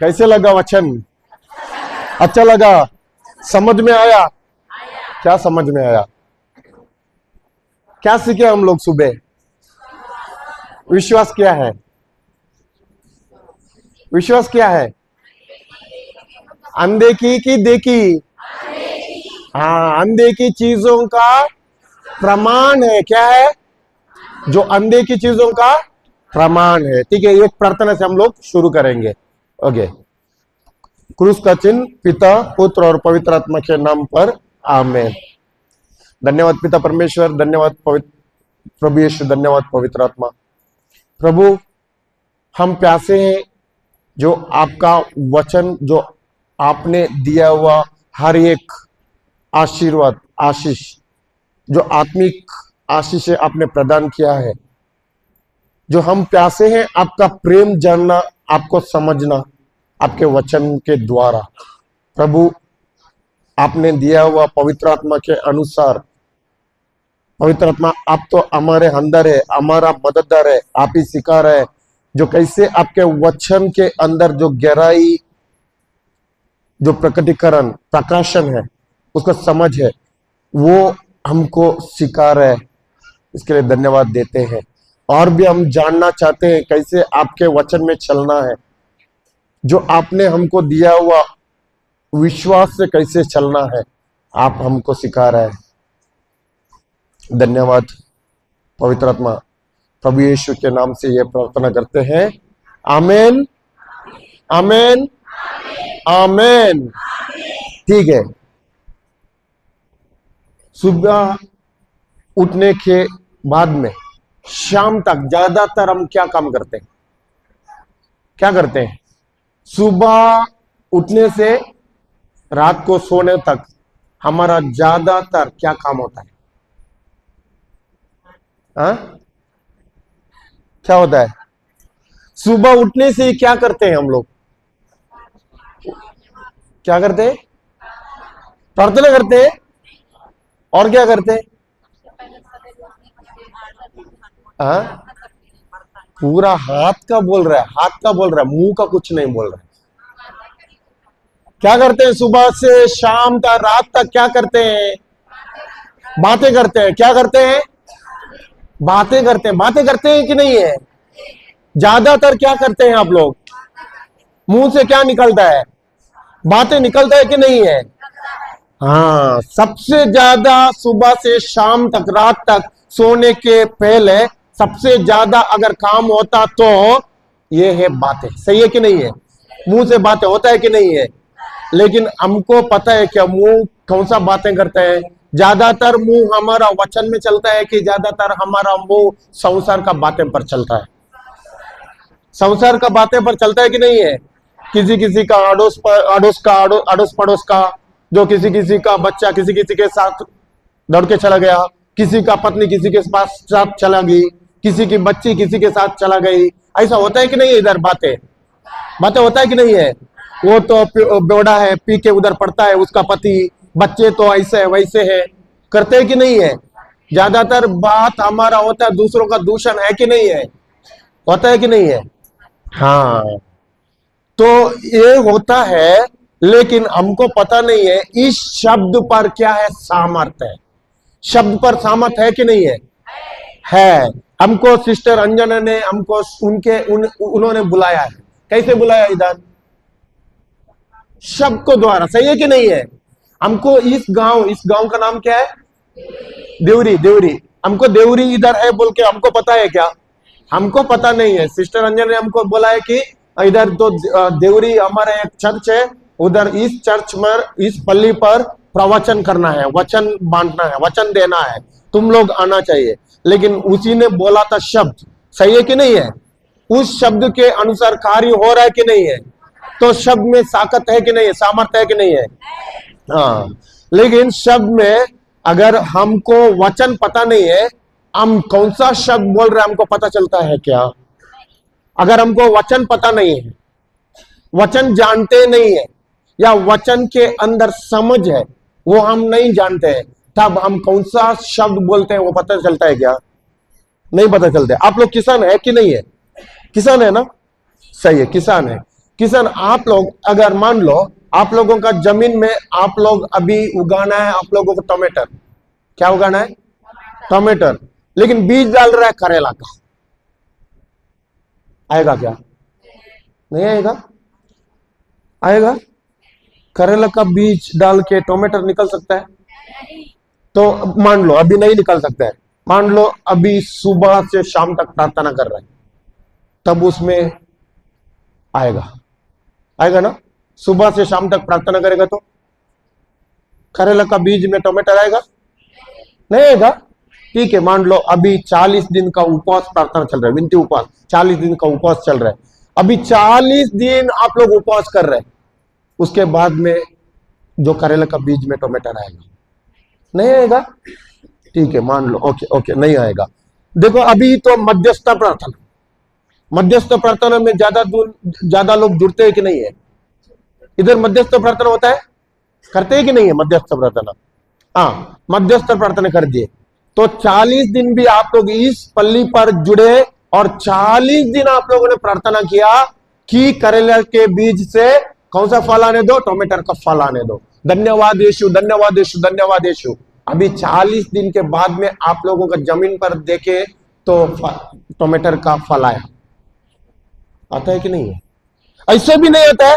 कैसे लगा वचन? अच्छा लगा? समझ में आया? क्या समझ में आया? क्या सीखे हम लोग सुबह? विश्वास क्या है? विश्वास क्या है? अनदेखी की देखी? हाँ, अनदेखी चीजों का प्रमाण है। क्या है? जो अनदेखी चीजों का प्रमाण है। ठीक है, एक प्रार्थना से हम लोग शुरू करेंगे। ओके। क्रूस का चिन्ह पिता, पुत्र और पवित्र आत्मा के नाम पर आमीन। धन्यवाद पिता परमेश्वर, धन्यवाद प्रभु यीशु, धन्यवाद पवित्र आत्मा। प्रभु, हम प्यासे हैं जो आपका वचन, जो आपने दिया हुआ हर एक आशीर्वाद, आशीष, जो आत्मिक आशीष आपने प्रदान किया है, जो हम प्यासे हैं आपका प्रेम जानना, आपको समझना आपके वचन के द्वारा। प्रभु, आपने दिया हुआ पवित्र आत्मा के अनुसार, पवित्र आत्मा आप तो हमारे अंदर है, हमारा मददगार है, आप ही सिखा रहे हैं जो कैसे आपके वचन के अंदर जो गहराई, जो प्रकटीकरण, प्रकाशन है, उसका समझ है, वो हमको सिखा रहे हैं। इसके लिए धन्यवाद देते हैं। और भी हम जानना चाहते हैं कैसे आपके वचन में चलना है, जो आपने हमको दिया हुआ विश्वास से कैसे चलना है, आप हमको सिखा रहे हैं। धन्यवाद पवित्र आत्मा। प्रभु यीशु के नाम से यह प्रार्थना करते हैं। आमीन, आमीन, आमीन। ठीक है, सुबह उठने के बाद में शाम तक ज्यादातर हम क्या काम करते हैं? क्या करते हैं? सुबह उठने से रात को सोने तक हमारा ज्यादातर क्या काम होता है? हाँ? क्या होता है? सुबह उठने से क्या करते हैं हम लोग? क्या करते हैं? प्रार्थना करते हैं। और क्या करते हैं? हाँ? पूरा हाथ का बोल रहा है, हाथ का बोल रहा है, मुंह का कुछ नहीं बोल रहा है। क्या करते हैं? सुबह से शाम तक, रात तक क्या करते हैं? बातें करते हैं। क्या करते हैं? बातें करते हैं। बातें करते हैं कि नहीं है? ज्यादातर क्या करते हैं आप लोग? मुंह से क्या निकलता है? बातें निकलता है कि नहीं है? हाँ, सबसे ज्यादा सुबह से शाम तक, रात तक, सोने के पहले सबसे ज्यादा अगर काम होता तो ये है बातें। सही है कि नहीं है? मुंह से बातें होता है कि नहीं है? लेकिन हमको पता है क्या मुंह कौन सा बातें करते हैं? ज्यादातर मुंह हमारा वचन में चलता है कि ज्यादातर हमारा मुंह संसार का बातें पर चलता है? संसार का बातें पर चलता है कि नहीं है? किसी किसी का अड़ोस पड़ोस का, जो किसी किसी का बच्चा किसी किसी के साथ दौड़ के चला गया, किसी का पत्नी किसी के पास साथ चला गई, किसी की बच्ची किसी के साथ चला गई। ऐसा होता है कि नहीं? इधर बातें बातें होता है कि नहीं है? वो तो बेवड़ा है, पी के उधर पड़ता है, उसका पति, बच्चे तो ऐसे है वैसे है, करते हैं कि नहीं है? ज्यादातर बात हमारा होता है दूसरों का दूषण, है कि नहीं है? होता है कि नहीं है? हाँ, तो ये होता है, लेकिन हमको पता नहीं है इस शब्द पर क्या है सामर्थ्य है। शब्द पर सामर्थ्य है कि नहीं है? है। हमको सिस्टर अंजना ने हमको उन्होंने बुलाया है। कैसे बुलाया? इधर शब्द को द्वारा। सही है कि नहीं है? हमको इस गांव का नाम क्या है? देवरी। देवरी, हमको देवरी इधर है बोल के हमको पता है क्या? हमको पता नहीं है। सिस्टर अंजना ने हमको बोला है कि इधर तो देवरी हमारा एक चर्च है, उधर इस चर्च में इस पल्ली पर प्रवचन करना है, वचन बांटना है, वचन देना है, तुम लोग आना चाहिए। लेकिन उसी ने बोला था शब्द। सही है कि नहीं है? उस शब्द के अनुसार कार्य हो रहा है कि नहीं है? तो शब्द में ताकत है कि नहीं है? सामर्थ्य है कि नहीं है? हाँ, लेकिन शब्द में अगर हमको वचन पता नहीं है, हम कौन सा शब्द बोल रहे हैं हमको पता चलता है क्या? अगर हमको वचन पता नहीं है, वचन जानते नहीं है, या वचन के अंदर समझ है वो हम नहीं जानते हैं, तब हम कौन सा शब्द बोलते हैं वो पता चलता है क्या? नहीं पता चलता है। आप लोग किसान है कि नहीं है? किसान है ना? सही है, किसान है। किसान, आप लोग अगर मान लो आप लोगों का जमीन में आप लोग अभी उगाना है, आप लोगों को टमाटर, क्या उगाना है? टमाटर, लेकिन बीज डाल रहा है करेला का, आएगा क्या? नहीं आएगा? आएगा? करेला का बीज डाल के टमाटर निकल सकता है? तो मान लो अभी नहीं निकल सकता है, मान लो अभी सुबह से शाम तक प्रार्थना कर रहा है, तब उसमें आएगा? आएगा ना? सुबह से शाम तक प्रार्थना करेगा तो करेला का बीज में टमाटर आएगा? नहीं आएगा। ठीक है, मान लो अभी 40 दिन का उपवास प्रार्थना चल रहा है, विनती उपवास, 40 दिन का उपवास चल रहा है, अभी 40 दिन आप लोग उपवास कर रहे हैं, उसके बाद में जो करेला का बीज में टमाटर आएगा? नहीं आएगा। ठीक है, मान लो ओके ओके नहीं आएगा। देखो अभी तो मध्यस्थ प्रार्थना, मध्यस्थ प्रार्थना में ज्यादा लोग जुड़ते हैं कि नहीं है? इधर मध्यस्थ प्रार्थना होता है, करते हैं कि नहीं है मध्यस्थ प्रार्थना? हाँ, मध्यस्थ प्रार्थना कर दिए तो 40 दिन भी आप लोग इस पल्ली पर जुड़े और 40 दिन आप लोगों ने प्रार्थना किया कि करेला के बीज से कौन सा फल आने दो? टमाटर का फल आने दो। धन्यवाद यीशु, धन्यवाद यीशु, धन्यवाद यीशु। अभी 40 दिन के बाद में आप लोगों का जमीन पर देखे तो टमाटर का फल आया, आता है कि नहीं है? ऐसे भी नहीं आता है।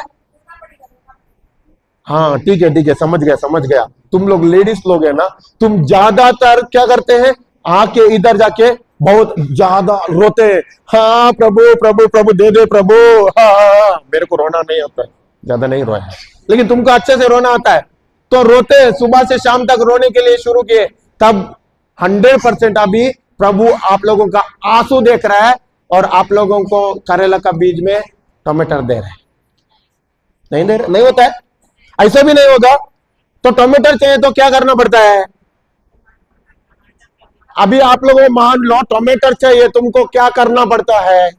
हाँ ठीक है ठीक है, समझ गया समझ गया। तुम लोग लेडीज लोग है ना, तुम ज्यादातर क्या करते हैं, आके इधर जाके बहुत ज्यादा रोते हैं, हाँ प्रभु प्रभु प्रभु दे दे प्रभु, हाँ। मेरे को रोना नहीं आता है, ज्यादा नहीं रोया है, लेकिन तुमको अच्छे से रोना आता है तो रोते हैं। सुबह से शाम तक रोने के लिए शुरू किए, तब 100% अभी प्रभु आप लोगों का आंसू देख रहा है और आप लोगों को करेला का बीज में टमाटर दे रहा है। नहीं दे रहा, नहीं होता है, ऐसे भी नहीं होगा। तो टमाटर चाहिए तो क्या करना पड़ता है? अभी आप लोगों को मान लो टमाटर चाहिए, तुमको क्या करना पड़ता है?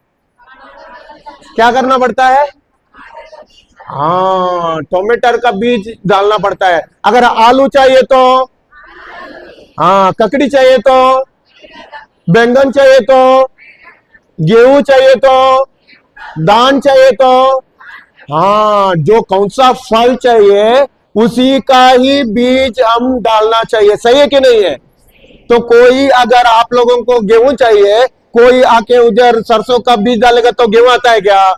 क्या करना पड़ता है? हाँ, टमाटर का बीज डालना पड़ता है। अगर आलू चाहिए तो, हाँ, ककड़ी चाहिए तो, बैंगन चाहिए तो, गेहूं चाहिए तो, दान चाहिए तो, हाँ, जो कौन सा फल चाहिए उसी का ही बीज हम डालना चाहिए। सही है कि नहीं है? तो कोई अगर आप लोगों को गेहूं चाहिए, कोई आके उधर सरसों का बीज डालेगा तो गेहूं आता है क्या?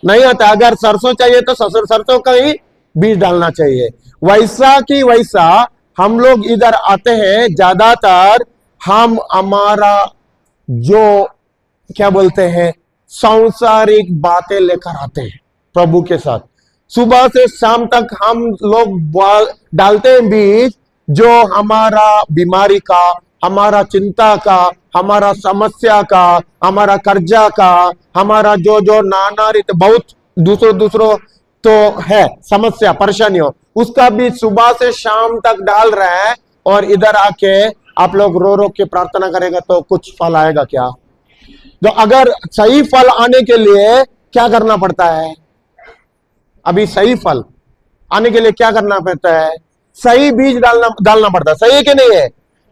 नहीं आता। अगर सरसों चाहिए तो सरसों का ही बीज डालना चाहिए। वैसा कि वैसा हम लोग इधर आते हैं, ज्यादातर हम हमारा जो क्या बोलते हैं सांसारिक बातें लेकर आते हैं प्रभु के साथ। सुबह से शाम तक हम लोग डालते हैं बीज जो हमारा बीमारी का, हमारा चिंता का, हमारा समस्या का, हमारा कर्जा का, हमारा जो जो नाना रीत बहुत दूसरों तो है समस्या परेशानियों, उसका भी सुबह से शाम तक डाल रहे हैं। और इधर आके आप लोग रो रो के प्रार्थना करेगा तो कुछ फल आएगा क्या? तो अगर सही फल आने के लिए क्या करना पड़ता है? अभी सही फल आने के लिए क्या करना पड़ता है? सही बीज डालना पड़ता है। सही है कि नहीं है?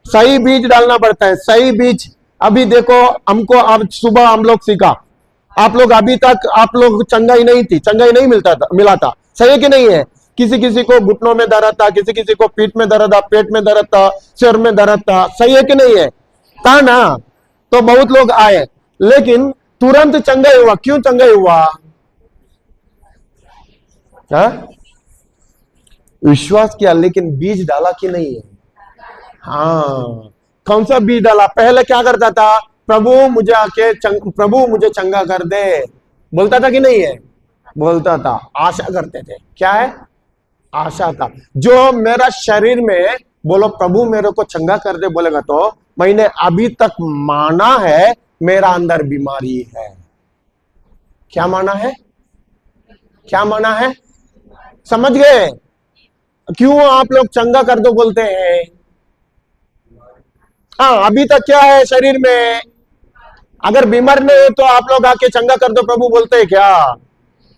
सही बीज डालना पड़ता है। सही बीज अभी देखो, हमको अब सुबह हम लोग सीखा, आप लोग अभी तक आप लोग चंगाई नहीं थी, चंगाई नहीं मिला था। सही है कि नहीं है? किसी को घुटनों में दर्द था, किसी को पीठ में दर्द था, पेट में दर्द था, सिर में दर्द था। सही है कि नहीं है? था ना? तो बहुत लोग आए लेकिन तुरंत चंगाई हुआ। क्यों चंगाई हुआ? विश्वास किया, लेकिन बीज डाला कि नहीं है? हाँ, कौन सा बीज डाला? पहले क्या करता था? प्रभु मुझे चंगा कर दे, बोलता था कि नहीं है? बोलता था। आशा करते थे। क्या है? आशा था। जो मेरा शरीर में बोलो प्रभु मेरे को चंगा कर दे बोलेगा तो मैंने अभी तक माना है मेरा अंदर बीमारी है। क्या माना है? क्या माना है? समझ गए? क्यों आप लोग चंगा कर दो बोलते हैं? हाँ, अभी तक क्या है शरीर में? अगर बीमार नहीं तो आप लोग आके चंगा कर दो प्रभु बोलते हैं क्या?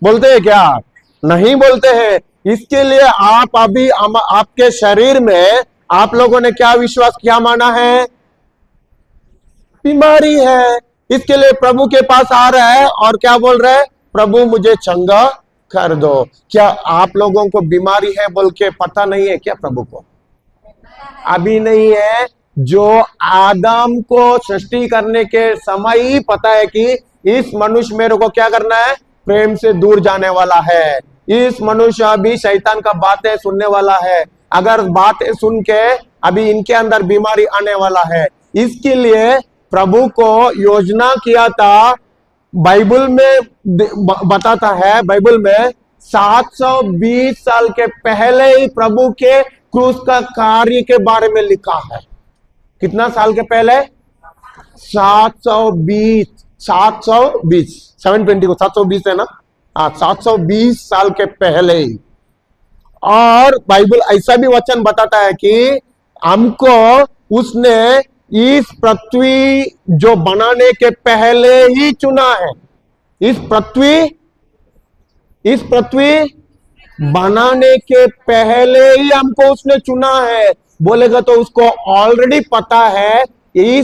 बोलते हैं क्या? नहीं बोलते हैं। इसके लिए आप अभी आपके शरीर में आप लोगों ने क्या विश्वास, क्या माना है? बीमारी है। इसके लिए प्रभु के पास आ रहा है और क्या बोल रहा है? प्रभु मुझे चंगा कर दो। क्या आप लोगों को बीमारी है बोल के पता नहीं है क्या प्रभु को? अभी नहीं है। जो आदम को सृष्टि करने के समय ही पता है कि इस मनुष्य मेरे को क्या करना है, प्रेम से दूर जाने वाला है। इस मनुष्य अभी शैतान का बातें सुनने वाला है। अगर बातें सुन के अभी इनके अंदर बीमारी आने वाला है, इसके लिए प्रभु को योजना किया था। बाइबल में बताता है, बाइबल में 720 साल के पहले ही प्रभु के क्रूस का कार्य के बारे में लिखा है। कितना साल के पहले? 720 720 को 720 है ना? 720 साल के पहले ही। और बाइबल ऐसा भी वचन बताता है कि हमको उसने इस पृथ्वी जो बनाने के पहले ही चुना है। इस पृथ्वी बनाने के पहले ही हमको उसने चुना है। बोलेगा तो उसको ऑलरेडी पता है ये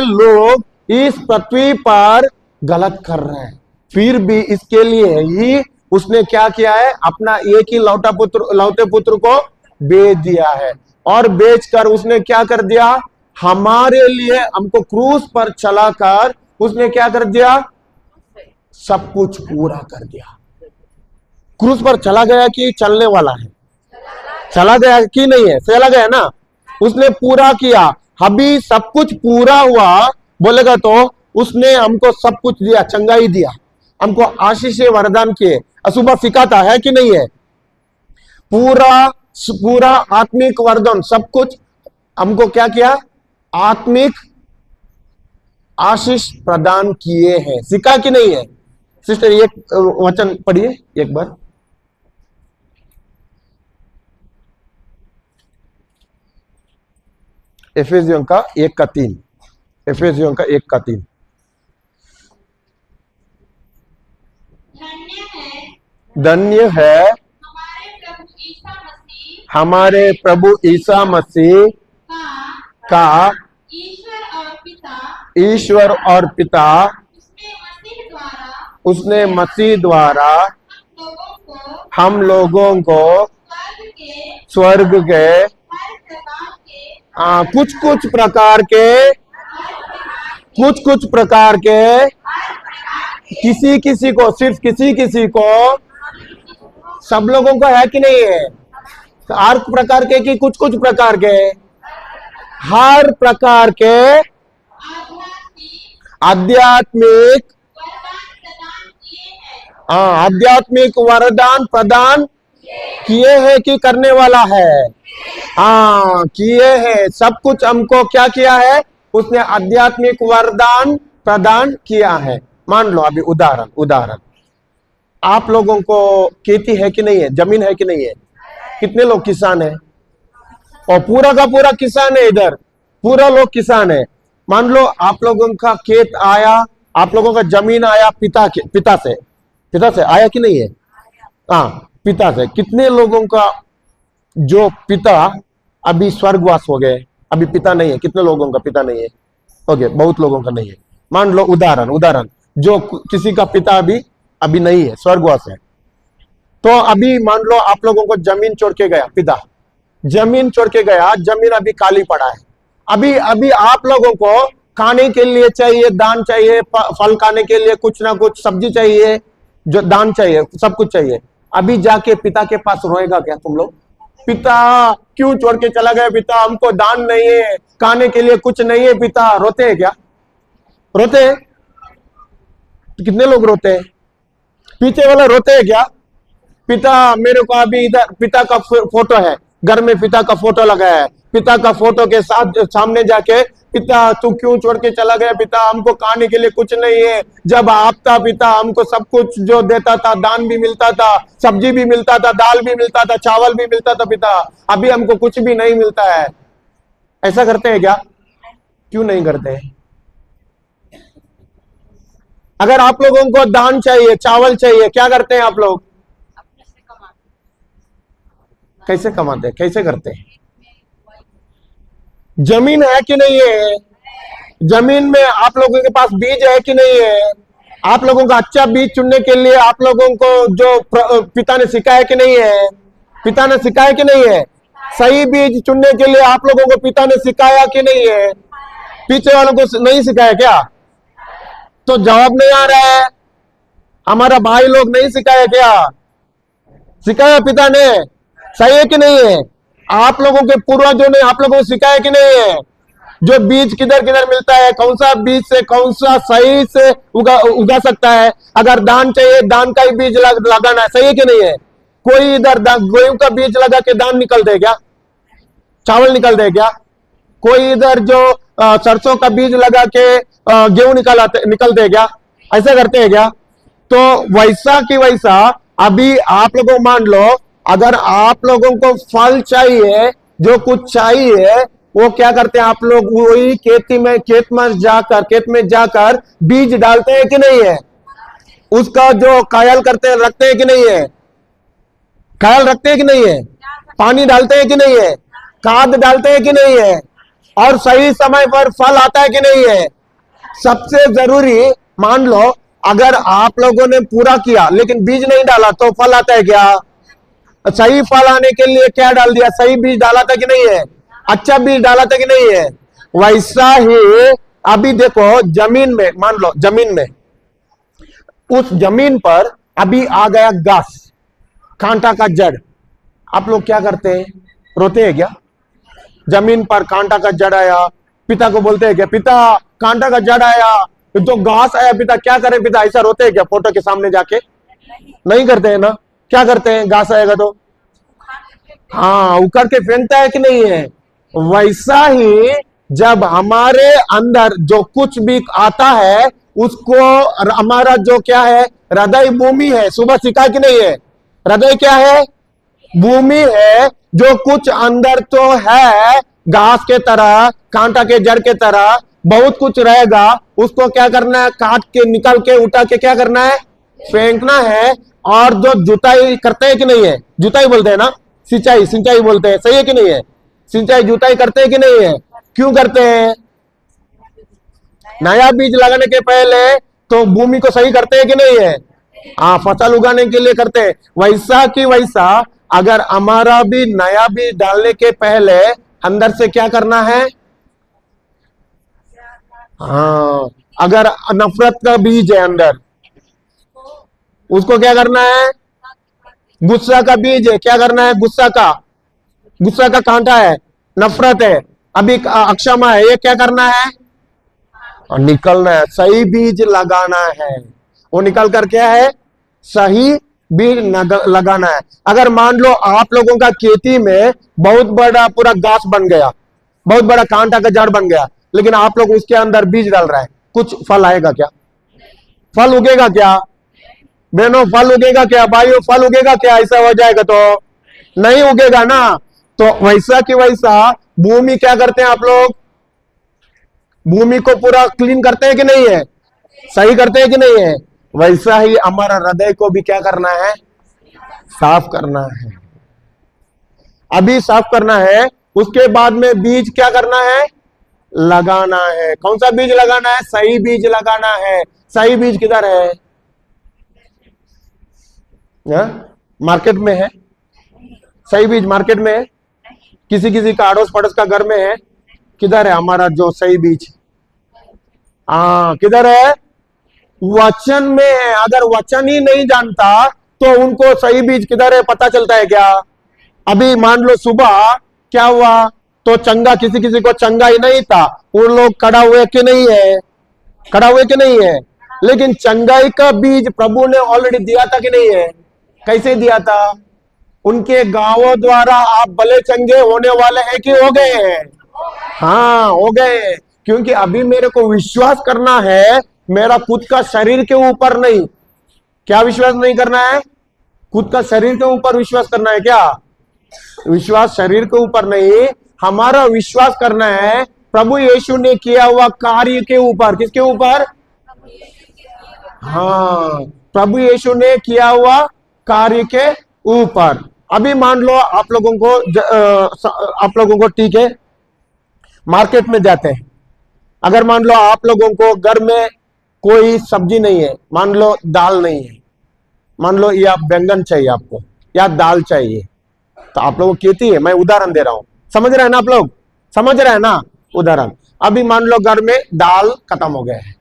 लोग इस पृथ्वी पर गलत कर रहे हैं, फिर भी इसके लिए ही उसने क्या किया है, अपना एक ही लौते पुत्र को बेच दिया है। और बेचकर उसने क्या कर दिया, हमारे लिए हमको क्रूस पर चलाकर उसने क्या कर दिया, सब कुछ पूरा कर दिया। क्रूस पर चला गया कि चलने वाला है? चला गया कि नहीं है? चला गया ना, उसने पूरा किया। अभी सब कुछ पूरा हुआ बोलेगा तो उसने हमको सब कुछ दिया, चंगाई दिया, हमको आशीष वरदान किए। अशुभ सिखाता है कि नहीं है? पूरा आत्मिक वरदान सब कुछ हमको क्या किया, आत्मिक आशीष प्रदान किए हैं। सिखा कि नहीं है? सिस्टर एक वचन पढ़िए एक बार। एफेसियों का 1:3। एफेसियों का 1:3। धन्य है हमारे प्रभु ईसा मसीह का ईश्वर और पिता उसने मसीह द्वारा हम लोगों को स्वर्ग के कुछ कुछ प्रकार के किसी को, सिर्फ किसी को, सब लोगों को है कि नहीं है? हर प्रकार के कि कुछ प्रकार के, हर प्रकार के आध्यात्मिक वरदान प्रदान किए हैं कि करने वाला है? किए हैं। सब कुछ हमको क्या किया है, उसने आध्यात्मिक वरदान प्रदान किया है। मान लो अभी उदाहरण आप लोगों को खेती है कि नहीं है, जमीन है कि नहीं है? कितने लोग किसान है? और पूरा का पूरा किसान है, इधर पूरा लोग किसान है। मान लो आप लोगों का खेत आया, आप लोगों का जमीन आया पिता से आया कि नहीं है? पिता से। कितने लोगों का जो पिता अभी स्वर्गवास हो गए, अभी पिता नहीं है? कितने लोगों का पिता नहीं है? ओके, बहुत लोगों का नहीं है। मान लो उदाहरण जो किसी का पिता अभी नहीं है, स्वर्गवास है, तो अभी मान लो आप लोगों को जमीन छोड़ के गया, पिता जमीन छोड़ के गया, जमीन अभी खाली पड़ा है। अभी आप लोगों को खाने के लिए चाहिए, दान चाहिए, फल खाने के लिए कुछ ना कुछ सब्जी चाहिए, जो दान चाहिए, सब कुछ चाहिए। अभी जाके पिता के पास रोएगा क्या तुम लोग? पिता क्यों छोड़ के चला गया? पिता हमको दान नहीं है, खाने के लिए कुछ नहीं है। पिता रोते हैं क्या? रोते हैं? कितने लोग रोते हैं? पीछे वाला रोते हैं क्या? पिता मेरे को अभी इधर पिता का फोटो है, घर में पिता का फोटो लगाया है, पिता का फोटो के साथ सामने जाके, पिता तू क्यों छोड़ के चला गया? पिता हमको खाने के लिए कुछ नहीं है। जब आप था पिता, हमको सब कुछ जो देता था, दान भी मिलता था, सब्जी भी मिलता था, दाल भी मिलता था, चावल भी मिलता था पिता, अभी हमको कुछ भी नहीं मिलता है। ऐसा करते हैं क्या? क्यों नहीं करते? अगर आप लोगों को दान चाहिए, चावल चाहिए, क्या करते हैं आप लोग? कैसे कमाते हैं, कैसे करते हैं? जमीन है कि नहीं है? जमीन में आप लोगों के पास बीज है कि नहीं है? आप लोगों का अच्छा बीज चुनने के लिए आप लोगों को जो पिता ने सिखाया कि नहीं है? पिता ने सिखाया कि नहीं है? सही बीज चुनने के लिए आप लोगों को पिता ने सिखाया कि नहीं है? पीछे वालों को नहीं सिखाया क्या? तो जवाब नहीं आ रहा है। हमारा भाई लोग नहीं सिखाया क्या? सिखाया पिता ने। सही है कि नहीं है? आप लोगों के पूर्वजों ने आप लोगों को सिखाया कि नहीं है? जो बीज किधर किधर मिलता है, कौन सा बीज से कौन सा सही से उगा सकता है। अगर दान चाहिए, दान का ही बीज लगाना है। सही है कि नहीं है? कोई इधर गेहूं का बीज लगा के दान निकल दे क्या? चावल निकल दे क्या? कोई इधर जो सरसों का बीज लगा के गेहूं निकल दे क्या? ऐसा करते हैं क्या? तो वैसा की वैसा अभी आप लोगों मान लो, अगर आप लोगों को फल चाहिए, जो कुछ चाहिए, वो क्या करते हैं आप लोग? वही खेत में जाकर बीज डालते हैं कि नहीं है? उसका जो ख्याल करते हैं, रखते हैं कि नहीं है? ख्याल रखते हैं कि नहीं है? पानी डालते हैं कि नहीं है? खाद डालते हैं कि नहीं है? और सही समय पर फल आता है कि नहीं है? सबसे जरूरी, मान लो अगर आप लोगों ने पूरा किया लेकिन बीज नहीं डाला तो फल आता है क्या? सही फल आने के लिए क्या डाल दिया? सही बीज डाला था कि नहीं है? अच्छा बीज डाला था कि नहीं है? वैसा ही अभी देखो, जमीन में, मान लो जमीन में, उस जमीन पर अभी आ गया घास, कांटा का जड़। आप लोग क्या करते हैं? रोते हैं क्या? जमीन पर कांटा का जड़ आया, पिता को बोलते हैं क्या, पिता कांटा का जड़ आया, तो घास आया, पिता क्या करें? पिता ऐसा रोते हैं क्या फोटो के सामने जाके? नहीं करते हैं ना। क्या करते हैं? घास आएगा तो हाँ उकड़ के फेंकता है कि नहीं है? वैसा ही जब हमारे अंदर जो कुछ भी आता है, उसको हमारा जो क्या है, हृदय भूमि है। सुबह सीखा कि नहीं है? हृदय क्या है? भूमि है। जो कुछ अंदर तो है घास के तरह, कांटा के जड़ के तरह बहुत कुछ रहेगा, उसको क्या करना है? काट के, निकल के, उठा के क्या करना है? फेंकना है। और जो जुताई करते हैं कि नहीं है? जुताई बोलते हैं ना, सिंचाई बोलते हैं। सही है कि नहीं है? सिंचाई जुताई करते हैं कि नहीं है? क्यों करते हैं? नया बीज लगाने के पहले तो भूमि को सही करते हैं कि नहीं है? हाँ, फसल उगाने के लिए करते हैं। वैसा की वैसा अगर हमारा भी नया बीज डालने के पहले अंदर से क्या करना है? हाँ, अगर नफरत का बीज है अंदर, उसको क्या करना है? गुस्सा का बीज है, क्या करना है? गुस्सा का कांटा है, नफरत है, अभी अक्षमा है, ये क्या करना है? और निकलना है। सही बीज लगाना है। वो निकल कर क्या है? सही बीज लगाना है। अगर मान लो आप लोगों का खेती में बहुत बड़ा पूरा घास बन गया, बहुत बड़ा कांटा का जड़ बन गया, लेकिन आप लोग उसके अंदर बीज डाल रहे हैं, कुछ फल आएगा क्या? फल उगेगा क्या? बहनों, फल उगेगा क्या? भाइयों, फल उगेगा क्या? ऐसा हो जाएगा तो नहीं उगेगा ना। तो वैसा की वैसा भूमि क्या करते हैं आप लोग? भूमि को पूरा क्लीन करते हैं कि नहीं है? सही करते हैं कि नहीं है? वैसा ही हमारा हृदय को भी क्या करना है? साफ करना है। अभी साफ करना है, उसके बाद में बीज क्या करना है? लगाना है। कौन सा बीज लगाना है? सही बीज लगाना है। सही बीज किधर है? मार्केट में है। सही बीज मार्केट में है, किसी किसी का अड़ोस पड़ोस का घर में है। किधर है हमारा जो सही बीज? किधर है? वचन में है। अगर वचन ही नहीं जानता तो उनको सही बीज किधर है पता चलता है क्या? अभी मान लो सुबह क्या हुआ, तो चंगा, किसी किसी को चंगा ही नहीं था, वो लोग खड़ा हुए कि नहीं है? खड़ा हुए कि नहीं है? लेकिन चंगाई का बीज प्रभु ने ऑलरेडी दिया था कि नहीं है? कैसे दिया था? उनके गांवों द्वारा आप भले चंगे होने वाले हैं कि हो गए हैं? हाँ, हो गए। क्योंकि अभी मेरे को विश्वास करना है मेरा खुद का शरीर के ऊपर नहीं। क्या विश्वास नहीं करना है? खुद का शरीर के ऊपर विश्वास करना है। क्या विश्वास? शरीर के ऊपर नहीं, हमारा विश्वास करना है प्रभु यीशु ने किया हुआ कार्य के ऊपर। किसके ऊपर? हाँ, प्रभु यीशु ने किया हुआ कार्य के ऊपर। अभी मान लो आप लोगों को ठीक है, मार्केट में जाते हैं। अगर मान लो आप लोगों को घर में कोई सब्जी नहीं है, मान लो दाल नहीं है, मान लो या बैंगन चाहिए आपको या दाल चाहिए, तो आप लोगों को कहती है, मैं उदाहरण दे रहा हूं, समझ रहे हैं ना आप लोग, समझ रहे हैं ना उदाहरण। अभी मान लो घर में दाल खत्म हो गया है,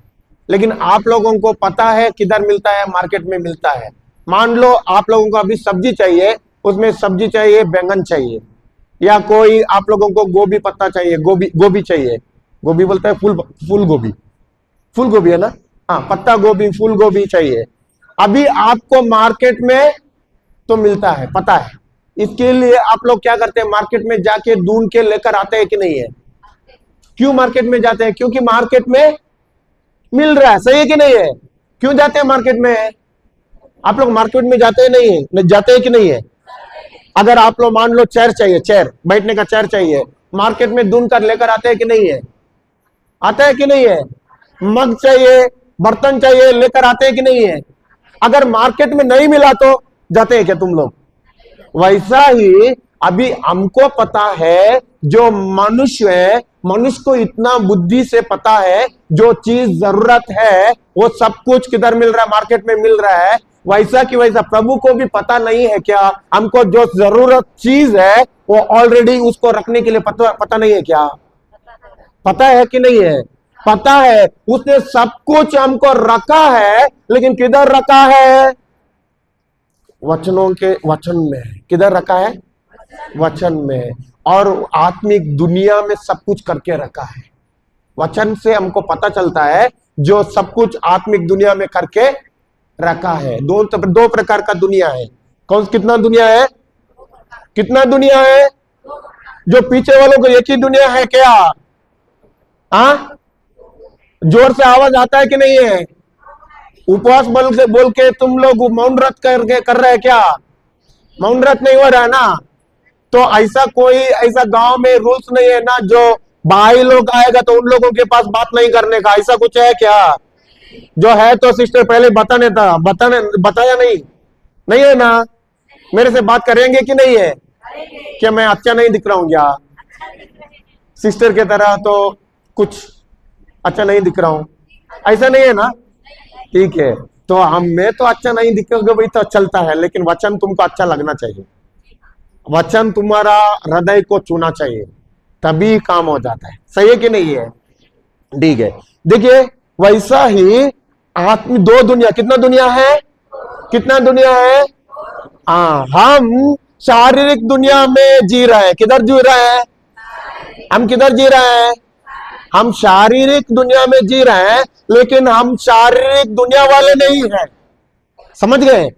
लेकिन आप लोगों को पता है किधर मिलता है, मार्केट में मिलता है। मान लो आप लोगों को अभी सब्जी चाहिए, उसमें सब्जी चाहिए, बैंगन चाहिए, या कोई आप लोगों को गोभी पत्ता चाहिए, गोभी चाहिए, गोभी बोलता है फूल गोभी, फूल गोभी है ना, हाँ पत्ता गोभी, फूल गोभी चाहिए। अभी आपको मार्केट में तो मिलता है, पता है, इसके लिए आप लोग क्या करते हैं, मार्केट में जाके ढूंढ के लेकर आते हैं कि नहीं है? क्यों मार्केट में जाते हैं? क्योंकि मार्केट में मिल रहा है, सही है कि नहीं है? क्यों जाते हैं मार्केट में? आप लोग मार्केट में जाते हैं नहीं है, जाते हैं कि नहीं है? अगर आप लोग मान लो चेयर चाहिए, चेयर बैठने का चेयर चाहिए, मार्केट में ढूंढ कर लेकर आते हैं कि नहीं है? आता है कि नहीं है? मग चाहिए, बर्तन चाहिए, लेकर आते हैं कि नहीं है? अगर मार्केट में नहीं मिला तो जाते हैं क्या तुम लोग? वैसा ही अभी हमको पता है, जो मनुष्य है, मनुष्य को इतना बुद्धि से पता है, जो चीज जरूरत है वो सब कुछ किधर मिल रहा है, मार्केट में मिल रहा है। वैसा कि वैसा प्रभु को भी पता नहीं है क्या, हमको जो जरूरत चीज है वो ऑलरेडी उसको रखने के लिए पता नहीं है क्या? पता है कि नहीं है? पता है, उसने सब कुछ हमको रखा है, लेकिन किधर रखा है? वचनों के वचन में। किधर रखा है? वचन में। और आत्मिक दुनिया में सब कुछ करके रखा है। वचन से हमको पता चलता है जो सब कुछ आत्मिक दुनिया में करके रखा है। दो प्रकार का दुनिया है। कितना दुनिया है? कितना दुनिया है? जो पीछे वालों को एक ही दुनिया है क्या? हाँ, जोर से आवाज आता है कि नहीं है? उपवास बोल के तुम लोग मौन व्रत कर रहे हैं क्या? मौन व्रत नहीं हो रहा है ना? तो ऐसा गांव में रूल्स नहीं है ना, जो भाई लोग आएगा तो उन लोगों के पास बात नहीं करने का, ऐसा कुछ है क्या? जो है तो सिस्टर पहले बताया नहीं है ना? मेरे से बात करेंगे कि नहीं है? क्या मैं अच्छा नहीं दिख रहा हूं क्या? सिस्टर के तरह तो कुछ अच्छा नहीं दिख रहा हूं, ऐसा नहीं है ना? ठीक है, तो मैं तो अच्छा नहीं दिखोगे भाई तो चलता है, लेकिन वचन तुमको अच्छा लगना चाहिए, वचन तुम्हारा हृदय को छूना चाहिए, तभी काम हो जाता है। सही है कि नहीं है? ठीक है, देखिए वैसा ही दो दुनिया। कितना दुनिया है? कितना दुनिया है? हम शारीरिक दुनिया में जी रहे हैं। किधर जी रहे हैं? हम किधर जी रहे हैं? हम शारीरिक दुनिया में जी रहे हैं, लेकिन हम शारीरिक दुनिया वाले नहीं हैं। समझ गए?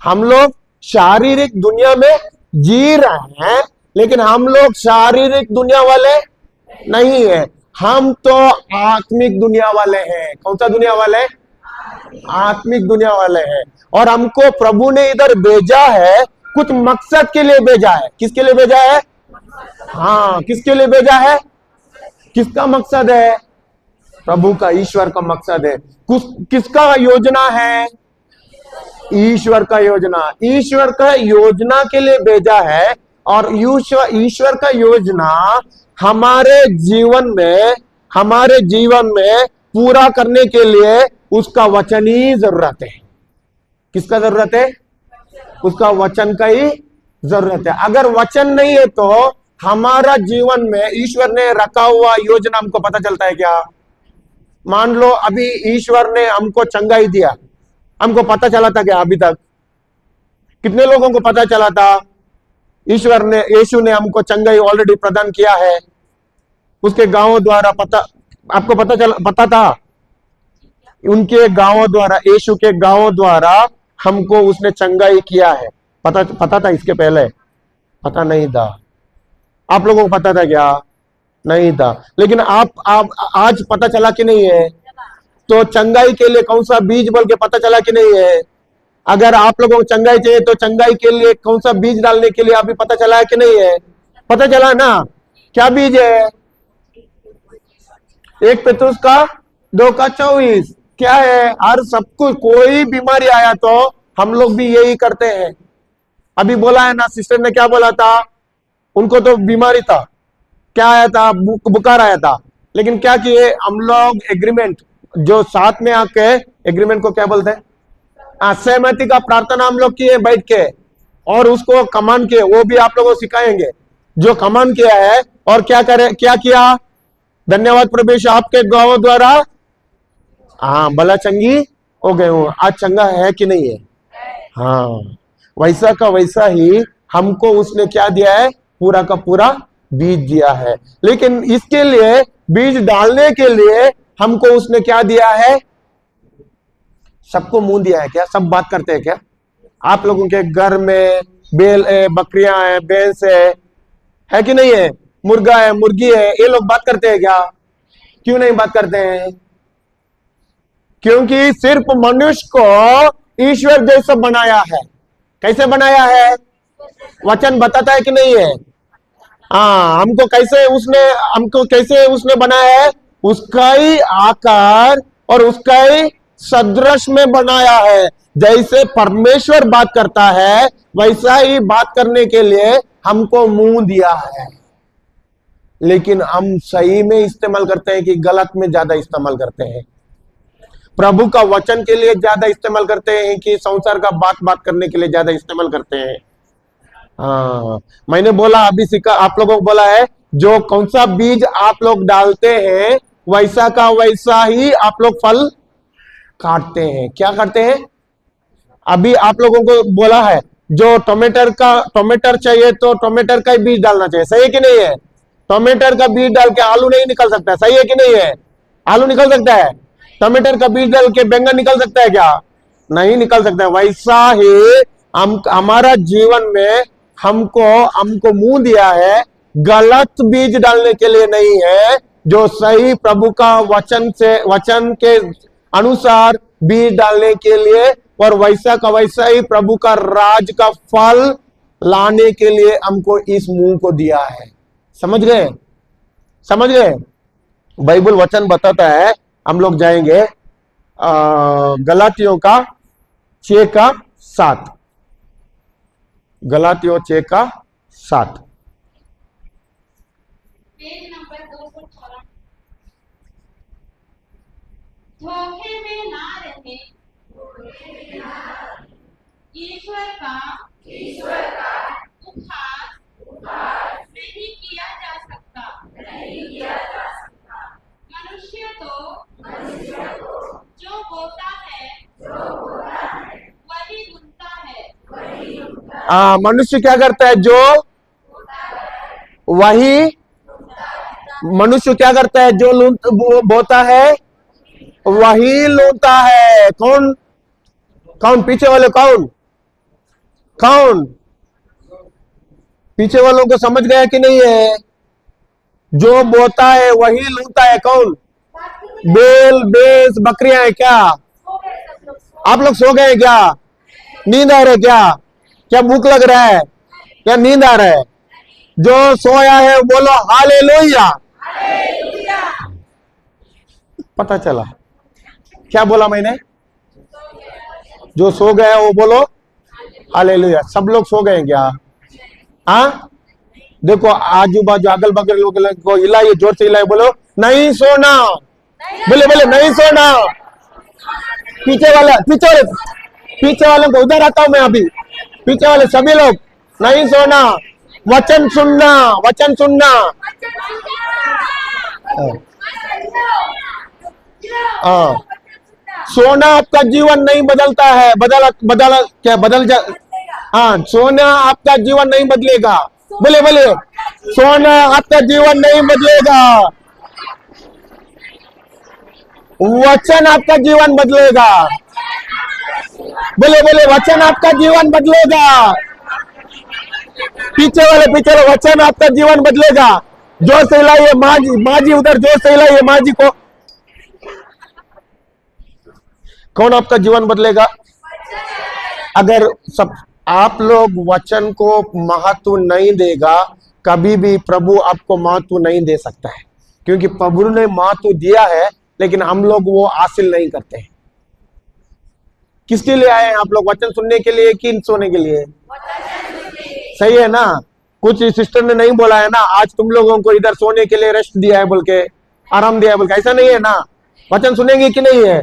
हम लोग शारीरिक दुनिया में जी रहे हैं, लेकिन हम लोग शारीरिक दुनिया वाले नहीं है। हम तो आत्मिक दुनिया वाले हैं। कौन सा दुनिया वाले? आत्मिक दुनिया वाले हैं। और हमको प्रभु ने इधर भेजा है, कुछ मकसद के लिए भेजा है। किसके लिए भेजा है? हाँ, किसके लिए भेजा है? किसका मकसद है? प्रभु का, ईश्वर का मकसद है। किसका योजना है? ईश्वर का योजना। ईश्वर का योजना के लिए भेजा है, और ईश्वर का योजना हमारे जीवन में पूरा करने के लिए उसका वचन ही जरूरत है। किसका जरूरत है? उसका वचन का ही जरूरत है। अगर वचन नहीं है तो हमारा जीवन में ईश्वर ने रखा हुआ योजना हमको पता चलता है क्या? मान लो अभी ईश्वर ने हमको चंगाई दिया, हमको पता चला था क्या अभी तक? कितने लोगों को पता चला था? यीशु ने हमको चंगाई ऑलरेडी प्रदान किया है, उसके गांवों द्वारा। आपको पता था? उनके गांवों द्वारा, यीशु के गांवों द्वारा हमको उसने चंगाई किया है। पता था? इसके पहले पता नहीं था। आप लोगों को पता था क्या? नहीं था। लेकिन आप आज पता चला कि नहीं है? तो चंगाई के लिए कौन सा बीज बोल के पता चला कि नहीं है? अगर आप लोगों को चंगाई चाहिए तो चंगाई के लिए कौन सा बीज डालने के लिए अभी पता चला है कि नहीं है? पता चला ना? क्या बीज है? 1 पेतरुस का 2:24 क्या है? हर सब कुछ, कोई बीमारी आया तो हम लोग भी यही करते हैं। अभी बोला है ना, सिस्टर ने क्या बोला था? उनको तो बीमारी था, क्या आया था? बुखार आया था, लेकिन क्या किए हम लोग? एग्रीमेंट, जो साथ में आके एग्रीमेंट को क्या बोलते हैं? सहमति का प्रार्थना हम लोग किए बैठ के, और उसको कमान किए, वो भी आप लोगों को सिखाएंगे। जो कमान किया है और क्या करे, क्या किया? धन्यवाद प्रभु, आपके गवाह द्वारा हाँ भला चंगी हो गए हो। आज चंगा है कि नहीं है? हाँ, वैसा का वैसा ही हमको उसने क्या दिया है? पूरा का पूरा बीज दिया है। लेकिन इसके लिए, बीज डालने के लिए हमको उसने क्या दिया है? सबको मुंह दिया है क्या? सब बात करते हैं क्या? आप लोगों के घर में बेल है, बकरियां है, भैंस है कि नहीं है? मुर्गा है, मुर्गी है, ये लोग बात करते हैं क्या? क्यों नहीं बात करते हैं? क्योंकि सिर्फ मनुष्य को ईश्वर जैसा बनाया है। कैसे बनाया है? वचन बताता है कि नहीं है? हाँ, हमको कैसे उसने बनाया है? उसका ही आकार और उसका ही सदृश में बनाया है। जैसे परमेश्वर बात करता है, वैसा ही बात करने के लिए हमको मुंह दिया है। लेकिन हम सही में इस्तेमाल करते हैं कि गलत में ज्यादा इस्तेमाल करते हैं? प्रभु का वचन के लिए ज्यादा इस्तेमाल करते हैं कि संसार का बात करने के लिए ज्यादा इस्तेमाल करते हैं? हाँ, मैंने बोला, अभी सीखा, आप लोगों को बोला है, जो कौन सा बीज आप लोग डालते हैं वैसा का वैसा ही आप लोग फल काटते हैं। क्या काटते हैं? अभी आप लोगों को बोला है, जो टमाटर चाहिए तो टमाटर का ही बीज डालना चाहिए। सही है कि नहीं है? टमाटर का बीज डाल के आलू नहीं निकल सकता। सही है कि नहीं है? आलू निकल सकता है? टमाटर का बीज डाल के बैंगन निकल सकता है क्या? नहीं निकल सकता है। वैसा ही हमारा जीवन में हमको मुंह दिया है, गलत बीज डालने के लिए नहीं है, जो सही प्रभु का वचन के अनुसार बीज डालने के लिए, और वैसा का वैसा ही प्रभु का राज का फल लाने के लिए हमको इस मुंह को दिया है। समझ गए? समझ गए? बाइबल वचन बताता है, हम लोग जाएंगे गलातियों का 6:7। गलातियों 6:7। Page number 254। धोखे में ना रहे, ईश्वर का उपहास नहीं किया जा सकता। मनुष्य तो जो बोता है वही बुनता है। मनुष्य क्या करता है? जो वही मनुष्य क्या करता है? जो बोता है वही लूटता है। कौन? पीछे वाले कौन? पीछे वालों को समझ गया कि नहीं है? जो बोता है वही लूटता है। कौन? बेल, भैंस, बकरियां है क्या? आप लोग सो गए क्या? नींद आ रहा है क्या भूख लग रहा है? क्या नींद आ रहा है? जो सोया है बोलो हालेलुया। पता चला क्या बोला मैंने? जो सो गया वो बोलो हालेलुया। सब लोग सो गए क्या? हाँ, देखो आजू बाजू अगल बगल लोग को हिलाइए, जोर से हिलाइए, बोलो नहीं सोना। बोले नहीं सोना। पीछे वाले को उधर आता हूं मैं अभी। पीछे वाले सभी लोग नहीं सोना, वचन सुनना। हाँ, सोना आपका जीवन नहीं बदलता है। हाँ, सोना आपका जीवन नहीं बदलेगा। बोले सोना आपका जीवन नहीं बदलेगा, वचन आपका जीवन बदलेगा। बोले वचन आपका जीवन बदलेगा। पीछे वाले वचन आपका जीवन बदलेगा। जोर से हिलाइए माँ जी उधर जोर से हिलाइए माँ जी को। कौन आपका जीवन बदलेगा? अगर सब आप लोग वचन को महत्व नहीं देगा, कभी भी प्रभु आपको महत्व नहीं दे सकता है। क्योंकि प्रभु ने महत्व दिया है, लेकिन हम लोग वो हासिल नहीं करते हैं। किसके लिए आए हैं आप लोग? वचन सुनने के लिए कि सोने के लिए? सही है ना? कुछ सिस्टर ने नहीं बोला है ना, आज तुम लोगों को इधर सोने के लिए रेस्ट दिया है बोल के, आराम दिया है बोल के, ऐसा नहीं है ना। वचन सुनेंगे कि नहीं है?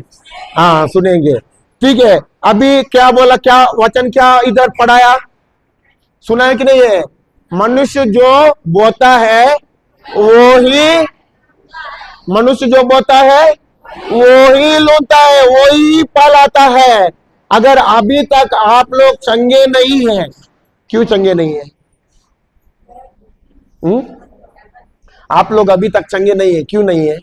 हाँ सुनेंगे। ठीक है, अभी क्या बोला, क्या वचन क्या इधर पढ़ाया, सुना है कि नहीं है? मनुष्य जो बोता है वो ही, मनुष्य जो बोता है वो ही लोता है, वो ही फल आता है। अगर अभी तक आप लोग चंगे नहीं हैं, क्यों चंगे नहीं है? आप लोग अभी तक चंगे नहीं है, क्यों नहीं है?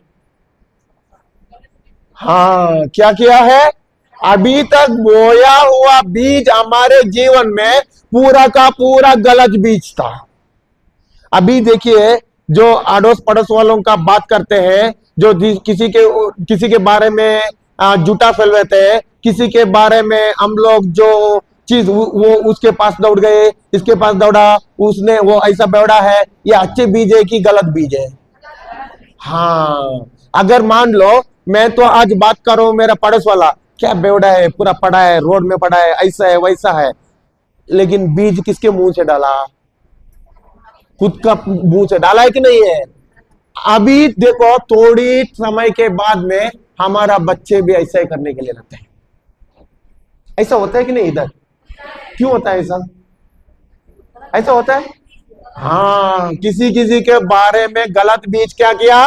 हाँ, क्या किया है? अभी तक बोया हुआ बीज हमारे जीवन में पूरा का पूरा गलत बीज था। अभी देखिए, जो अड़ोस पड़ोस वालों का बात करते हैं, जो किसी के बारे में झूठा फैलवाते हैं, किसी के बारे में हम लोग जो चीज वो उसके पास दौड़ गए, इसके पास दौड़ा, उसने वो ऐसा बेवड़ा है, ये अच्छे बीज है कि गलत बीज है? हाँ, अगर मान लो मैं तो आज बात करूं, मेरा पड़ोस वाला क्या बेवड़ा है, पूरा पड़ा है, रोड में पड़ा है, ऐसा है वैसा है, लेकिन बीज किसके मुंह से डाला? खुद का मुंह से डाला है कि नहीं है? अभी देखो, थोड़ी समय के बाद में हमारा बच्चे भी ऐसा ही करने के लिए लगते हैं। ऐसा होता है कि नहीं इधर? क्यों होता है ऐसा? ऐसा होता है। हाँ, किसी किसी के बारे में गलत बीज क्या किया,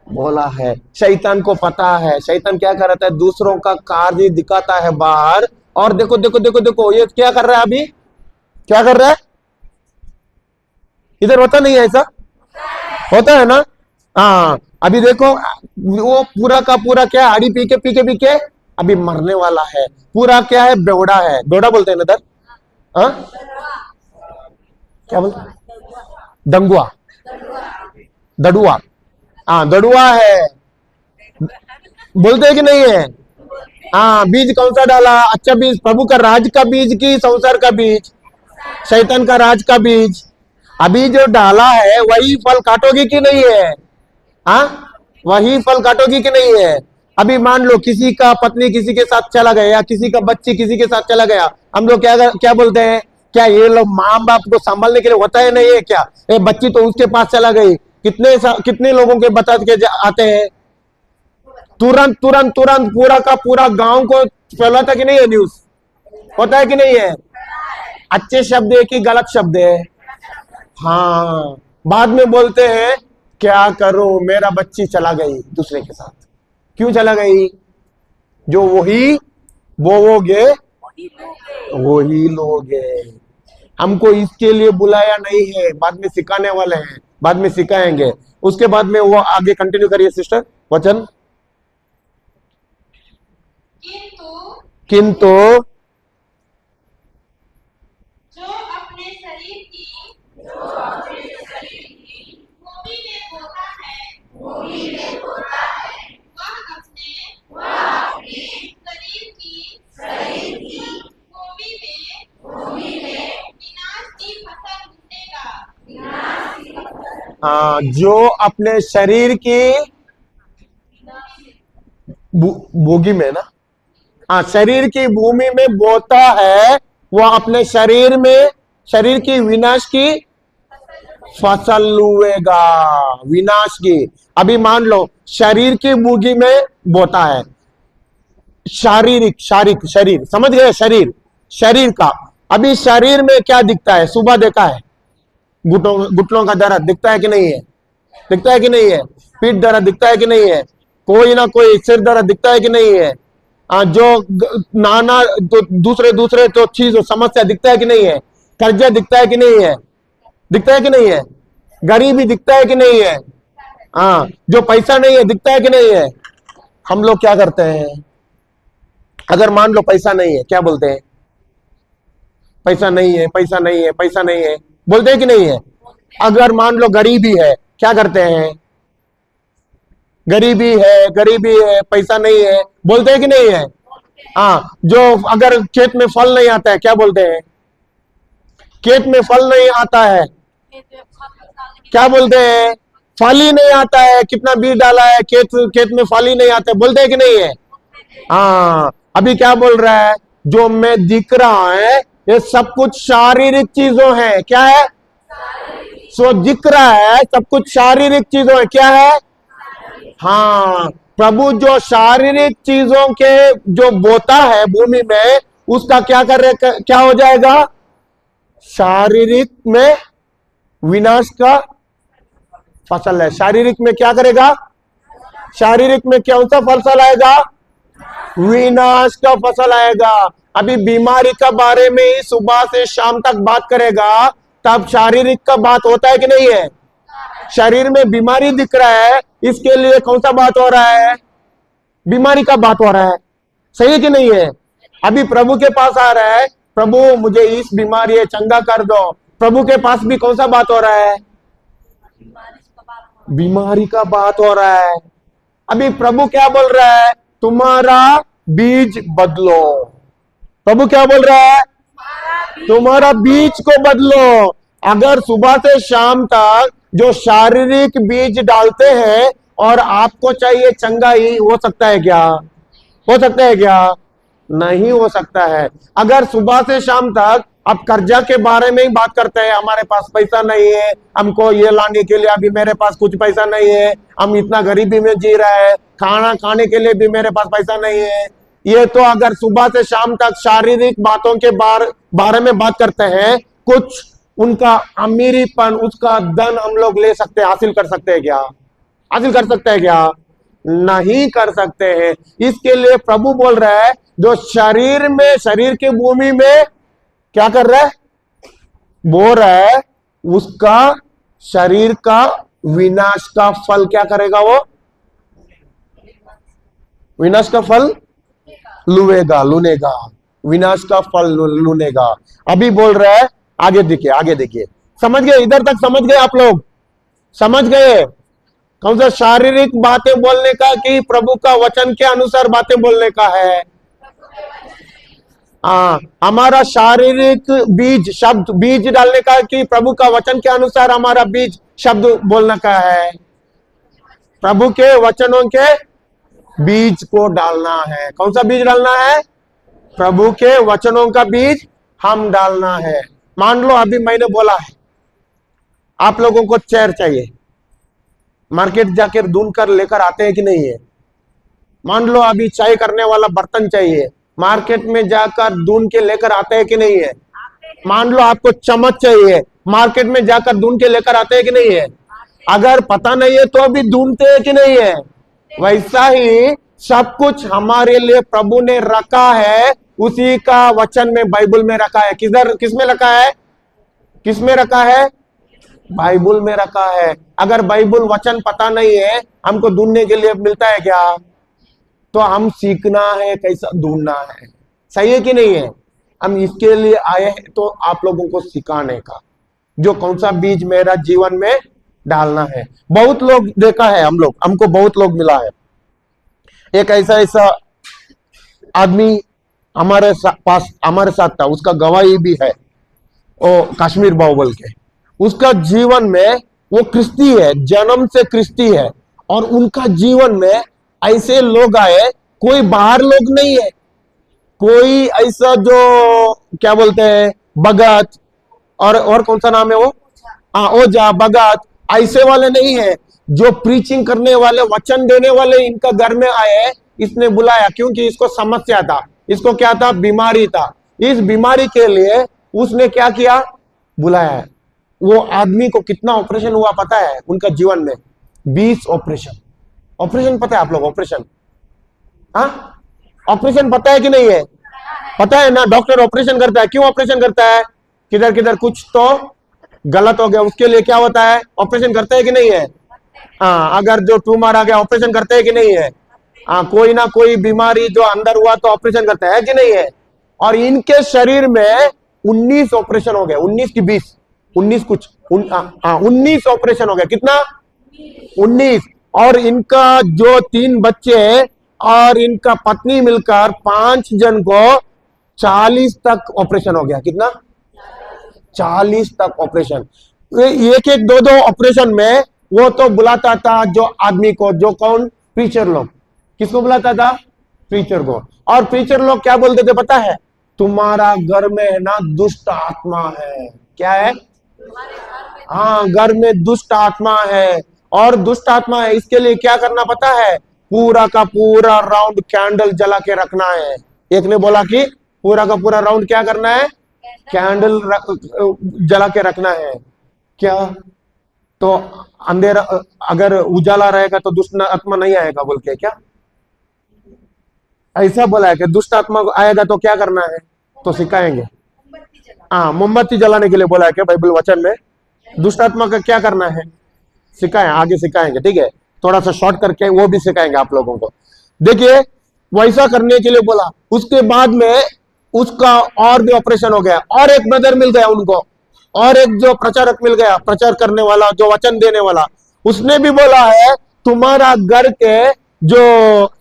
बोला है। शैतान को पता है, शैतान क्या करता है, दूसरों का कार्य दिखाता है बाहर, और देखो देखो देखो देखो ये क्या कर रहा है, अभी क्या कर रहा है? इधर होता नहीं है ऐसा? होता है ना? हाँ, अभी देखो, वो पूरा का पूरा क्या, आड़ी पी के अभी मरने वाला है, पूरा क्या है, बेवड़ा है। बेवड़ा बोलते हैं ना इधर? हाँ, क्या बोलते? दंगुआ, दड़ुआ। हाँ, दड़ुआ है, बोलते हैं कि नहीं है? हाँ, बीज कौन सा डाला? अच्छा बीज, प्रभु का राज का बीज की संसार का बीज? शैतान का राज का बीज। अभी जो डाला है वही फल काटोगी कि नहीं है? हाँ, वही फल काटोगी कि नहीं है? अभी मान लो किसी का पत्नी किसी के साथ चला गया, या किसी का बच्ची किसी के साथ चला गया, हम लोग क्या क्या बोलते हैं? क्या ये लोग माँ बाप को संभालने के लिए होता है नहीं है क्या? ये बच्ची तो उसके पास चला गई, कितने लोगों के बता के आते हैं, तुरंत तुरंत तुरंत पूरा का पूरा गांव को फैलाता कि नहीं है न्यूज? होता है कि नहीं है? अच्छे शब्द है कि गलत शब्द है? हाँ, बाद में बोलते हैं क्या करूं, मेरा बच्ची चला गई दूसरे के साथ। क्यों चला गई? जो वही बोओगे वही लोगे। हमको इसके लिए बुलाया नहीं है, बाद में सिखाने वाले हैं, बाद में सिखाएंगे। उसके बाद में वो आगे कंटिन्यू करिए सिस्टर, वचन। किंतु जो अपने शरीर की भूमि में बोता है, वह अपने शरीर की भूमि में विनाश की फसल बुनेगा। जो अपने शरीर की भूमि में ना, हाँ, शरीर की भूमि में बोता है, वह अपने शरीर में, शरीर की विनाश की फसल लुएगा, विनाश की। अभी मान लो शरीर की भूमि में बोता है, शारीरिक शारीरिक शरीर, समझ गए? शरीर का। अभी शरीर में क्या दिखता है? सुबह देखा है, घुटनों का दर्द दिखता है कि नहीं है? दिखता है कि नहीं है? पीठ दर्द दिखता है कि नहीं है? कोई ना कोई सिर दर्द दिखता है कि नहीं है? जो नाना तो दूसरे तो चीज समस्या दिखता है कि नहीं है? कर्जा दिखता है कि नहीं है? दिखता है कि नहीं है? गरीबी दिखता है कि नहीं है? हाँ, जो पैसा नहीं है दिखता है कि नहीं है? हम लोग क्या करते हैं, अगर मान लो पैसा नहीं है, क्या बोलते हैं? पैसा नहीं है, पैसा नहीं है, पैसा नहीं है, बोलते हैं कि नहीं है? अगर मान लो गरीबी है, क्या करते हैं? गरीबी है, पैसा नहीं है, बोलते हैं कि नहीं है? हाँ, जो अगर खेत में फल नहीं आता है, क्या बोलते हैं? खेत में फल नहीं आता है, क्या बोलते हैं? फल ही नहीं आता है, कितना बीज डाला है, खेत में फल ही नहीं आता है, बोलते हैं कि नहीं है? हाँ, अभी क्या बोल रहा है? जो मैं दिख रहा है ये सब कुछ शारीरिक चीजों है, क्या है? सो दिख रहा है सब कुछ शारीरिक चीजों है, क्या है? हाँ, प्रभु जो शारीरिक चीजों के जो बोता है भूमि में, उसका क्या हो जाएगा? शारीरिक में विनाश का फसल है। शारीरिक में क्या करेगा? शारीरिक में कौन सा फसल आएगा? विनाश का फसल आएगा। अभी बीमारी का बारे में ही सुबह से शाम तक बात करेगा, तब शारीरिक का बात होता है कि नहीं है? शरीर में बीमारी दिख रहा है, इसके लिए कौन सा बात हो रहा है? बीमारी का बात हो रहा है। सही है कि नहीं है? अभी प्रभु के पास आ रहा है, प्रभु मुझे इस बीमारी है, चंगा कर दो। प्रभु के पास भी कौन सा बात हो रहा है? बीमारी का बात हो रहा है। अभी प्रभु क्या बोल रहा है? तुम्हारा बीज बदलो। प्रभु क्या बोल रहा है? तुम्हारा बीज को बदलो। अगर सुबह से शाम तक जो शारीरिक बीज डालते हैं और आपको चाहिए चंगाई, हो सकता है क्या? हो सकता है क्या? नहीं हो सकता है। अगर सुबह से शाम तक आप कर्जा के बारे में ही बात करते हैं, हमारे पास पैसा नहीं है, हमको ये लाने के लिए अभी मेरे पास कुछ पैसा नहीं है, हम इतना गरीबी में जी रहे हैं, खाना खाने के लिए भी मेरे पास पैसा नहीं है, ये तो अगर सुबह से शाम तक शारीरिक बातों के बारे में बात करते हैं, कुछ उनका अमीरीपन, उसका धन हम लोग ले सकते हैं, हासिल कर सकते हैं क्या? हासिल कर सकते हैं क्या? नहीं कर सकते हैं। इसके लिए प्रभु बोल रहा है, जो शरीर में, शरीर की भूमि में क्या कर रहा है? बो रहा है, उसका शरीर का विनाश का फल क्या करेगा? वो विनाश का फल लूनेगा। विनाश का फल लूनेगा। अभी बोल रहा है, आगे देखिए। समझ गए? इधर तक समझ गए आप लोग? समझ गए कौन सा शारीरिक बातें बोलने का कि प्रभु का वचन के अनुसार बातें बोलने का है? हमारा शारीरिक बीज डालने का कि प्रभु का वचन के अनुसार हमारा बीज शब्द बोलने का है? प्रभु के वचनों के बीज को डालना है। कौन सा बीज डालना है? प्रभु के वचनों का बीज हम डालना है। मान लो अभी मैंने बोला है, आप लोगों को चेयर चाहिए, मार्केट जाकर ढूंढ कर लेकर आते हैं कि नहीं है? मान लो अभी चाय करने वाला बर्तन चाहिए, मार्केट में जाकर ढूंढ के लेकर आते हैं कि नहीं है? मान लो आपको चम्मच चाहिए, मार्केट में जाकर ढूंढ के लेकर आते हैं कि नहीं है? अगर पता नहीं है तो भी ढूंढते हैं कि नहीं है? वैसा ही सब कुछ हमारे लिए प्रभु ने रखा है, उसी का वचन में, बाइबल में रखा है। किसमें रखा है? किसमें रखा है? बाइबल में रखा है। अगर बाइबल वचन पता नहीं है, हमको ढूंढने के लिए मिलता है क्या? तो हम सीखना है कैसा ढूंढना है। सही है कि नहीं है? हम इसके लिए आए हैं तो आप लोगों को सिखाने का, जो कौन सा बीज मेरा जीवन में डालना है। बहुत लोग देखा है, हमको बहुत लोग मिला है। एक ऐसा आदमी हमारे साथ था, उसका गवाही भी है, वो कश्मीर बाहुबल के। उसका जीवन में वो क्रिस्ती है, जन्म से क्रिस्ती है, और उनका जीवन में ऐसे लोग आए, कोई बाहर लोग नहीं है, कोई ऐसा जो क्या बोलते हैं भगत, और कौन सा नाम है वो, ओझा भगत, ऐसे वाले नहीं है, जो प्रीचिंग करने वाले, वचन देने वाले इनका घर में आए। इसने बुलाया क्योंकि इसको समस्या था, इसको क्या था? बीमारी था। इस बीमारी के लिए उसने क्या किया? बुलाया। वो आदमी को कितना ऑपरेशन हुआ पता है उनका जीवन में? 20 ऑपरेशन पता है आप लोग? ऑपरेशन पता है कि नहीं है? पता है ना? डॉक्टर ऑपरेशन करता है। क्यों ऑपरेशन करता है? किधर कुछ तो गलत हो गया, उसके लिए क्या होता है? ऑपरेशन करता है कि नहीं है? अगर जो ट्यूमर आ गया, ऑपरेशन करते हैं कि नहीं है? कोई ना कोई बीमारी जो अंदर हुआ तो ऑपरेशन करता है कि नहीं है? और इनके शरीर में 19 ऑपरेशन हो गए। 19 की 20, 19 कुछ, 19 ऑपरेशन हो गया। कितना? 19। और इनका जो 3 बच्चे और इनका पत्नी मिलकर 5 जन को 40 तक ऑपरेशन हो गया। कितना? 40 तक ऑपरेशन। एक 2 ऑपरेशन में वो तो बुलाता था जो आदमी को, जो कौन? प्रीचर लोग। किसको बुलाता था? प्रीचर को। और प्रीचर लोग क्या बोलते थे पता है? तुम्हारा घर में है ना दुष्ट आत्मा है। क्या है? घर में दुष्ट आत्मा है, और दुष्ट आत्मा है, इसके लिए क्या करना पता है? पूरा का पूरा राउंड कैंडल जला के रखना है। एक ने बोला कि पूरा का पूरा राउंड क्या करना है, कैंडल जला के रखना है। क्या तो अंधेरा, अगर उजाला रहेगा तो दुष्ट आत्मा नहीं आएगा बोल के, क्या ऐसा बोला है कि दुष्ट आत्मा आएगा तो क्या करना है, तो सिखाएंगे। हाँ, मोमबत्ती जलाने के लिए बोला है क्या बाइबल वचन में? दुष्ट आत्मा का क्या करना है सिखाएं, आगे सिखाएंगे, ठीक है। थोड़ा सा शॉर्ट करके वो भी सिखाएंगे आप लोगों को। देखिए वैसा करने के लिए बोला, उसके बाद में उसका और भी ऑपरेशन हो गया, और एक ब्रदर मिल गया उनको, और एक जो प्रचारक मिल गया, प्रचार करने वाला, जो वचन देने वाला, उसने भी बोला है तुम्हारा घर के जो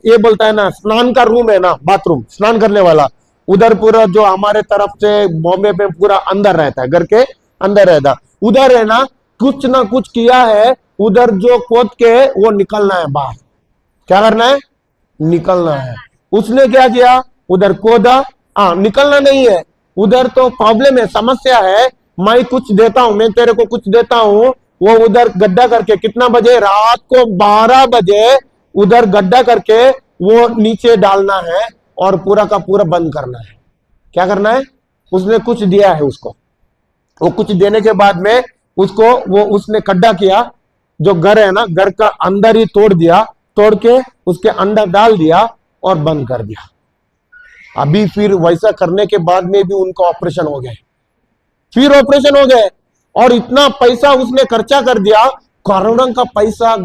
ये बोलता है ना स्नान का रूम है ना, बाथरूम, स्नान करने वाला, उधर पूरा जो हमारे तरफ से बॉम्बे में पूरा अंदर रहता है, घर के अंदर रहता, उधर है ना कुछ ना कुछ किया है, उधर जो खोद के वो निकलना है बाहर। क्या करना है, निकलना है। उसने क्या किया, उधर खोदा, निकलना नहीं है, उधर तो प्रॉब्लम है, समस्या है, मैं कुछ देता हूं, मैं तेरे को कुछ देता हूं, वो उधर गड्ढा करके, कितना बजे, रात को 12 बजे उधर गड्ढा करके वो नीचे डालना है और पूरा का पूरा बंद करना है। क्या करना है, उसने कुछ दिया है उसको, वो कुछ देने के बाद में उसको वो उसने गड्ढा किया, जो घर है ना घर का अंदर ही तोड़ दिया, तोड़ के उसके अंदर डाल दिया और बंद कर दिया। अभी फिर वैसा करने के बाद में भी उनका ऑपरेशन हो गया, फिर ऑपरेशन हो गए, और इतना पैसा उसने खर्चा कर दिया, करोड़ों का पैसा।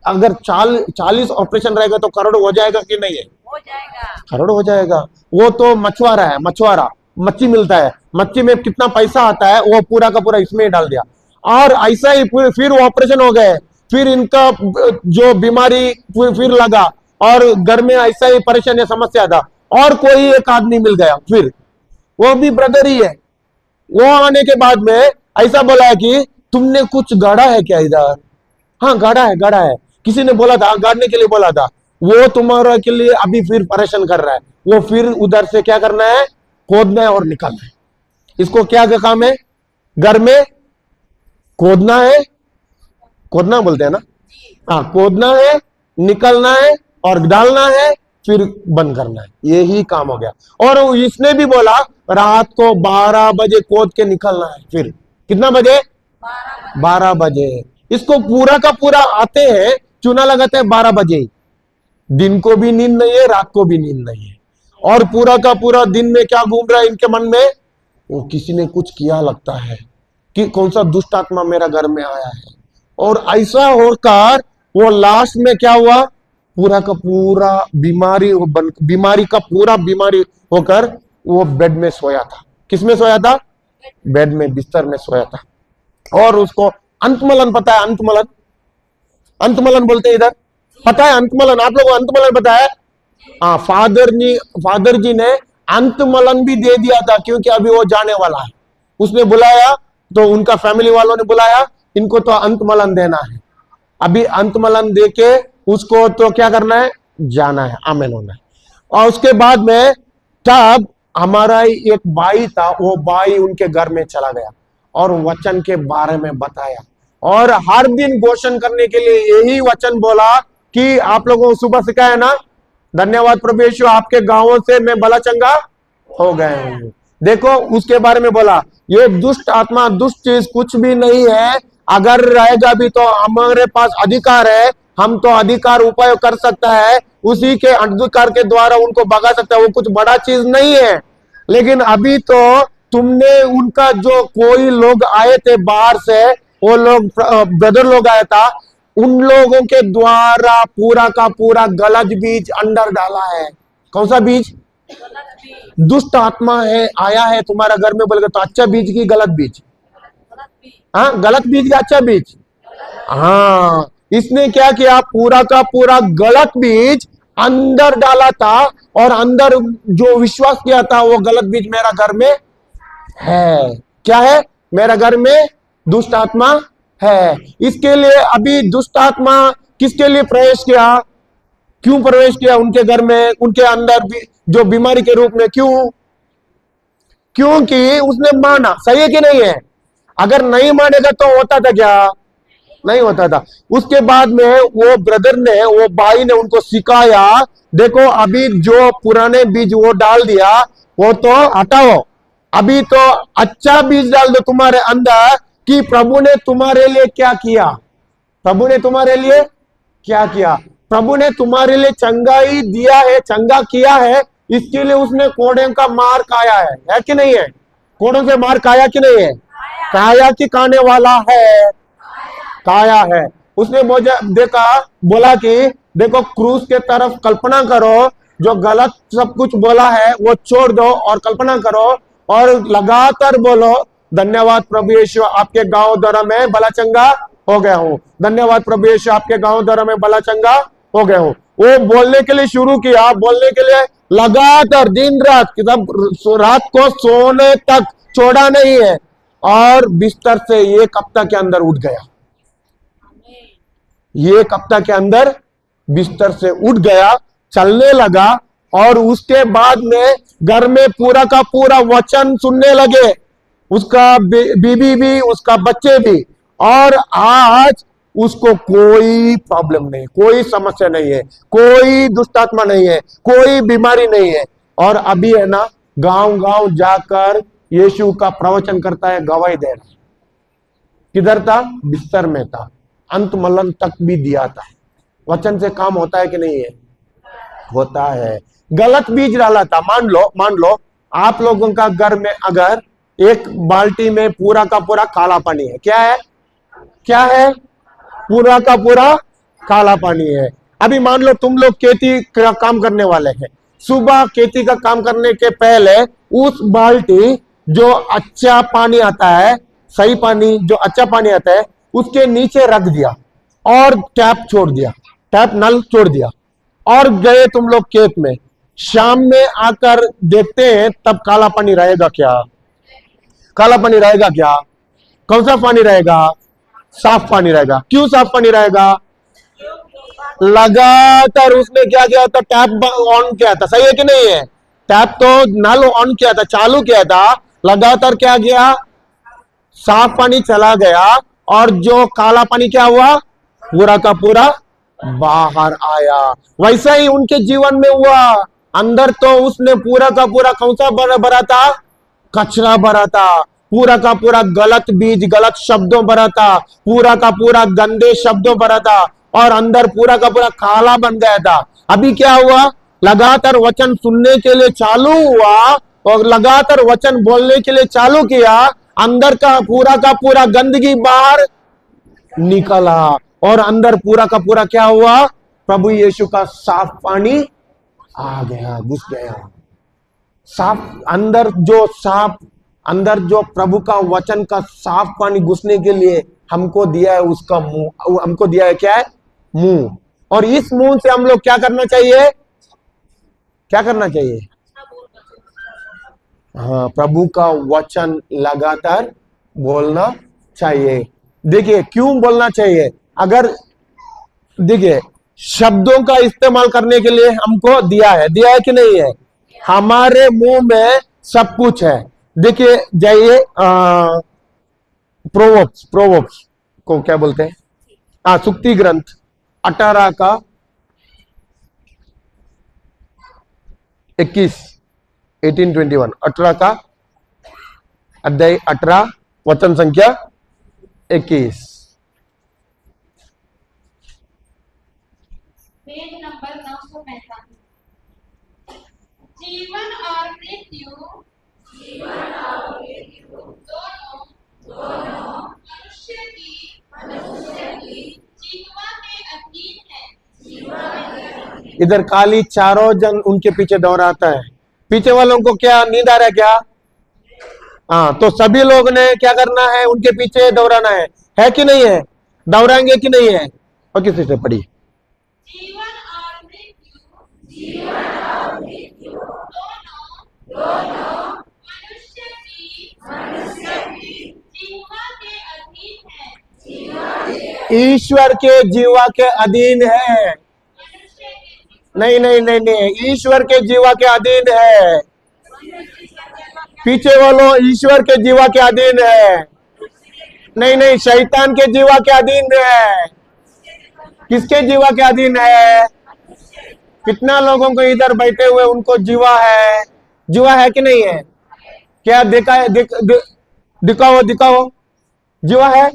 अगर 40 ऑपरेशन रहेगा तो करोड़ हो जाएगा कि नहीं है, हो जाएगा, करोड़ हो जाएगा। वो तो मछुआरा है, मछुआरा, मच्छी मिलता है, मच्छी में कितना पैसा आता है वो पूरा का पूरा इसमें ही डाल दिया। और ऐसा ही फिर ऑपरेशन हो गए, फिर इनका जो बीमारी फिर लगा, और घर में ऐसा ही परेशानी समस्या था, और कोई एक आदमी मिल गया, फिर वो भी ब्रदर ही है। वो आने के बाद में ऐसा बोला है कि तुमने कुछ गाड़ा है क्या इधर? हाँ गाड़ा है, गाड़ा है, किसी ने बोला था, गाड़ने के लिए बोला था, वो तुम्हारा के लिए अभी फिर परेशान कर रहा है। वो फिर उधर से क्या करना है, खोदना है और निकालना है। इसको क्या काम है, घर में खोदना है, खोदना बोलते हैं ना, हाँ खोदना है, निकलना है और डालना है, फिर बंद करना है, यही काम हो गया। और इसने भी बोला रात को 12 बजे खोद के निकलना है, फिर कितना बजे, 12 बजे। इसको पूरा का पूरा आते हैं, चुना लगाते हैं 12 बजे, दिन को भी नींद नहीं है, रात को भी नींद नहीं है, और पूरा का पूरा दिन में क्या घूम रहा है इनके मन में, वो किसी ने कुछ किया लगता है, कि कौन सा दुष्ट आत्मा मेरा घर में आया है। और ऐसा होकर वो लास्ट में क्या हुआ, पूरा का पूरा बीमारी का पूरा बीमारी होकर वो बेड में सोया था। किस में सोया था, बेड में, बिस्तर में सोया था। और उसको अंतमलन पता है, अंतमलन, अंतमलन बोलते हैं इधर, पता है अंतमलन, आप लोगों को अंतमलन पता है? हाँ, फादर जी ने अंतमलन भी दे दिया था, क्योंकि अभी वो जाने वाला है। उसने बुलाया, तो उनका फैमिली वालों ने बुलाया, इनको तो अंतमलन देना है, अभी अंतमलन देके उसको तो क्या करना है, जाना है, आमेन होना है। और उसके बाद में तब हमारा एक भाई था, वो भाई उनके घर में चला गया और वचन के बारे में बताया, और हर दिन घोषण करने के लिए यही वचन बोला कि आप लोगों को सुबह सिखाया ना, धन्यवाद प्रभु यीशु, आपके गांवों से मैं भला चंगा हो गए हूं। देखो उसके बारे में बोला, ये दुष्ट आत्मा, दुष्ट चीज कुछ भी नहीं है, अगर रहेगा भी तो हमारे पास अधिकार है, हम तो अधिकार उपयोग कर सकता है, उसी के अधिकार के द्वारा उनको भगा सकता है, वो कुछ बड़ा चीज नहीं है। लेकिन अभी तो तुमने उनका जो कोई लोग आए थे बाहर से, वो लोग ब्रदर लोग आया था, उन लोगों के द्वारा पूरा का पूरा गलत बीज अंदर डाला है। कौन सा बीज? दुष्ट आत्मा है, आया है तुम्हारा घर में, बोलेगा तो अच्छा बीज की गलत बीज? हाँ, गलत बीज का अच्छा बीज। हाँ, इसने क्या किया, पूरा का पूरा गलत बीज अंदर डाला था, और अंदर जो विश्वास किया था वो गलत बीज मेरा घर में है। क्या है? मेरा घर में दुष्ट आत्मा है। इसके लिए अभी दुष्ट आत्मा किसके लिए प्रवेश किया, क्यों प्रवेश किया उनके घर में, उनके अंदर भी जो बीमारी के रूप में, क्यों? क्योंकि उसने माना। सही है कि नहीं है? अगर नहीं मानेगा तो होता था क्या? नहीं होता था। उसके बाद में वो ब्रदर ने, वो भाई ने उनको सिखाया, देखो अभी जो पुराने बीज वो डाल दिया वो तो हटाओ, अभी तो अच्छा बीज डाल दो तुम्हारे अंदर, कि प्रभु ने तुम्हारे लिए क्या किया, प्रभु ने तुम्हारे लिए क्या किया, प्रभु ने तुम्हारे लिए चंगाई दिया है, चंगा किया है, इसके लिए उसने कोड़ों का मार खाया है कि नहीं है? कोड़ों से मार खाया कि नहीं है? खाया कि खाने वाला है? खाया है। उसने मुझे देखा, बोला कि देखो क्रूस के तरफ कल्पना करो, जो गलत सब कुछ बोला है वो छोड़ दो और कल्पना करो और लगातार बोलो, धन्यवाद प्रभु यीशु आपके गांव द्वारा मैं भला चंगा हो गया हूं, धन्यवाद प्रभु यीशु आपके गांव द्वारा मैं भला चंगा हो गया हूं। वो बोलने के लिए शुरू किया, बोलने के लिए लगातार दिन रात, रात को सोने तक छोड़ा नहीं है, और बिस्तर से एक हफ्ता के अंदर उठ गया, एक हफ्ता के अंदर बिस्तर से उठ गया, चलने लगा, और उसके बाद में घर में पूरा का पूरा वचन सुनने लगे, उसका बीबी भी उसका बच्चे भी, और आज उसको कोई प्रॉब्लम नहीं, कोई समस्या नहीं है, कोई दुष्टात्मा नहीं है, कोई बीमारी नहीं है, और अभी है ना गांव गांव जाकर यीशु का प्रवचन करता है, गवाही दे रहा है। किधर था? बिस्तर में था, अंत मलन तक भी दिया था। वचन से काम होता है कि नहीं है? होता है। गलत बीज डाला था। मान लो आप लोगों का घर में अगर एक बाल्टी में पूरा का पूरा काला पानी है, क्या है? क्या है? पूरा का पूरा काला पानी है। अभी मान लो तुम लोग खेती का काम करने वाले हैं, सुबह खेती का काम करने के पहले उस बाल्टी जो अच्छा पानी आता है, सही पानी जो अच्छा पानी आता है, उसके नीचे रख दिया और टैप छोड़ दिया, टैप नल छोड़ दिया, और गए तुम लोग खेत में। शाम में आकर देखते हैं तब काला पानी रहेगा क्या? काला पानी रहेगा क्या? कौन सा पानी रहेगा? साफ पानी रहेगा। क्यों साफ पानी रहेगा? लगातार उसने क्या किया था? टैप ऑन किया था, सही है कि नहीं है? टैप तो नल ऑन किया था, चालू किया था, लगातार क्या किया? साफ पानी चला गया, और जो काला पानी क्या हुआ? पूरा का पूरा बाहर आया। वैसा ही उनके जीवन में हुआ। अंदर तो उसने पूरा का पूरा कौन सा भरा था? कचरा भरा था, पूरा का पूरा गलत बीज, गलत शब्दों भरा था, पूरा का पूरा गंदे शब्दों भरा था, और अंदर पूरा का पूरा काला बन गया था। अभी क्या हुआ? लगातार वचन सुनने के लिए चालू हुआ और लगातार वचन बोलने के लिए चालू किया, अंदर का पूरा गंदगी बाहर निकला, और अंदर पूरा का पूरा क्या हुआ? प्रभु यीशु का साफ पानी आ गया, घुस गया। साफ अंदर जो प्रभु का वचन का साफ पानी घुसने के लिए हमको दिया है उसका मुंह, हमको दिया है क्या है? मुंह। और इस मुंह से हम लोग क्या करना चाहिए? क्या करना चाहिए? हाँ, प्रभु का वचन लगातार बोलना चाहिए। देखिए क्यों बोलना चाहिए? अगर देखिए शब्दों का इस्तेमाल करने के लिए हमको दिया है कि नहीं है? हमारे मुंह में सब कुछ है। देखिए जाइए प्रोवर्ब्स को क्या बोलते हैं? सुक्ति ग्रंथ 18 का 21, 1821, 18 का अध्याय 18 वचन संख्या 21। Page number 945। जीवन और मृत्यु दोनों मनुष्य की जीवा के अधीन है। इधर खाली चारों जन उनके पीछे दौड़ाता है। पीछे वालों को क्या नींद आ रहा है क्या? हाँ, तो सभी लोग ने क्या करना है? उनके पीछे दौड़ाना है कि नहीं है? दौड़ाएंगे कि नहीं है? और किसी से पढ़ी। जीवन और मृत्यु दोनों मनुष्य की जीवा के अधीन है। ईश्वर के जीवा के अधीन है। नहीं, ईश्वर के जीवा के अधीन है। पीछे वालों ईश्वर के जीवा के अधीन है। नहीं नहीं, शैतान के जीवा के अधीन है। किसके जीवा के अधीन है? कितना लोगों को इधर बैठे हुए उनको जीवा है? जीवा है कि नहीं है? क्या देखा है? दिखाओ दिखाओ, जीवा है?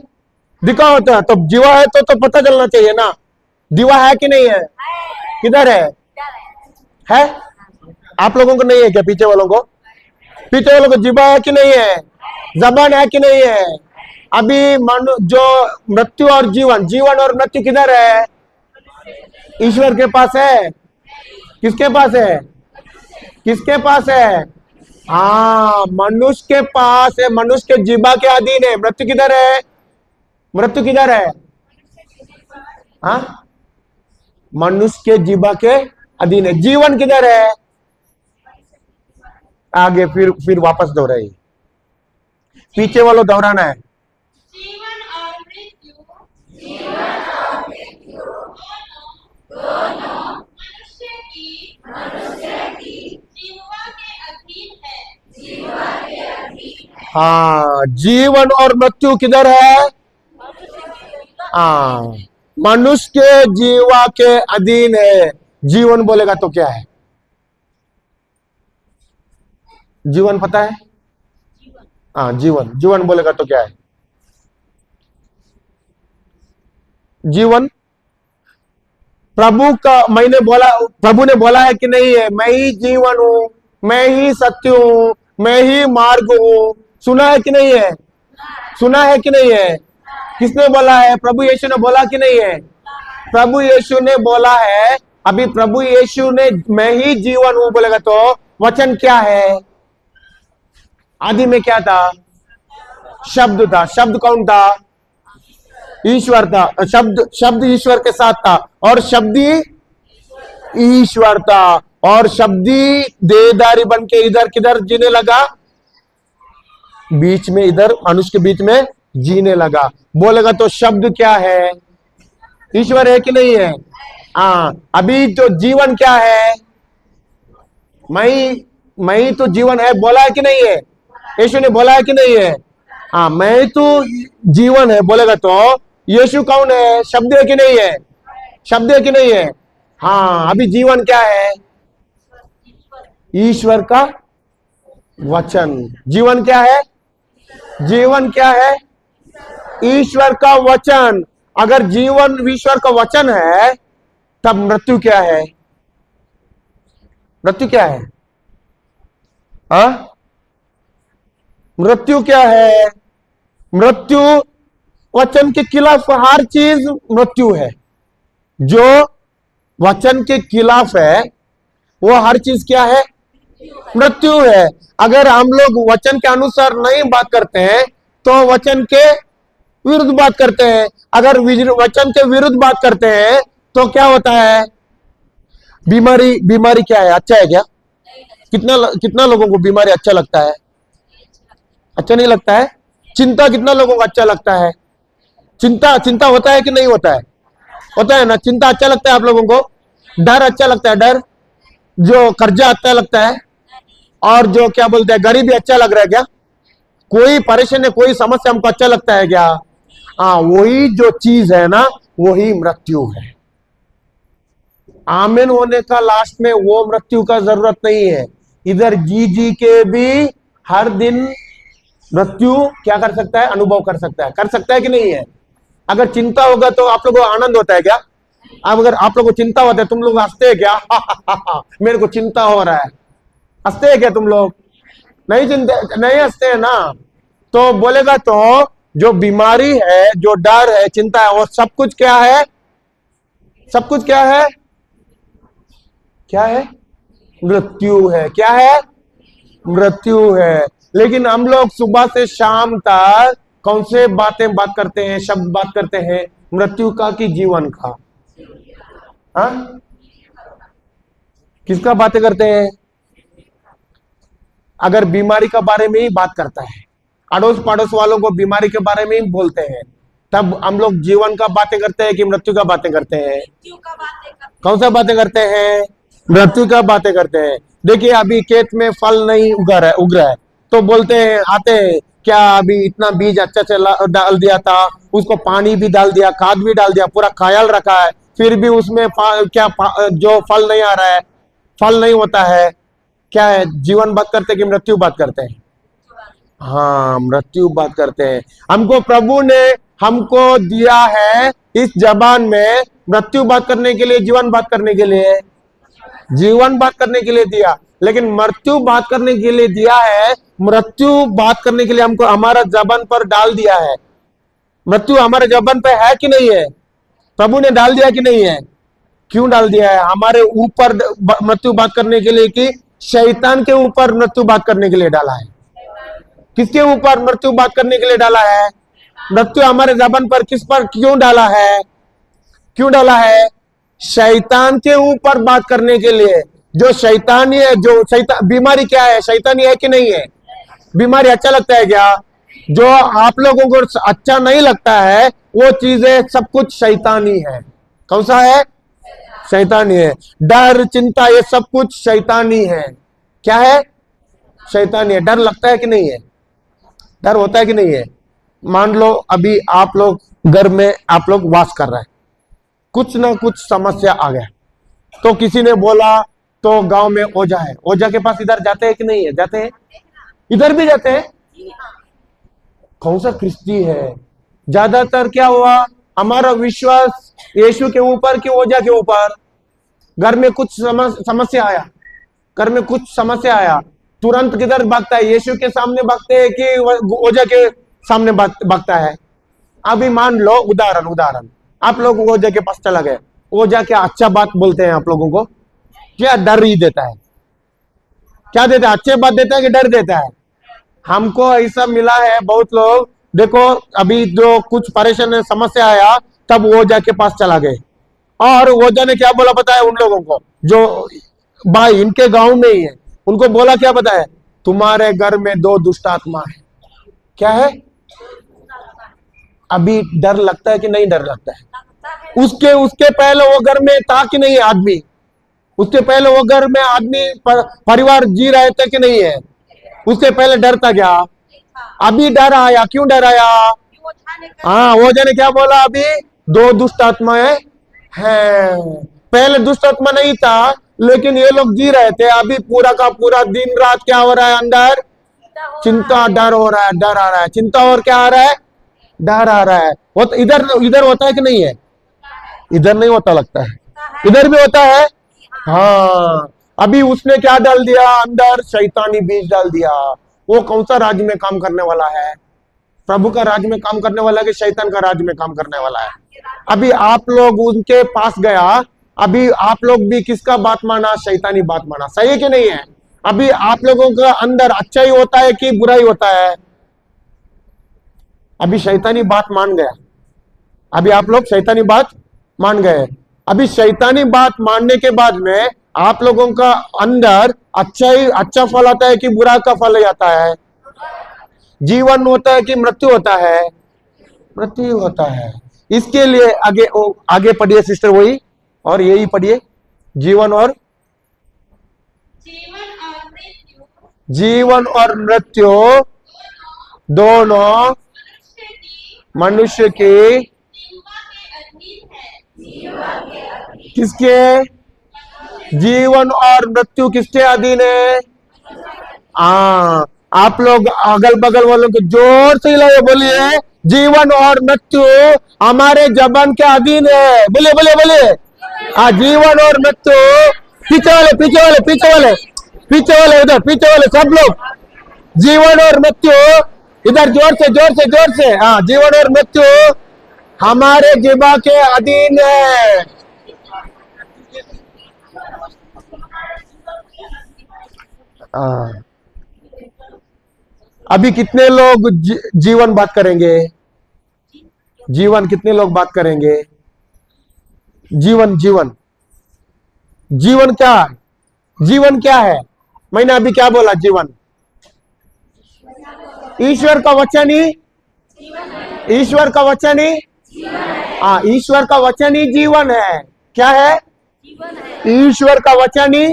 दिखाओ तो जीवा है तो पता चलना चाहिए ना, जीवा है कि नहीं है? किधर है? है? आप लोगों को नहीं है क्या? पीछे वालों को, पीछे वालों को जीवा है कि नहीं है? जबान है कि नहीं है? अभी जो मृत्यु और जीवन, जीवन और मृत्यु किधर है? ईश्वर के पास है। किसके पास है? किसके पास है? हाँ, मनुष्य के पास है, मनुष्य के जीवा के अधीन है। मृत्यु किधर है? मृत्यु किधर है? हाँ, मनुष्य के जीवा के अधीन है। जीवन किधर है? आगे फिर वापस दोहराइए, पीछे वालों दोहराना है। जीवन और मृत्यु दोनों मनुष्य की जीवा के अधीन है। हाँ, जीवन और मृत्यु किधर है? हाँ, मनुष्य के जीवा के अधीन है। जीवन बोलेगा तो क्या है? जीवन पता है? हाँ, जीवन, जीवन बोलेगा तो क्या है? जीवन प्रभु का, मैंने बोला, प्रभु ने बोला है कि नहीं है? मैं ही जीवन हूं, मैं ही सत्य हूं, मैं ही मार्ग हूं। सुना है कि नहीं है? सुना है कि नहीं है? किसने बोला है? प्रभु यीशु ने बोला कि नहीं है? प्रभु यीशु ने बोला है। अभी प्रभु यीशु ने मैं ही जीवन हूं बोलेगा तो वचन क्या है? आदि में क्या था? शब्द था। शब्द कौन था? ईश्वर था। शब्द ईश्वर के साथ था और शब्दी ईश्वर था, और शब्दी देहधारी बन के इधर किधर जीने लगा? बीच में, इधर मनुष्य के बीच में जीने लगा। बोलेगा तो शब्द क्या है? ईश्वर है कि नहीं है? हाँ, अभी तो जीवन क्या है? मैं ही तो जीवन है, बोला है कि नहीं है? यीशु ने बोला है कि नहीं है? हाँ, मैं तो जीवन है बोलेगा तो यीशु कौन है? शब्द है कि नहीं है? शब्द है कि नहीं है? हाँ, अभी जीवन क्या है? ईश्वर का वचन। जीवन क्या है? जीवन क्या है? ईश्वर का वचन। अगर जीवन ईश्वर का वचन है, तब मृत्यु क्या है? मृत्यु क्या है? हाँ, मृत्यु क्या है? मृत्यु वचन के खिलाफ हर चीज मृत्यु है। जो वचन के खिलाफ है वो हर चीज क्या है? मृत्यु है। अगर हम लोग वचन के अनुसार नहीं बात करते हैं तो वचन के विरुद्ध बात करते हैं। अगर वचन के विरुद्ध बात करते हैं तो क्या होता है? बीमारी क्या है? अच्छा है क्या? कितना लोगों को बीमारी अच्छा लगता है? अच्छा नहीं लगता है। चिंता कितना लोगों को अच्छा लगता है? चिंता होता है कि नहीं होता है? होता है ना। चिंता अच्छा लगता है आप लोगों को? डर अच्छा लगता है? डर, जो कर्जा अच्छा लगता है, और जो क्या बोलते हैं गरीबी अच्छा लग रहा है क्या? कोई परेशानी, कोई समस्या हमको अच्छा लगता है क्या? हाँ, वही जो चीज है ना, वही मृत्यु है। आमीन होने का लास्ट में वो मृत्यु का जरूरत नहीं है। इधर जी के भी हर दिन मृत्यु क्या कर सकता है? अनुभव कर सकता है कि नहीं है? अगर चिंता होगा तो आप लोगों को आनंद होता है क्या? अब अगर आप लोगों को चिंता होता है, तुम लोग हंसते हैं क्या? मेरे को चिंता हो रहा है, हंसते हैं क्या तुम लोग? नहीं हंसते हैं ना। तो बोलेगा तो जो बीमारी है, जो डर है, चिंता है, वो सब कुछ क्या है? सब कुछ क्या है? क्या है? मृत्यु है। क्या है? मृत्यु है। लेकिन हम लोग सुबह से शाम तक कौन से बात करते हैं? शब्द बात करते हैं मृत्यु का कि जीवन का? हाँ, किसका बातें करते हैं? अगर बीमारी का बारे में ही बात करता है, अड़ोस पड़ोस वालों को बीमारी के बारे में ही बोलते हैं, तब हम लोग जीवन का बातें करते हैं कि मृत्यु का बातें करते हैं? कौन सा बातें करते हैं? मृत्यु का बातें करते हैं। देखिए, अभी खेत में फल नहीं उग रहा है तो बोलते हैं, आते हैं क्या अभी इतना बीज अच्छा चला डाल दिया था, उसको पानी भी डाल दिया, खाद भी डाल दिया, पूरा ख्याल रखा है, फिर भी उसमें जो फल नहीं आ रहा है, फल नहीं होता है, क्या है? जीवन बात करते हैं कि मृत्यु बात करते हैं? हाँ, मृत्यु बात करते हैं। हमको प्रभु ने हमको दिया है इस जबान में मृत्यु बात करने के लिए, जीवन बात करने के लिए, जीवन बात करने के लिए दिया, लेकिन मृत्यु बात करने के लिए दिया है। मृत्यु बात करने के लिए हमको हमारा जबान पर डाल दिया है। मृत्यु हमारे जबान पे है कि नहीं है? प्रभु ने डाल दिया कि नहीं है? क्यों डाल दिया है? हमारे ऊपर मृत्यु बात करने के लिए कि शैतान के ऊपर मृत्यु बात करने के लिए डाला है? किसके ऊपर मृत्यु बात करने के लिए डाला है? मृत्यु हमारे जबान पर किस पर क्यों डाला है? क्यों डाला है? शैतान के ऊपर बात करने के लिए। जो शैतानी है, जो शैतान बीमारी क्या है? शैतानी है कि नहीं है? बीमारी अच्छा लगता है क्या? जो आप लोगों को अच्छा नहीं लगता है वो चीजें सब कुछ शैतानी है। कौन सा है? शैतानी है। डर, चिंता, ये सब कुछ शैतानी है। क्या है? शैतानी है। डर लगता है कि नहीं है? डर होता है कि नहीं है? मान लो अभी आप लोग घर में आप लोग वास कर रहे हैं, कुछ ना कुछ समस्या आ गया, तो किसी ने बोला तो गांव में ओझा है, ओझा के पास इधर जाते हैं कि नहीं है? जाते हैं, इधर भी जाते हैं। कौन सा ख्रिस्ती है? ज्यादातर क्या हुआ, हमारा विश्वास यीशु के ऊपर कि ओझा के ऊपर? घर में कुछ समस्या आया, घर में कुछ समस्या आया, तुरंत किधर भागता है? यीशु के सामने भागते हैं कि ओझा के सामने भागता है? अभी मान लो उदाहरण आप लोग ओझा के पास चला गए, ओझा क्या अच्छा बात बोलते हैं आप लोगों को? क्या डर ही देता है? क्या देता है? अच्छे बात देता है कि डर देता है? हमको ऐसा मिला है, बहुत लोग देखो अभी जो कुछ परेशान समस्या आया तब ओझा के पास चला गए, और ओझा ने क्या बोला पता है उन लोगों को? जो भाई इनके गांव में ही है, उनको बोला क्या पता है? तुम्हारे घर में 2 दुष्ट आत्मा है। क्या है? अभी डर लगता है कि नहीं डर लगता है? उसके पहले वो घर में था कि नहीं आदमी? उसके पहले वो घर में आदमी परिवार जी रहे थे कि नहीं है? उसके पहले डर था क्या? अभी डर आया। क्यों डर आया? हाँ, ओझा ने क्या बोला? अभी 2 दुष्ट आत्माएं हैं। पहले दुष्ट आत्मा नहीं था, लेकिन ये लोग जी रहे थे। अभी पूरा का पूरा दिन रात क्या हो रहा है अंदर? चिंता, डर हो रहा है, डर आ रहा है, चिंता, और क्या आ रहा है? डर आ रहा है। वो तो इधर होता है कि नहीं है? इधर नहीं होता लगता है, इधर भी होता है। हाँ, अभी उसने क्या डाल दिया अंदर? शैतानी बीज डाल दिया। वो कौन सा राज्य में काम करने वाला है? प्रभु का राज्य में काम करने वाला है कि शैतान का राज्य में काम करने वाला है? अभी आप लोग उनके पास गया, अभी आप लोग भी किसका बात माना? शैतानी बात माना। सही है कि नहीं है? अभी आप लोगों का अंदर अच्छा ही होता है कि बुरा ही होता है? अभी शैतानी बात मान गया, अभी आप लोग शैतानी बात मान गए। अभी शैतानी बात मानने के बाद में आप लोगों का अंदर अच्छा फल आता है कि बुरा का फल आता है? जीवन होता है कि मृत्यु होता है? मृत्यु होता है। इसके लिए आगे पढ़िए सिस्टर, वही और यही पढ़िए, जीवन और मृत्यु दोनों मनुष्य की किसके? जीवन और मृत्यु किसके अधीन है? आप लोग अगल बगल वालों को जोर से हिलाइए, बोलिए जीवन और मृत्यु हमारे जबान के अधीन है। बोलिए बोलिए बोलिए। जीवन और मृत्यु। पीछे वाले उधर, पीछे वाले सब लोग, जीवन और मृत्यु इधर, जोर से। जीवन और मृत्यु हमारे जिबा के अधीन है। अभी कितने लोग जीवन बात करेंगे? जीवन कितने लोग बात करेंगे? जीवन क्या है? मैंने अभी क्या बोला? जीवन ईश्वर का वचन ही, ईश्वर का वचन ही जीवन है। क्या है? ईश्वर का वचन ही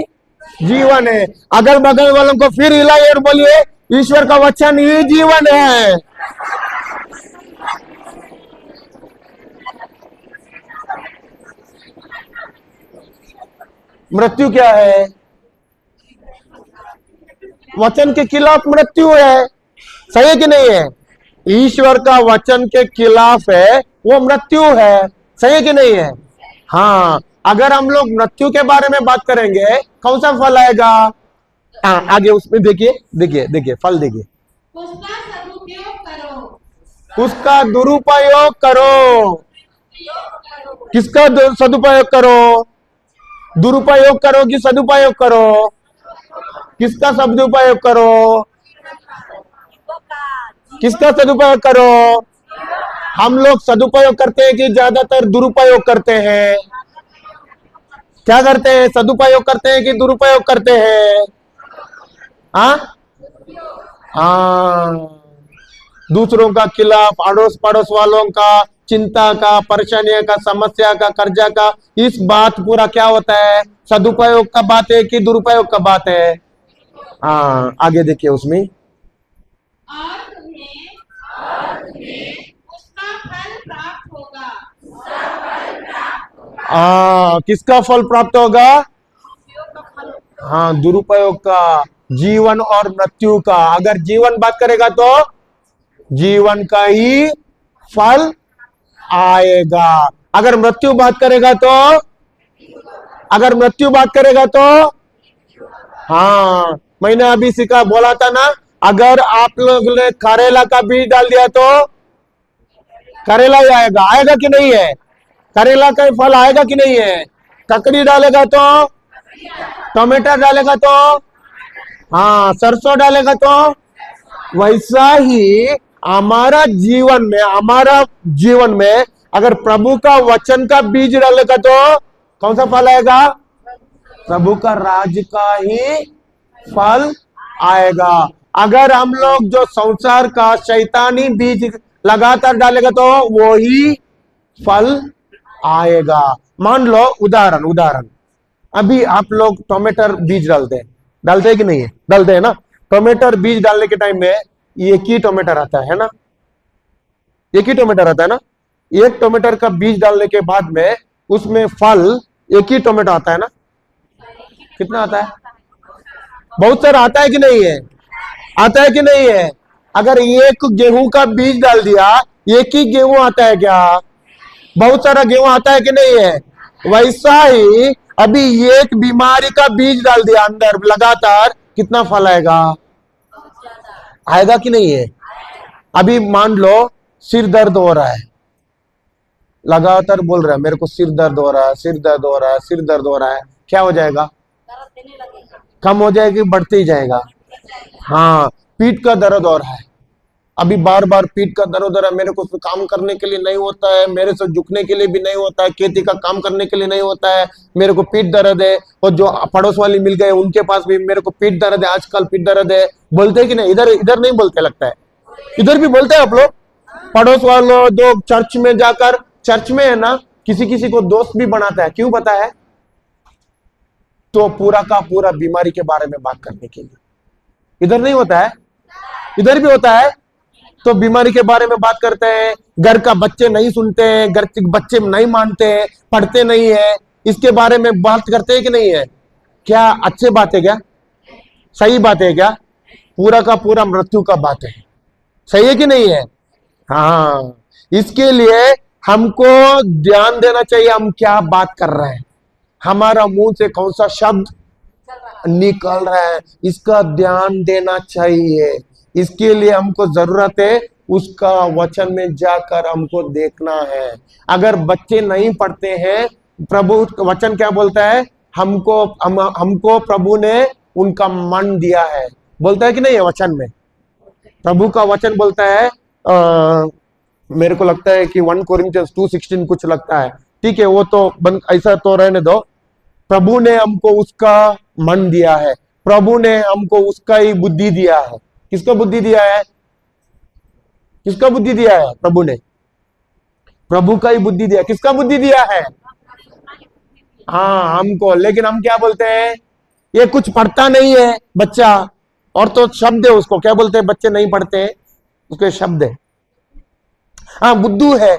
जीवन है। अगल बगल वालों को फिर हिलाइए और बोलिए ईश्वर का वचन ही जीवन है। मृत्यु क्या है? वचन के खिलाफ मृत्यु है। सही है कि नहीं है? ईश्वर का वचन के खिलाफ है वो मृत्यु है। सही है कि नहीं है? हाँ, अगर हम लोग मृत्यु के बारे में बात करेंगे कौन सा फल आएगा? आगे उसमें देखिए देखिए देखिए फल देखिए। उसका सदुपयोग करो। उसका दुरुपयोग करो। किसका सदुपयोग करो? दुरुपयोग करो कि सदुपयोग करो? किसका सदुपयोग करो? किसका सदुपयोग करो? हम लोग सदुपयोग करते हैं कि ज्यादातर दुरुपयोग करते हैं? क्या करते हैं? सदुपयोग करते हैं कि दुरुपयोग करते हैं? हाँ हाँ, दूसरों का खिलाफ, अड़ोस पड़ोस वालों का, चिंता का, परेशानियों का, समस्या का, कर्जा का, इस बात पूरा क्या होता है? सदुपयोग का बात है कि दुरुपयोग का बात है? हाँ, आगे देखिए उसमें। और तुम्हें उसका फल प्राप्त होगा। किसका फल प्राप्त होगा? हाँ, दुरुपयोग का, जीवन और मृत्यु का। अगर जीवन बात करेगा तो जीवन का ही फल आएगा। अगर मृत्यु बात करेगा तो, अगर मृत्यु बात करेगा तो, हाँ, मैंने अभी सीखा बोला था ना, अगर आप लोग ने करेला का बीज डाल दिया तो करेला ही आएगा। आएगा कि नहीं है? करेला का फल आएगा कि नहीं है? ककड़ी डालेगा तो, टमाटर डालेगा तो, हाँ, सरसों डालेगा तो, वैसा ही हमारा जीवन में अगर प्रभु का वचन का बीज डालेगा तो कौन सा फल आएगा? प्रभु का राज का ही फल आएगा। अगर हम लोग जो संसार का शैतानी बीज लगातार डालेगा तो वो ही फल आएगा। मान लो उदाहरण, अभी आप लोग टमाटर बीज डालते हैं कि नहीं है? डालते हैं ना। टमाटर बीज डालने के टाइम में एक ही टमाटर आता है ना? एक ही टमाटर आता है ना? एक टमाटर का बीज डालने के बाद में उसमें फल एक ही टमाटर आता है ना? कितना आता है? बहुत सारा आता है कि नहीं है? आता है कि नहीं है? अगर एक गेहूं का बीज डाल दिया, एक ही गेहूं आता है क्या? बहुत सारा गेहूं आता है कि नहीं है? वैसा ही अभी एक बीमारी का बीज डाल दिया अंदर, लगातार कितना फल आएगा? आएगा कि नहीं है? अभी मान लो सिर दर्द हो रहा है, लगातार बोल रहा है मेरे को सिर दर्द हो रहा है, सिर दर्द हो रहा है, सिर दर्द हो रहा है, क्या हो जाएगा? कम हो जाएगी, बढ़ते ही जाएगा। हाँ, पीठ का दर्द हो रहा है, अभी बार बार पीठ का दर्द हो रहा है, मेरे को काम करने के लिए नहीं होता है, मेरे से झुकने के लिए भी नहीं होता है, खेती का काम करने के लिए नहीं होता है, मेरे को पीठ दर्द है। और जो पड़ोस वाली मिल गए उनके पास भी मेरे को पीठ दर्द है, आजकल पीठ दर्द है, बोलते हैं कि नहीं? इधर नहीं बोलते, लगता है इधर भी बोलते हैं आप लोग। पड़ोस वालों जो चर्च में जाकर, चर्च में है ना, किसी को दोस्त भी बनाता है, क्यों पता है? तो पूरा का पूरा बीमारी के बारे में बात करने के लिए। इधर नहीं होता है? इधर भी होता है। तो बीमारी के बारे में बात करते हैं, घर का बच्चे नहीं सुनते हैं, घर के बच्चे नहीं मानते हैं, पढ़ते नहीं है, इसके बारे में बात करते हैं कि नहीं है? क्या अच्छी बात है? क्या सही बात है? क्या पूरा का पूरा मृत्यु का बात है? सही है कि नहीं है? हाँ, इसके लिए हमको ध्यान देना चाहिए हम क्या बात कर रहे हैं, हमारा मुंह से कौन सा शब्द निकल रहा है, इसका ध्यान देना चाहिए। इसके लिए हमको जरूरत है उसका वचन में जाकर हमको देखना है। अगर बच्चे नहीं पढ़ते हैं, प्रभु वचन क्या बोलता है? हमको प्रभु ने उनका मन दिया है, बोलता है कि नहीं है वचन में? प्रभु का वचन बोलता है, मेरे को लगता है कि 1 कोरिन्थियंस 2:16 कुछ लगता है, ठीक है, वो तो ऐसा तो रहने दो। प्रभु ने हमको उसका मन दिया है, प्रभु ने हमको उसका ही बुद्धि दिया है। किसका बुद्धि दिया है? किसका बुद्धि दिया है? प्रभु ने, प्रभु का ही बुद्धि दिया। किसका बुद्धि दिया है? हाँ, हमको। लेकिन हम क्या बोलते हैं? ये कुछ पढ़ता नहीं है बच्चा, और तो शब्द है, उसको क्या बोलते हैं, बच्चे नहीं पढ़ते हैं उसके शब्द है। हाँ बुद्धू है,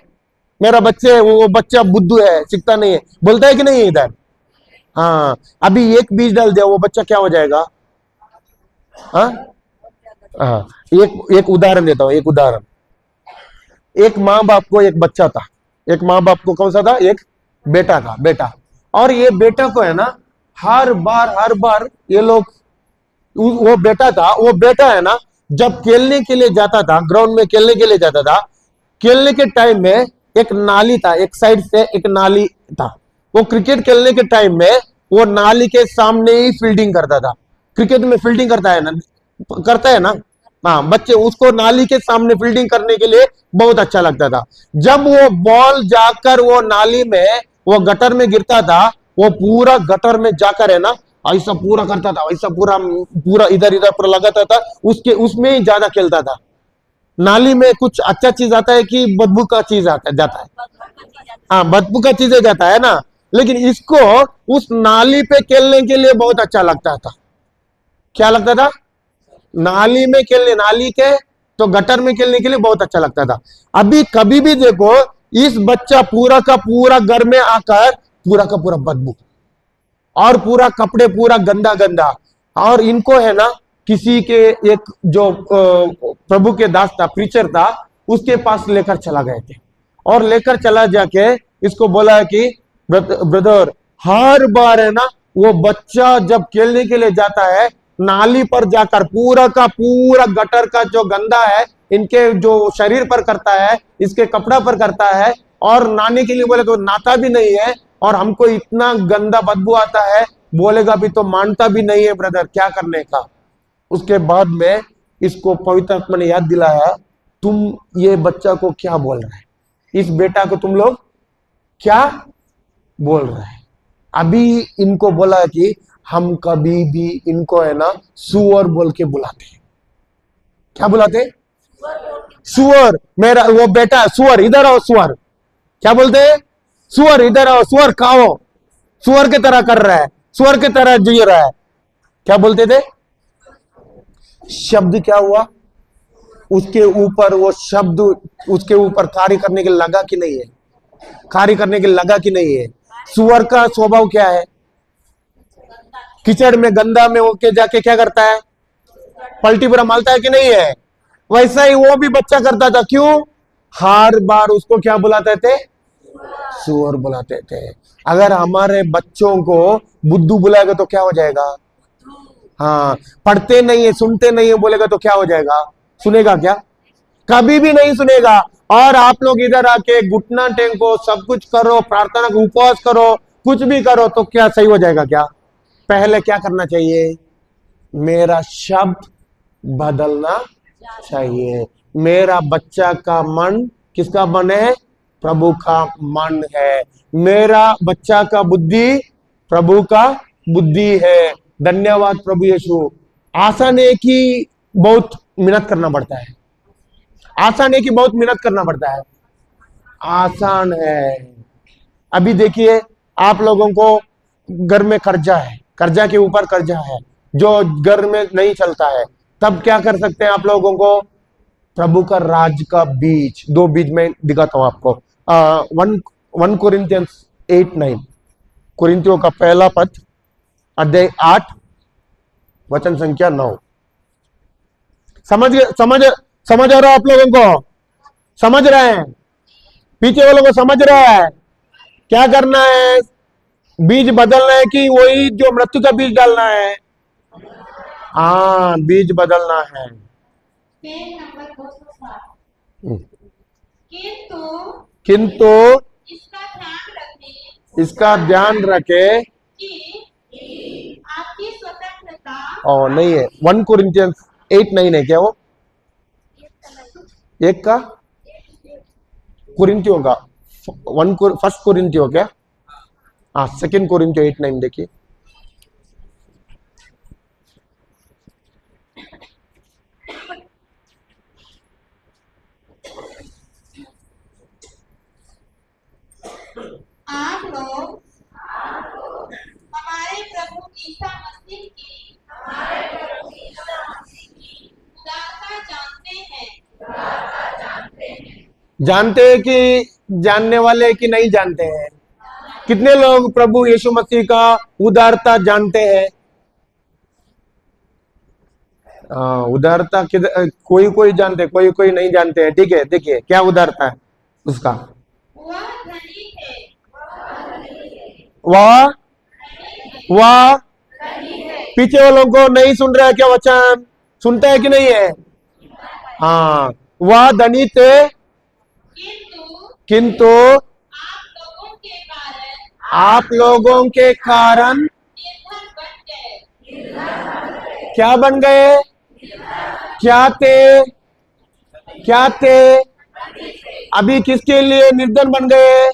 मेरा बच्चे वो बच्चा बुद्धू है, सीखता नहीं है, बोलता है कि नहीं है इधर। हाँ अभी एक बीज डाल दिया वो बच्चा क्या हो जाएगा। हाँ हाँ एक उदाहरण देता हूं, एक उदाहरण। एक माँ बाप को एक बच्चा था, एक माँ बाप को कौन सा था, एक बेटा था, बेटा। और ये बेटा को है ना हर बार ये लोग, वो बेटा था, वो बेटा है ना जब खेलने के लिए जाता था, ग्राउंड में खेलने के लिए जाता था, खेलने के टाइम में एक नाली था, एक साइड से एक नाली था। वो क्रिकेट खेलने के टाइम में वो नाली के सामने ही फील्डिंग करता था। क्रिकेट में फील्डिंग करता है ना, करता है ना। हाँ बच्चे उसको नाली के सामने फील्डिंग करने के लिए बहुत अच्छा लगता था। जब वो बॉल जाकर वो नाली में वो गटर में गिरता था, वो पूरा गटर में जाकर है ना ऐसा पूरा करता था, ऐसा पूरा पूरा इधर इधर पूरा लगाता था, उसके उसमें ही ज्यादा खेलता था। नाली में कुछ अच्छा चीज आता है कि बदबू का चीज आता जाता है। हाँ बदबू का चीजें जाता है ना, लेकिन इसको उस नाली पे खेलने के लिए बहुत अच्छा लगता था। क्या लगता था, नाली में खेलने, नाली के तो गटर में खेलने के लिए बहुत अच्छा लगता था। अभी कभी भी देखो इस बच्चा पूरा का पूरा घर में आकर पूरा का पूरा बदबू और पूरा कपड़े पूरा गंदा गंदा, और इनको है ना किसी के एक जो प्रभु के दास था, प्रीचर था, उसके पास लेकर चला गए थे। और लेकर चला जाके इसको बोला है कि ब्रदर हर बार है ना वो बच्चा जब खेलने के लिए जाता है नाली पर जाकर पूरा का पूरा गटर का जो गंदा है इनके जो शरीर पर करता है, इसके कपड़ा पर करता है, और नहाने के लिए बोले तो नहाता भी नहीं है, और हमको इतना गंदा बदबू आता है, बोलेगा भी तो मानता भी नहीं है ब्रदर, क्या करने का। उसके बाद में इसको पवित्र आत्मा ने याद दिलाया, तुम ये बच्चा को क्या बोल रहे हैं, इस बेटा को तुम लोग क्या बोल रहे हैं। अभी इनको बोला कि हम कभी भी इनको है ना सुअर बोल के बुलाते हैं। क्या बुलाते, सुअर, मेरा वो बेटा सुअर, इधर आओ सुअर। क्या बोलते हैं, सुअर इधर आओ, सुअर खाओ, सुअर की तरह कर रहा है, सुअर की तरह जी रहा है। क्या बोलते थे, शब्द क्या हुआ उसके ऊपर, वो शब्द उसके ऊपर कार्य करने के लगा कि नहीं है, कार्य करने के लगा कि नहीं है। सुअर का स्वभाव क्या है, कीचड़ में गंदा में होके जाके क्या करता है, पलटी पूरा मारता है कि नहीं है। वैसा ही वो भी बच्चा करता था, क्यों, हर बार उसको क्या बुलाते थे, सुअर बुलाते थे। अगर हमारे बच्चों को बुद्धू बुलाएगा तो क्या हो जाएगा, हाँ पढ़ते नहीं है सुनते नहीं है बोलेगा तो क्या हो जाएगा, सुनेगा क्या, कभी भी नहीं सुनेगा। और आप लोग इधर आके घुटना टेको, सब कुछ करो, प्रार्थना का उपवास करो, कुछ भी करो, तो क्या सही हो जाएगा क्या। पहले क्या करना चाहिए, मेरा शब्द बदलना चाहिए। मेरा बच्चा का मन किसका मन है, प्रभु का मन है। मेरा बच्चा का बुद्धि प्रभु का बुद्धि है। धन्यवाद प्रभु यीशु। आसान है कि बहुत मेहनत करना पड़ता है, आसान है कि बहुत मेहनत करना पड़ता है, आसान है। अभी देखिए आप लोगों को घर में कर्जा है, कर्जा के ऊपर कर्जा है, जो घर में नहीं चलता है, तब क्या कर सकते हैं आप लोगों को, प्रभु का राज का बीज, दो बीज में दिखाता हूं आपको। 1 कोरिन्थियंस 8:9, कुरिन्थियों का पहला पद अध्याय 8 वचन संख्या 9। समझ समझ आ रहा है आप लोगों को, समझ रहे हैं, पीछे वालों को समझ रहा है, क्या करना है, बीज बदलना है कि वही जो मृत्यु का बीज डालना है, हाँ बीज बदलना है। Page number 207। किंतु इसका ध्यान रखें कि आपकी स्वतंत्रता नहीं है, 1 कोरिन्थियंस 8:9 है क्या वो, एक का कुरिन्थियों का, 1 कोरिन्थियों क्या, हाँ 2 कोरिन्थियों 8:9 देखिए। आप लोग हमारे प्रभु ईसा मसीह की जानते हैं कि जानने वाले कि नहीं जानते हैं? कितने लोग प्रभु यीशु मसीह का उदारता जानते हैं? उदारता कोई कोई जानते, कोई कोई नहीं जानते हैं। ठीक है, देखिए क्या उदारता है उसका। वह धनी है, वह वह धनी है, पीछे वालों को नहीं सुन रहा है क्या वचन? सुनता है कि नहीं है? हाँ, वह धनी थे किंतु किंतु आप लोगों के कारण आप लोगों के कारण निर्धन बन गए। क्या बन गए? क्या थे? क्या थे? अभी किसके लिए निर्धन बन गए?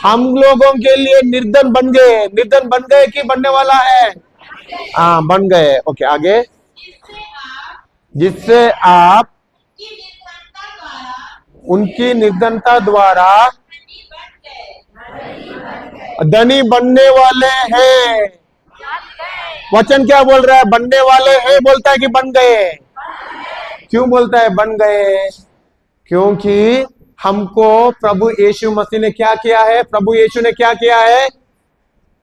हम लोगों के लिए निर्धन बन गए। निर्धन बन गए कि बनने वाला है? हाँ, बन गए। ओके, आगे। जिससे आप जिससे आप की निर्धनता द्वारा उनकी निर्धनता द्वारा धनी बन गए। धनी बनने वाले हैं। वचन क्या बोल रहा है? बनने वाले हैं बोलता है कि बन गए? क्यों बोलता है बन गए? क्योंकि हमको प्रभु यीशु मसीह ने क्या किया है? प्रभु यीशु ने क्या किया है?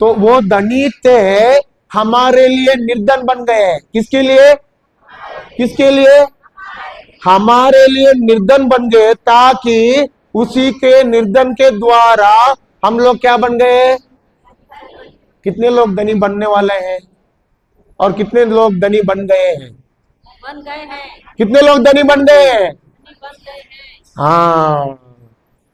तो वो धनी थे, हमारे लिए निर्धन बन गए। किसके लिए? किसके लिए? हमारे लिए निर्धन बन गए, ताकि उसी के निर्धन के द्वारा हम लोग क्या बन गए? कितने लोग धनी बनने वाले हैं और कितने लोग धनी बन गए हैं? बन गए हैं, कितने लोग धनी बन गए हैं? बन गए हैं। हाँ,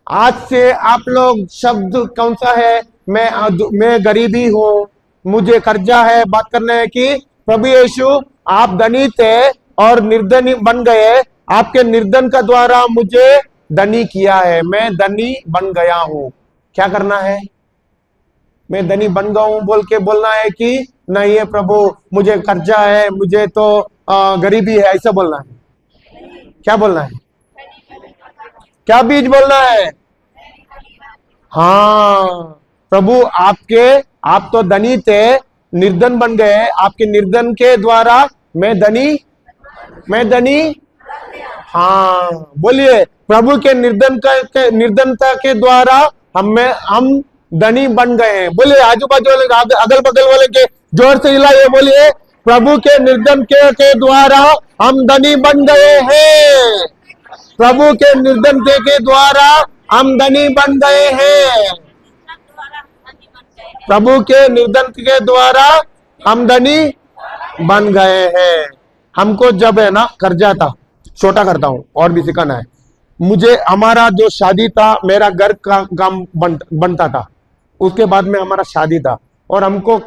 आज से आप लोग शब्द कौन सा है? मैं गरीबी हूं, मुझे कर्जा है, बात करना है कि प्रभु यीशु आप धनी थे और निर्धनी बन गए। आपके निर्धन का द्वारा मुझे धनी किया है, मैं धनी बन गया हूं। क्या करना है? मैं धनी बन गया हूं बोल के बोलना है कि नहीं है प्रभु, मुझे कर्जा है, मुझे तो गरीबी है, ऐसा बोलना है? क्या बोलना है? क्या बीज बोलना है? हाँ, प्रभु आप तो धनी थे, निर्धन बन गए, आपके निर्धन के द्वारा मैं धनी। हाँ, बोलिए, प्रभु के निर्धनता के द्वारा हम धनी बन गए हैं। बोलिए, आजू बाजू वाले, अगल बगल वाले के जोर से हिलाइए, बोलिए, प्रभु के निर्धन के द्वारा हम धनी बन गए हैं। प्रभु के निर्धन के द्वारा हम धनी बन गए हैं। प्रभु के निर्धन के द्वारा हम धनी बन गए हैं। हमको जब है ना कर्जा था, छोटा करता हूं और भी सिखाना है मुझे। हमारा जो शादी था, मेरा घर का काम बनता था, उसके बाद में हमारा शादी था और हमको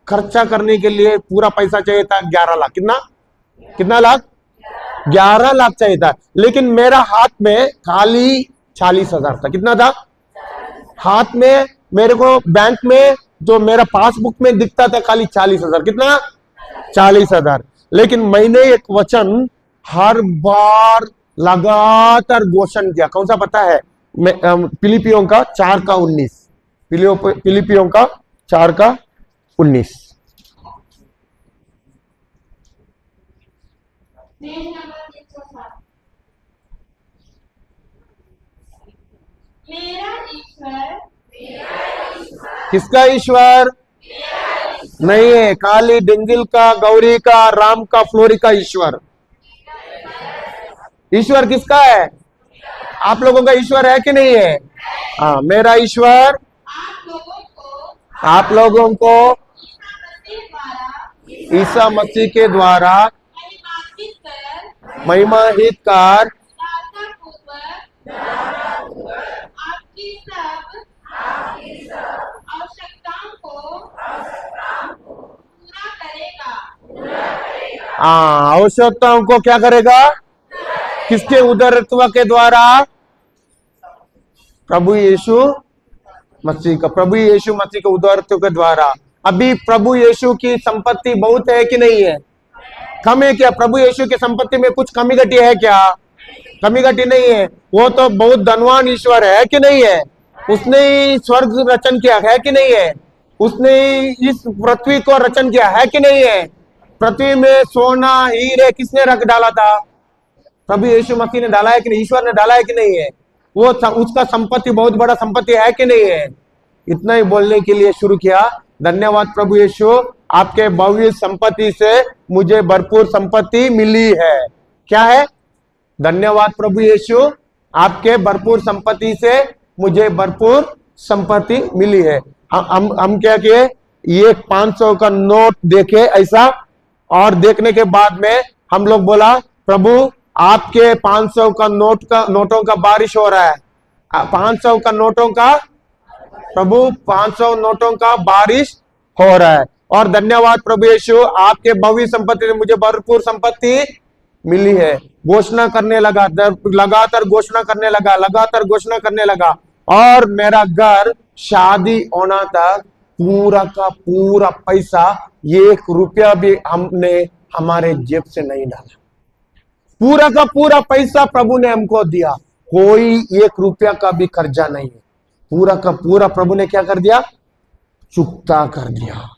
खर्चा करने के लिए पूरा पैसा चाहिए था 11 लाख। कितना लाख? 11 लाख चाहिए था, लेकिन मेरा हाथ में खाली 40,000 था। कितना था हाथ में? मेरे को बैंक में जो मेरा पासबुक में दिखता था खाली 40,000। कितना? 40,000। लेकिन मैंने एक वचन हर बार लगातार घोषण किया। कौन सा पता है? फिलिपियों का 4:19। फिलिपियों का 4:19। Page number 307। मेरा ईश्वर किसका ईश्वर? नहीं है, काली डिंगिल का, गौरी का, राम का, फ्लोरी का ईश्वर। ईश्वर किसका है? आप लोगों का ईश्वर है कि नहीं है? हाँ, मेरा ईश्वर आप लोगों को ईसा मसीह के द्वारा महिमाहित कर आपकी सब आवश्यकताओं को पूरा करेगा। हाँ, आवश्यकताओं को क्या करेगा? किसके उदारत्व के द्वारा? प्रभु यीशु मसीह के उदारत्व के द्वारा। अभी प्रभु यीशु की संपत्ति बहुत है कि नहीं है? कम है क्या? प्रभु यीशु की संपत्ति में कुछ कमी घटी है क्या? कमी घटी नहीं है। वो तो बहुत धनवान ईश्वर है कि नहीं है? उसने ही स्वर्ग रचन किया है कि नहीं है? उसने ही इस पृथ्वी को रचन किया है कि नहीं है? पृथ्वी में सोना हीरे किसने रख डाला था? प्रभु यीशु मसीह ने डाला है कि नहीं, ईश्वर ने डाला है कि नहीं है, वो उसका संपत्ति बहुत बड़ा संपत्ति है कि नहीं है। इतना ही बोलने के लिए शुरू किया। धन्यवाद प्रभु यीशु, आपके भव्य संपत्ति से मुझे भरपूर संपत्ति मिली है। क्या है? धन्यवाद प्रभु यीशु, आपके भरपूर संपत्ति से मुझे भरपूर संपत्ति मिली है। हम क्या किए, ये 500 का नोट देखे ऐसा, और देखने के बाद में हम लोग बोला, प्रभु आपके 500 का नोटों का बारिश हो रहा है। 500 का नोटों का, प्रभु 500 नोटों का बारिश हो रहा है। और धन्यवाद प्रभु यीशु, आपके भव्य संपत्ति से मुझे भरपूर संपत्ति मिली है। घोषणा करने लगा, लगातार घोषणा करने लगा, लगातार घोषणा करने लगा, और मेरा घर शादी होना तक पूरा का पूरा पैसा, 1 रुपया भी हमने हमारे जेब से नहीं डाला। पूरा का पूरा पैसा प्रभु ने हमको दिया, कोई 1 रुपया का भी कर्जा नहीं है। पूरा का पूरा प्रभु ने क्या कर दिया? चुकता कर दिया।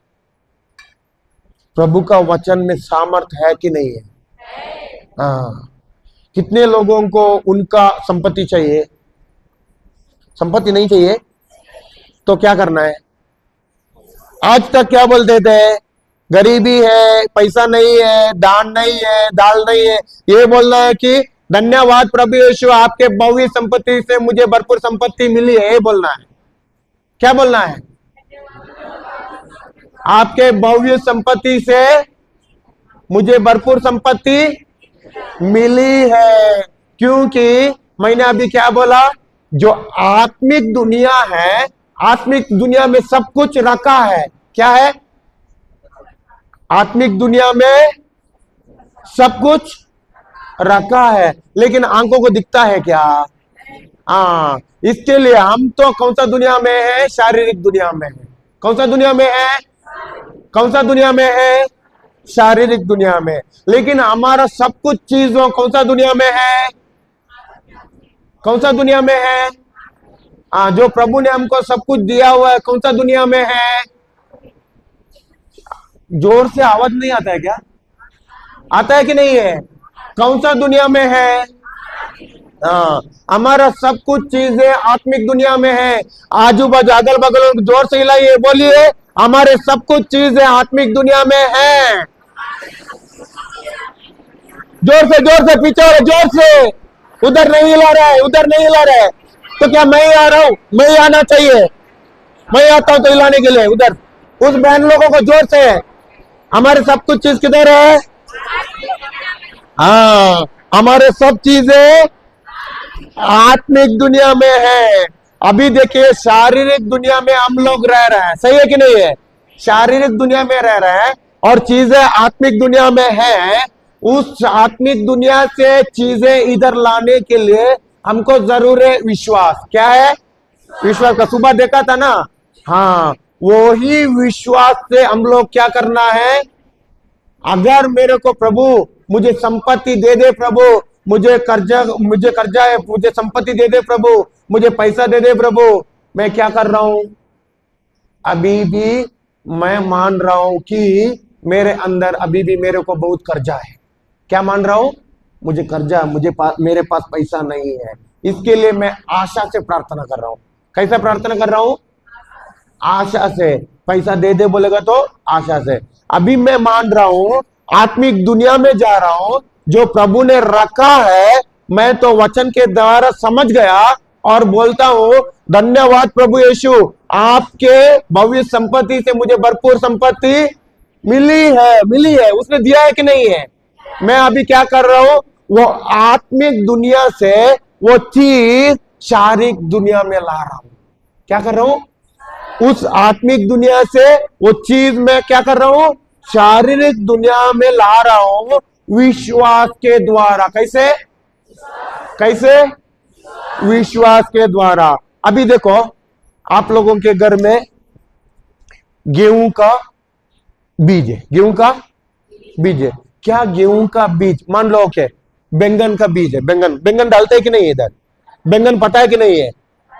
प्रभु का वचन में सामर्थ है कि नहीं है? हाँ। कितने लोगों को उनका संपत्ति चाहिए? संपत्ति नहीं चाहिए तो क्या करना है? आज तक क्या बोलते थे? गरीबी है, पैसा नहीं है, दान नहीं है, दाल नहीं है। ये बोलना है कि धन्यवाद प्रभु यीशु, आपके भव्य संपत्ति से मुझे भरपूर संपत्ति मिली है। ये बोलना है। क्या बोलना है? आपके भव्य संपत्ति से मुझे भरपूर संपत्ति मिली है। क्योंकि मैंने अभी क्या बोला, जो आत्मिक दुनिया है, आत्मिक दुनिया में सब कुछ रखा है। क्या है? आत्मिक दुनिया में सब कुछ रखा है, लेकिन आंखों को दिखता है क्या? हाँ, इसके लिए हम तो कौन सा दुनिया में है? शारीरिक दुनिया में है। कौन सा दुनिया में है? कौन सा दुनिया में है? शारीरिक दुनिया में। लेकिन हमारा सब कुछ चीजों कौन सा दुनिया में है? कौन सा दुनिया में है? जो प्रभु ने हमको सब कुछ दिया हुआ है, कौन सा दुनिया में है? जोर से आवाज नहीं आता है क्या? आता है कि नहीं है? कौन सा दुनिया में है? हमारा सब कुछ चीजें आत्मिक दुनिया में है। आजू बाजू अगल बगल जोर से हिलाइए, बोलिए, हमारे सब कुछ चीजें आत्मिक दुनिया में है। जोर से पीछे, जोर से। उधर नहीं हिला रहा है, उधर नहीं हिला रहा है, तो क्या मैं ही आ रहा हूं? मैं ही आना चाहिए। मैं आता हूं तो हिलाने के लिए। उधर उस बहन लोगों को जोर से, हमारे सब कुछ चीज किधर है? हाँ, हमारे सब चीजें आत्मिक दुनिया में है। अभी देखिए, शारीरिक दुनिया में हम लोग रह रहे हैं, सही है कि नहीं है? शारीरिक दुनिया में रह रहे हैं और चीजें आत्मिक दुनिया में है। उस आत्मिक दुनिया से चीजें इधर लाने के लिए हमको जरूर है विश्वास। क्या है? विश्वास का सुबह देखा था ना। हाँ, वो ही विश्वास से हम लोग क्या करना है? अगर मेरे को प्रभु मुझे संपत्ति दे दे, प्रभु मुझे कर्जा है, मुझे संपत्ति दे दे प्रभु, मुझे पैसा दे दे प्रभु, मैं क्या कर रहा हूं? अभी भी मैं मान रहा हूं कि मेरे अंदर अभी भी मेरे को बहुत कर्जा है। क्या मान रहा हूं? मुझे कर्जा, मेरे पास पैसा नहीं है। इसके लिए मैं आशा से प्रार्थना कर रहा हूं। कैसे प्रार्थना कर रहा हूं? आशा से। पैसा दे दे बोलेगा तो आशा से। अभी मैं मान रहा हूं, आत्मिक दुनिया में जा रहा हूं, जो प्रभु ने रखा है मैं तो वचन के द्वारा समझ गया और बोलता हूं, धन्यवाद प्रभु यीशु, आपके भव्य संपत्ति से मुझे भरपूर संपत्ति मिली है। उसने दिया है कि नहीं है? मैं अभी क्या कर रहा हूं? वो आत्मिक दुनिया से वो चीज शारीरिक दुनिया में ला रहा हूं। क्या कर रहा हूं? उस आत्मिक दुनिया से वो चीज मैं क्या कर रहा हूं? शारीरिक दुनिया में ला रहा हूं, विश्वास के द्वारा। कैसे? विश्वास के द्वारा। अभी देखो, आप लोगों के घर में गेहूं का बीज है। गेहूं का बीज है। क्या गेहूं का बीज, मान लो के बैंगन का बीज है। बैंगन डालते हैं कि नहीं? इधर बैंगन पता है कि नहीं है?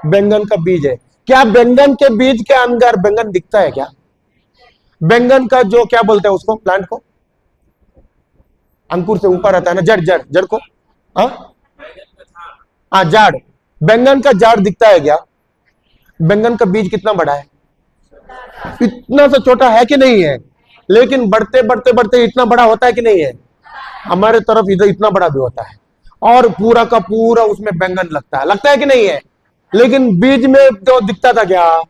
बैंगन का बीज है। क्या बैंगन के बीज के अंदर बैंगन दिखता है क्या? बैंगन का जो क्या बोलते हैं उसको, प्लांट को, अंकुर से ऊपर रहता है ना, जड़ को हाँ, जाड़। बैंगन का जाड़ दिखता है क्या? बैंगन का बीज कितना बड़ा है? इतना सा छोटा है कि नहीं है? लेकिन बढ़ते बढ़ते बढ़ते इतना बड़ा होता है कि नहीं है? हमारे तरफ इधर इतना बड़ा भी होता है, और पूरा का पूरा उसमें बैंगन लगता है कि नहीं है? लेकिन बीज में तो दिखता था क्या?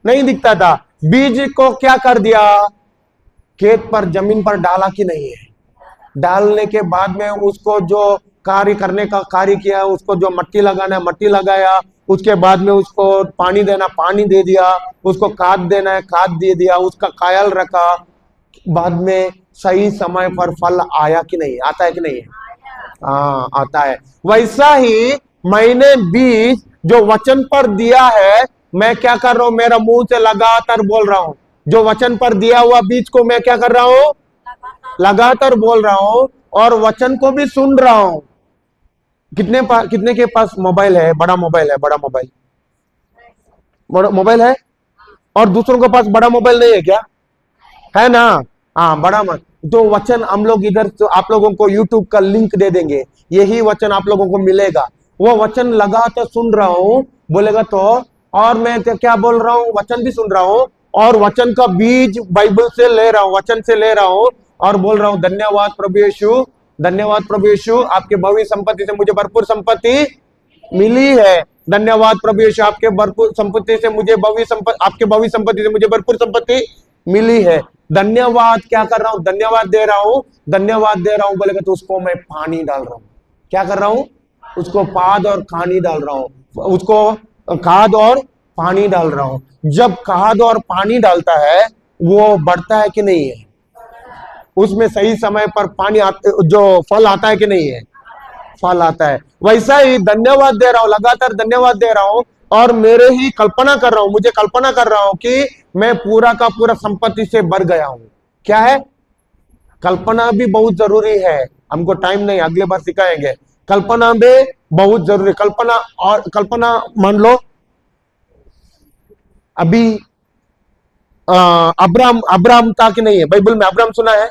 नहीं दिखता था। बीज को क्या कर दिया? खेत पर, जमीन पर डाला कि नहीं है? डालने के बाद में उसको जो कार्य करने का कार्य किया, उसको जो मट्टी लगाना है मट्टी लगाया, उसके बाद में उसको पानी देना पानी दे दिया, उसको खाद देना है खाद दे दिया, उसका ख्याल रखा, बाद में सही समय पर फल आया कि नहीं? आता है कि नहीं? हाँ, आता है। वैसा ही मैंने बीज जो वचन पर दिया है, मैं क्या कर रहा हूं? मेरा मुंह से लगातार बोल रहा हूं। जो वचन पर दिया हुआ बीज को मैं क्या कर रहा हूं? लगातार बोल रहा हूं, और वचन को भी सुन रहा हूं। कितने के पास मोबाइल है? बड़ा मोबाइल है? बड़ा मोबाइल है, और दूसरों के पास बड़ा मोबाइल नहीं है क्या? है ना? हाँ, बड़ा मत। तो वचन हम लोग इधर तो आप लोगों को यूट्यूब का लिंक दे देंगे, यही वचन आप लोगों को मिलेगा। वो वचन लगातार सुन रहा हूं, बोलेगा तो। और मैं क्या बोल रहा हूं? वचन भी सुन रहा हूं, और वचन का बीज बाइबल से ले रहा हूं, वचन से ले रहा हूं, और बोल रहा हूं धन्यवाद प्रभु यीशु, धन्यवाद प्रभु यीशु, आपके भविष्य संपत्ति से मुझे भरपूर संपत्ति मिली है। धन्यवाद प्रभु यीशु, आपके भरपूर संपत्ति से मुझे आपके भविष्य संपत्ति से मुझे भरपूर संपत्ति मिली है। धन्यवाद क्या कर रहा हूं? धन्यवाद दे रहा हूं, धन्यवाद दे रहा हूं। बोलेगा तो उसको मैं पानी डाल रहा हूं। क्या कर रहा हूं? उसको खाद और पानी डाल रहा हूं, उसको खाद और पानी डाल रहा हूं। जब खाद और पानी डालता है, वो बढ़ता है कि नहीं है? उसमें सही समय पर पानी जो फल आता है कि नहीं है? फल आता है। वैसा ही धन्यवाद दे रहा हूं, लगातार धन्यवाद दे रहा हूं, और मेरे ही कल्पना कर रहा हूं, मुझे कल्पना कर रहा हूं कि मैं पूरा का पूरा संपत्ति से भर गया हूं। क्या है? कल्पना भी बहुत जरूरी है। हमको टाइम नहीं, अगले बार सिखाएंगे। कल्पना भी बहुत जरूरी। कल्पना मान लो अभी अब्राम था कि नहीं है? बाइबल में अब्राम सुना है?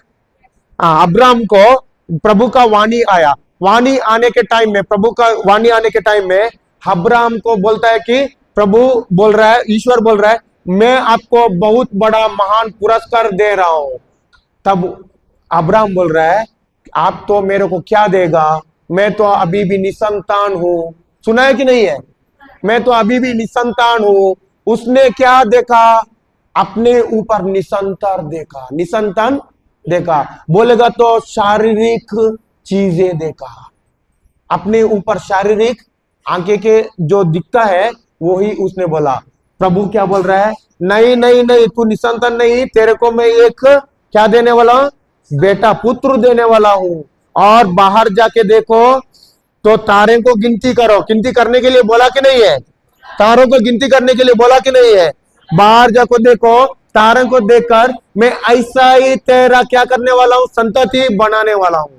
अब्राम को प्रभु का वाणी आया। वाणी आने के टाइम में, प्रभु का वाणी आने के टाइम में अब्राम को बोलता है कि प्रभु बोल रहा है, ईश्वर बोल रहा है, मैं आपको बहुत बड़ा महान पुरस्कार दे रहा हूं। तब अब्राम बोल रहा है, आप तो मेरे को क्या देगा? मैं तो अभी भी निसंतान हूं। सुना है कि नहीं है? मैं तो अभी भी निसंतान हूं। उसने क्या देखा? अपने ऊपर निसंतान देखा, निसंतान देखा। बोलेगा तो शारीरिक चीजें देखा, अपने ऊपर शारीरिक आंखें के जो दिखता है वो ही उसने बोला। प्रभु क्या बोल रहा है? नहीं नहीं नहीं, तू निसंतान नहीं, तेरे को मैं एक क्या देने वाला हूं? बेटा, पुत्र देने वाला हूं। और बाहर जाके देखो तो तारे को गिनती करो। गिनती करने के लिए बोला कि नहीं है? तारों को गिनती करने के लिए बोला कि नहीं है? बाहर जाको देखो, तारों को देखकर मैं ऐसा ही तेरा क्या करने वाला हूं? संतति बनाने वाला हूं।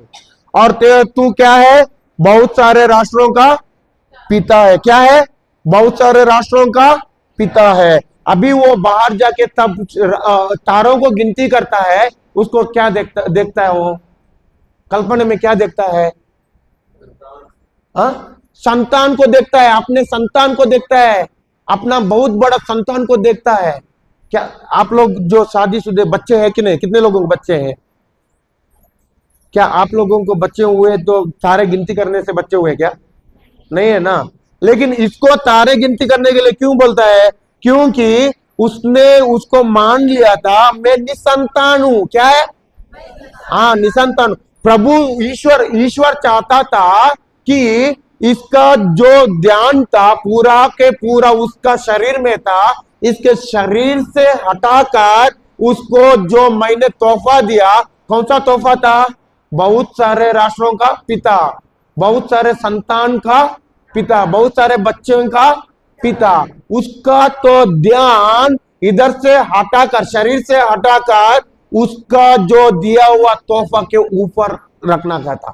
और तू क्या है? बहुत सारे राष्ट्रों का पिता है। क्या है? बहुत सारे राष्ट्रों का पिता है। अभी वो बाहर जाके तब तारों को गिनती करता है, उसको क्या देखता है? वो कल्पना में क्या देखता है? संतान को देखता है, अपने संतान को देखता है, अपना बहुत बड़ा संतान को देखता है। क्या आप लोग जो शादीशुदा बच्चे हैं कि नहीं? कितने लोगों को बच्चे हैं? क्या आप लोगों को बच्चे हुए तो तारे गिनती करने से बच्चे हुए क्या? नहीं है ना। लेकिन इसको तारे गिनती करने के लिए क्यों बोलता है? क्योंकि उसने उसको मान लिया था मैं निसंतान हूं। क्या है? हाँ, निसंतान। प्रभु ईश्वर चाहता था कि इसका जो ध्यान था पूरा के पूरा उसका शरीर में था, इसके शरीर से हटाकर उसको जो मैंने तोहफा दिया, कौन सा तोहफा था? बहुत सारे राष्ट्रों का पिता, बहुत सारे संतान का पिता, बहुत सारे बच्चों का पिता। उसका तो ध्यान इधर से हटाकर, शरीर से हटाकर उसका जो दिया हुआ तोहफा के ऊपर रखना का था।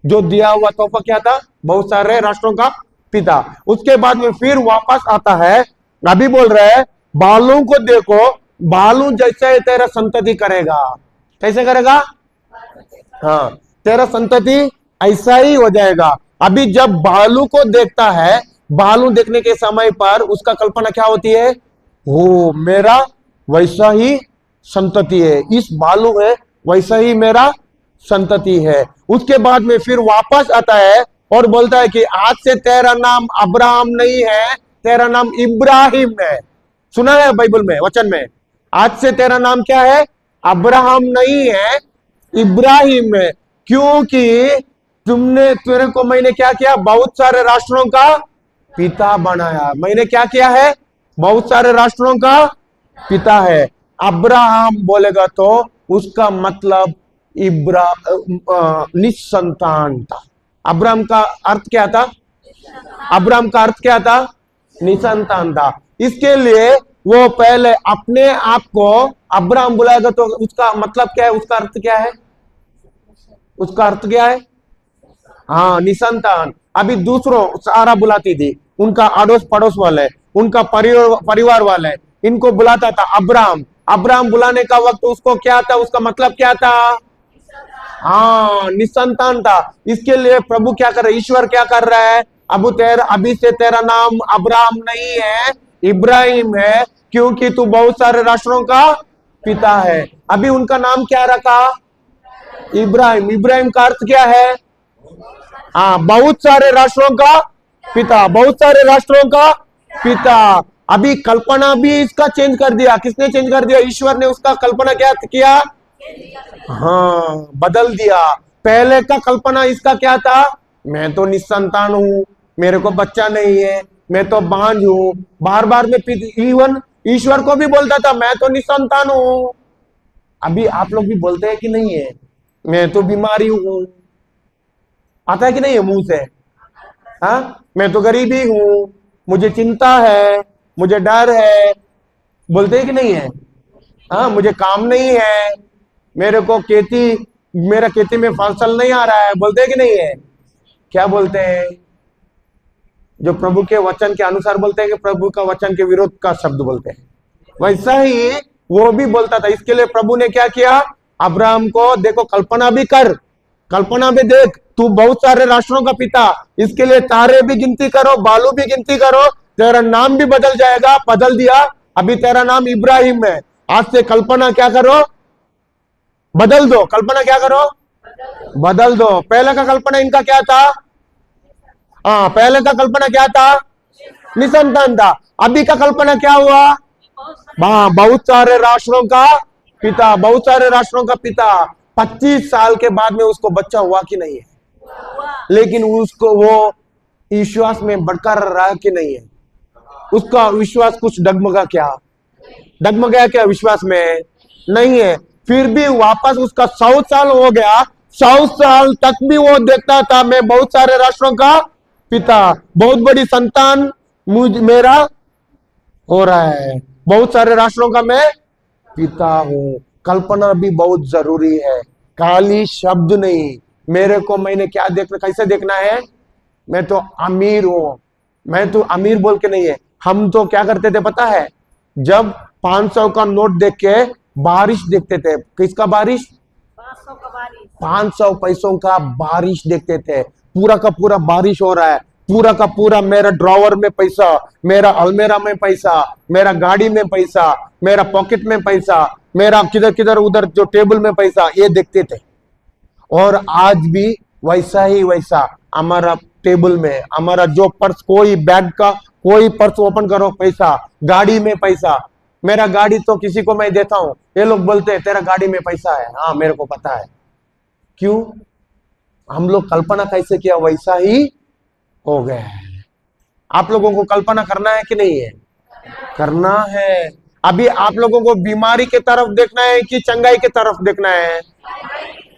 जो दिया हुआ तोहफा क्या था? बहुत सारे राष्ट्रों का पिता। उसके बाद में फिर वापस आता है, अभी बोल रहे हैं बालों को देखो, बालू जैसे तेरा संतति करेगा। कैसे करेगा? हाँ, तेरा संतति ऐसा ही हो जाएगा। अभी जब भालू को देखता है, भालू देखने के समय पर उसका कल्पना क्या होती है? हो, मेरा वैसा ही संतति है, इस भालू है वैसा ही मेरा संतति है। उसके बाद में फिर वापस आता है और बोलता है कि आज से तेरा नाम अब्राहम नहीं है, तेरा नाम इब्राहिम है। सुना है बाइबल में, वचन में, आज से तेरा नाम क्या है? अब्राहम नहीं है, इब्राहिम है। क्योंकि तेरे को मैंने क्या किया? बहुत सारे राष्ट्रों का पिता बनाया। मैंने क्या किया है? बहुत सारे राष्ट्रों का पिता है। अब्राहम बोलेगा तो उसका मतलब निसंतान था। अब्राहम का अर्थ क्या था? अब्राहम का अर्थ क्या था? निसंतान था। इसके लिए वो पहले अपने आप को अब्राहम बुलाएगा तो उसका मतलब क्या है? उसका अर्थ क्या है? उसका अर्थ क्या है? हाँ, निसंतान। अभी दूसरों सारा बुलाती थी, उनका अड़ोस पड़ोस वाले, उनका परिवार वाले, इनको बुलाता था अब्राहम। अब्राहम बुलाने का वक्त उसको क्या था? उसका मतलब क्या था? हाँ, निसंतान था। इसके लिए प्रभु क्या कर रहा है? ईश्वर क्या कर रहा है? अभी से तेरा नाम अब्राहम नहीं है, इब्राहिम है, क्योंकि तू बहुत सारे राष्ट्रों का पिता है। अभी उनका नाम क्या रखा? इब्राहिम। इब्राहिम का अर्थ क्या है? हाँ, बहुत सारे राष्ट्रों का पिता, बहुत सारे राष्ट्रों का पिता। अभी कल्पना भी इसका चेंज कर दिया। किसने चेंज कर दिया? ईश्वर ने उसका कल्पना क्या किया? हाँ, बदल दिया। पहले का कल्पना इसका क्या था? मैं तो निसंतान हूं, मेरे को बच्चा नहीं है, मैं तो बांझ हूं। बार बार में इवन ईश्वर को भी बोलता था मैं तो निसंतान हूं। अभी आप लोग भी बोलते हैं कि नहीं है? मैं तो बीमारी हूं। आता है कि नहीं है मुंह से? हाँ, मैं तो गरीबी हूं, मुझे चिंता है, मुझे डर है। बोलते हैं कि नहीं है? हाँ, मुझे काम नहीं है, मेरे को मेरा खेती में फसल नहीं आ रहा है। बोलते हैं कि नहीं है? क्या बोलते हैं? जो प्रभु के वचन के अनुसार बोलते हैं कि प्रभु का वचन के विरोध का शब्द बोलते हैं। वैसा ही वो भी बोलता था। इसके लिए प्रभु ने क्या किया? अब्राहम को देखो, कल्पना भी कर, कल्पना भी देख, तू बहुत सारे राष्ट्रों का पिता, इसके लिए तारे भी गिनती करो, बालू भी गिनती करो, तेरा नाम भी बदल जाएगा। बदल दिया। अभी तेरा नाम इब्राहिम है। आज से कल्पना क्या करो? बदल दो। कल्पना क्या करो? बदल दो। पहले का कल्पना इनका क्या था? हाँ, पहले का कल्पना क्या था? निसंतान था। अभी का कल्पना क्या हुआ? हाँ, बहुत सारे राष्ट्रों का पिता, बहुत सारे राष्ट्रों का पिता। 25 साल के बाद में उसको बच्चा हुआ कि नहीं है? लेकिन उसको वो विश्वास में बरकरार रहा कि नहीं है? उसका विश्वास कुछ डगमगाया क्या विश्वास में? नहीं है। फिर भी वापस उसका 100 साल हो गया, 100 साल तक भी वो देखता था मैं बहुत सारे राष्ट्रों का पिता, बहुत बड़ी संतान मेरा हो रहा है, बहुत सारे राष्ट्रों का मैं पिता हूं। कल्पना भी बहुत जरूरी है, खाली शब्द नहीं। मेरे को मैंने क्या देखना, कैसे देखना है? मैं तो अमीर हूं, मैं तो अमीर बोल के नहीं है। हम तो क्या करते थे पता है? जब 500 का नोट देख के बारिश देखते थे। किसका बारिश? 500 पैसों का बारिश देखते थे। पूरा का पूरा बारिश हो रहा है, पूरा का पूरा मेरा ड्रॉवर में पैसा, मेरा अलमेरा में पैसा, मेरा गाड़ी में पैसा, मेरा पॉकेट में पैसा, मेरा किधर किधर उधर जो टेबल में पैसा, ये देखते थे। और आज भी वैसा ही वैसा हमारा टेबल में, हमारा जो पर्स, कोई बैग का कोई पर्स ओपन करो पैसा, गाड़ी में पैसा। मेरा गाड़ी तो किसी को मैं देता हूं, ये लोग बोलते हैं तेरा गाड़ी में पैसा है। हाँ, मेरे को पता है। क्यों? हम लोग कल्पना कैसे किया वैसा ही हो गया है। आप लोगों को कल्पना करना है कि नहीं है? करना है। अभी आप लोगों को बीमारी के तरफ देखना है कि चंगाई के तरफ देखना है?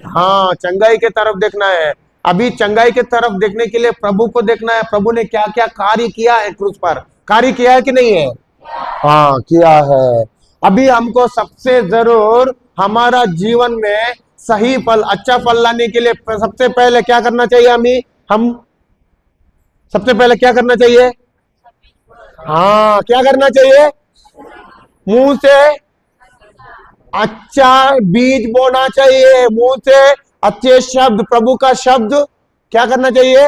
हाँ, चंगाई के तरफ देखना है। अभी चंगाई के तरफ देखने के लिए प्रभु को देखना है। प्रभु ने क्या क्या कार्य किया है क्रूस पर? कार्य किया है कि नहीं है? हाँ, किया है। अभी हमको सबसे जरूर हमारा जीवन में सही फल, अच्छा फल लाने के लिए सबसे पहले क्या करना चाहिए? हम सबसे पहले क्या करना चाहिए? हाँ, क्या करना चाहिए? मुंह से अच्छा बीज बोना चाहिए। मुंह से अच्छे शब्द, प्रभु का शब्द क्या करना चाहिए?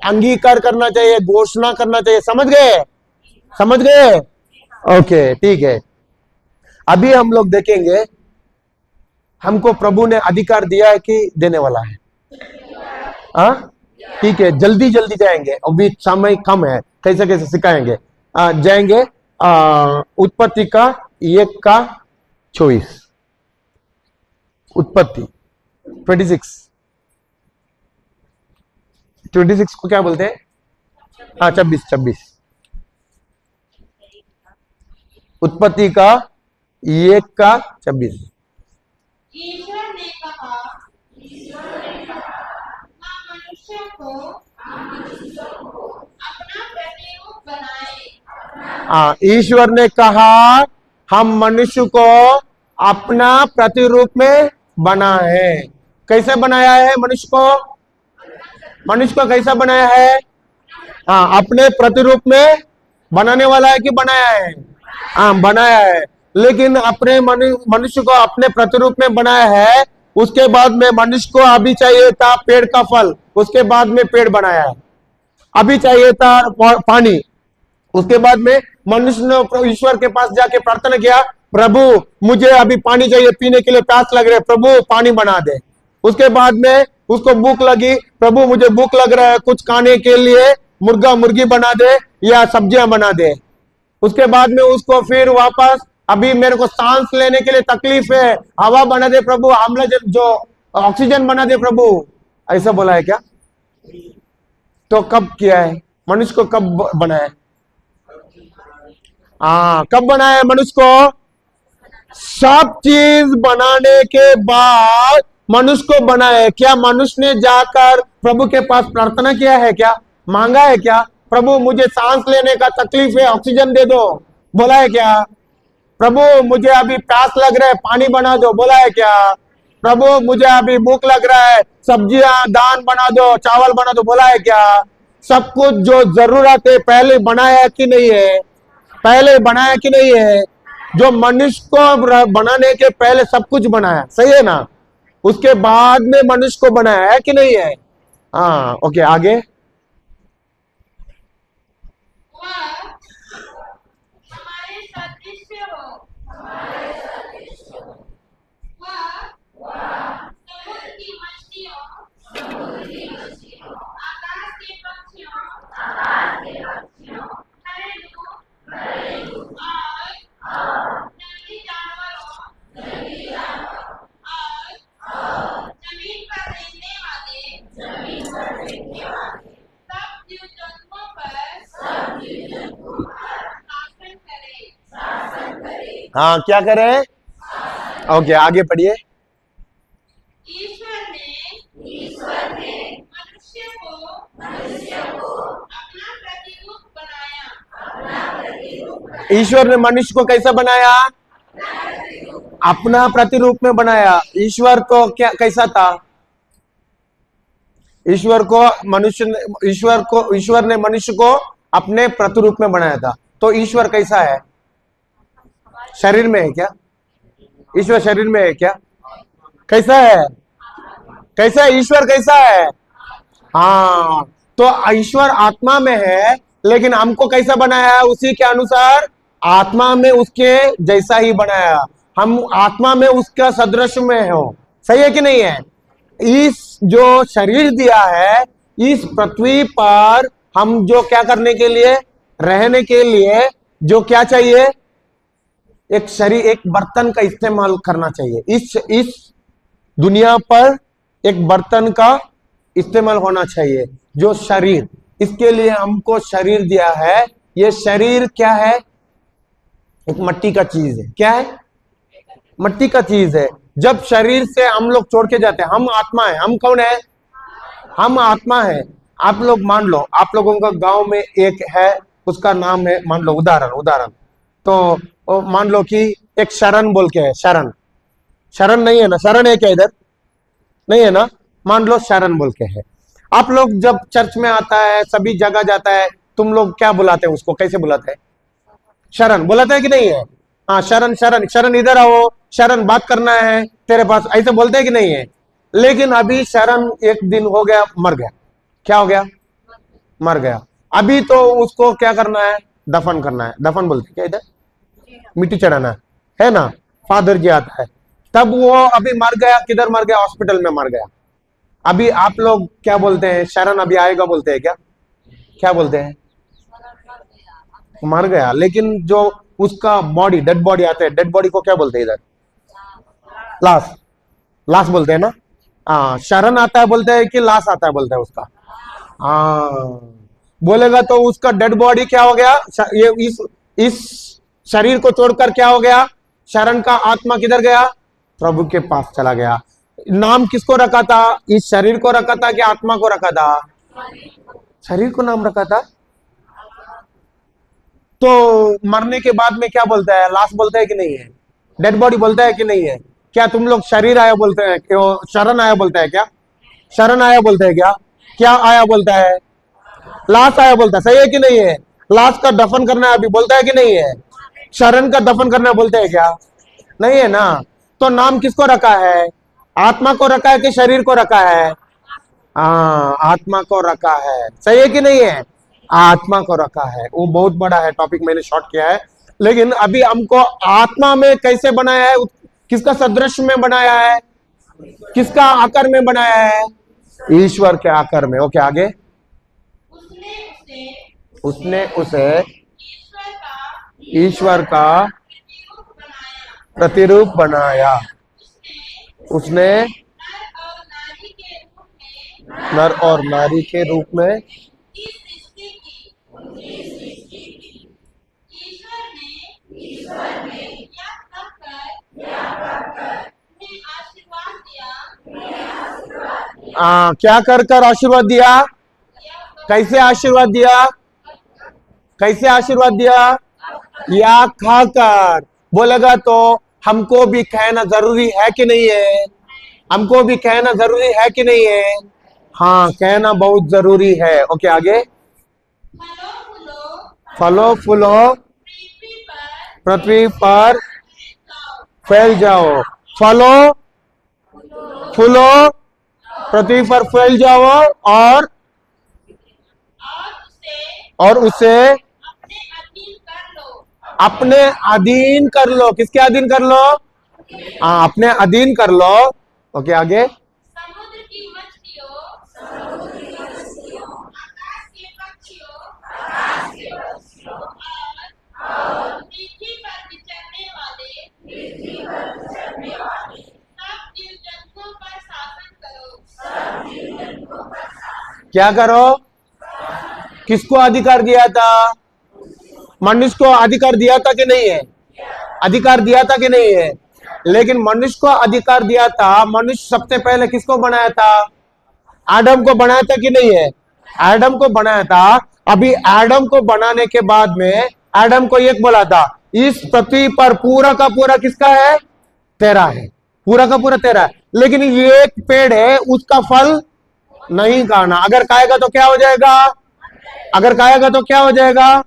अंगीकार करना चाहिए, घोषणा करना चाहिए। समझ गए? समझ गए? ओके, ठीक है। अभी हम लोग देखेंगे, हमको प्रभु ने अधिकार दिया है कि देने वाला है? हाँ, ठीक है, जल्दी जल्दी जाएंगे, अभी समय कम है, कैसे कैसे सिखाएंगे। जाएंगे उत्पत्ति का 1:24, उत्पत्ति 26 को क्या बोलते हैं? हाँ, 26 उत्पत्ति का 1:26। ईश्वर ने कहा, हम मनुष्य को अपना प्रतिरूप बनाए। हाँ, ईश्वर ने कहा हम मनुष्य को अपना प्रतिरूप में बनाए। कैसे बनाया है मनुष्य को? मनुष्य को कैसा बनाया है? हाँ, अपने प्रतिरूप में बनाने वाला है कि बनाया है? हाँ, बनाया है। लेकिन अपने मनुष्य को अपने प्रतिरूप में बनाया है, उसके बाद में मनुष्य को अभी चाहिए था पेड़ का फल, उसके बाद में पेड़ बनाया है। अभी चाहिए था पानी, उसके बाद में मनुष्य ने ईश्वर के पास जाके प्रार्थना किया, प्रभु मुझे अभी पानी चाहिए, पीने के लिए प्यास लग रही है, प्रभु पानी बना दे। उसके बाद में उसको भूख लगी, प्रभु मुझे भूख लग रहा है, कुछ खाने के लिए मुर्गा मुर्गी बना दे या सब्जियां बना दे। उसके बाद में उसको फिर वापस, अभी मेरे को सांस लेने के लिए तकलीफ है, हवा बना दे प्रभु, अम्लजान जो ऑक्सीजन बना दे प्रभु। ऐसा बोला है क्या? तो कब किया है? मनुष्य को कब बनाया? हाँ, कब बनाया है मनुष्य को? सब चीज बनाने के बाद मनुष्य को बनाया है। क्या मनुष्य ने जाकर प्रभु के पास प्रार्थना किया है क्या? मांगा है क्या? प्रभु मुझे सांस लेने का तकलीफ है, ऑक्सीजन दे दो, बोला है क्या? प्रभु मुझे अभी प्यास लग रहा है, पानी बना दो, बोला है क्या? प्रभु मुझे अभी भूख लग रहा है, सब्जियां दान बना दो, चावल बना दो, बोला है क्या? सब कुछ जो जरूरत है पहले बनाया कि नहीं है? पहले बनाया कि नहीं है? जो मनुष्य को बनाने के पहले सब कुछ बनाया, सही है ना? उसके बाद में मनुष्य को बनाया है कि नहीं है? हाँ, ओके, आगे। वह हमारे सदृश हो, वह समुद्र की मछलियों, आकाश के पक्षियों, घरेलू और जंगली जानवरों और जमीन पर रहने वाले सब जीव जंतुओं पर शासन करे। हाँ, क्या करें? ओके, आगे पढ़िए। ईश्वर ने मनुष्य को अपना प्रतिरूप बनाया। ईश्वर ने मनुष्य को कैसा बनाया? अपना प्रतिरूप में बनाया। ईश्वर को क्या कैसा था? ईश्वर ने मनुष्य को अपने प्रतिरूप में बनाया था। तो ईश्वर कैसा है? शरीर में है क्या? ईश्वर शरीर में है क्या? कैसा है? कैसा है ईश्वर? कैसा है? हाँ, तो ईश्वर आत्मा में है, लेकिन हमको कैसा बनाया है? उसी के अनुसार आत्मा में उसके जैसा ही बनाया। हम आत्मा में उसका सदृश में हो, सही है कि नहीं है? इस जो शरीर दिया है, इस पृथ्वी पर हम जो क्या करने के लिए, रहने के लिए जो क्या चाहिए? एक शरीर, एक बर्तन का इस्तेमाल करना चाहिए। इस दुनिया पर एक बर्तन का इस्तेमाल होना चाहिए, जो शरीर, इसके लिए हमको शरीर दिया है। ये शरीर क्या है? एक मिट्टी का चीज है। क्या है? मिट्टी का चीज है। जब शरीर से हम लोग छोड़ के जाते हैं, हम आत्मा है। हम कौन है? हम आत्मा है। आप लोग मान लो, आप लोगों का गांव में एक है, उसका नाम है, मान लो उदाहरण तो मान लो कि एक शरण बोल के है। शरण नहीं है ना? शरण है क्या इधर? नहीं है ना? मान लो शरण बोल के है। आप लोग जब चर्च में आता है, सभी जगह जाता है, तुम लोग क्या बुलाते हैं उसको? कैसे बुलाते हैं? शरण बुलाते हैं कि नहीं है? हाँ, शरण इधर आओ, शरण बात करना है तेरे पास, ऐसे बोलते हैं कि नहीं है? लेकिन अभी शरण एक दिन हो गया, मर गया, क्या हो गया? मर गया। अभी तो उसको क्या करना है? दफन करना है। दफन बोलते क्या इधर? मिट्टी चढ़ाना है ना? फादर जी आता है, तब वो अभी मर गया। किधर मर गया? हॉस्पिटल में मर गया। अभी आप लोग क्या बोलते हैं? शरण अभी आएगा बोलते हैं क्या? क्या बोलते हैं? मर गया। लेकिन जो उसका बॉडी, डेड बॉडी आता है, डेड बॉडी को क्या बोलते हैं इधर? लाश। लाश बोलते हैं ना? हाँ, शरण आता है बोलते हैं कि लाश आता है बोलते हैं उसका? हाँ, बोलेगा तो उसका डेड बॉडी क्या हो गया? ये इस शरीर को छोड़कर क्या हो गया? शरण का आत्मा किधर गया? प्रभु के पास चला गया। नाम किसको रखा था? इस शरीर को रखा था कि आत्मा को रखा था? शरीर को नाम रखा था। तो मरने के बाद में क्या बोलता है? लाश बोलता है कि नहीं है? डेड बॉडी बोलता है कि नहीं है? क्या तुम लोग शरीर आया बोलते हैं? क्यों शरण आया बोलता है क्या? शरण आया बोलते हैं क्या? क्या आया बोलता है? लाश आया बोलता है। सही है कि नहीं है? लाश का दफन करना है अभी बोलता है कि नहीं है? शरण का दफन करना बोलते हैं क्या? नहीं है ना? तो नाम किसको रखा है? आत्मा को रखा है कि शरीर को रखा है? हाँ, आत्मा को रखा है। सही है कि नहीं है? आत्मा को रखा है। वो बहुत बड़ा है टॉपिक, मैंने शॉर्ट किया है। लेकिन अभी हमको आत्मा में कैसे बनाया है? किसका सदृश्य में बनाया है? किसका आकार में बनाया है? ईश्वर के आकार में। ओके, आगे। उसने उसे ईश्वर का प्रतिरूप बनाया। उसने नर और नारी के रूप में क्या कर कर आशीर्वाद दिया? कैसे आशीर्वाद दिया? कैसे आशीर्वाद दिया? या खाकर। बोलेगा तो हमको भी कहना जरूरी है कि नहीं है? हमको भी कहना जरूरी है कि नहीं है? हाँ, कहना बहुत जरूरी है। ओके, आगे। फलो फूलो पृथ्वी पर फैल जाओ। फलो फूलो पृथ्वी पर फैल जाओ और उसे अपने अधीन कर लो। किसके अधीन कर लो? हाँ, अपने अधीन कर लो। ओके, आगे। समुद्र की मछलियों, आकाश के पक्षियों, और पृथ्वी पर विचरने वाले सब जीव जंतुओं पर शासन करो। क्या करो? किसको अधिकार दिया था? मनुष्य को अधिकार दिया था कि नहीं है? अधिकार दिया था कि नहीं है? लेकिन मनुष्य को अधिकार दिया था। मनुष्य सबसे पहले किसको बनाया था? आदम को बनाया था कि नहीं है? आदम को बनाया था। अभी आदम को बनाने के बाद में आदम को एक बोला था, इस पृथ्वी पर पूरा का पूरा किसका है? तेरा है। पूरा का पूरा तेरा है। लेकिन ये एक पेड़ है, उसका फल नहीं खाना। अगर खाएगा तो क्या हो जाएगा? अगर खाएगा तो क्या हो जाएगा?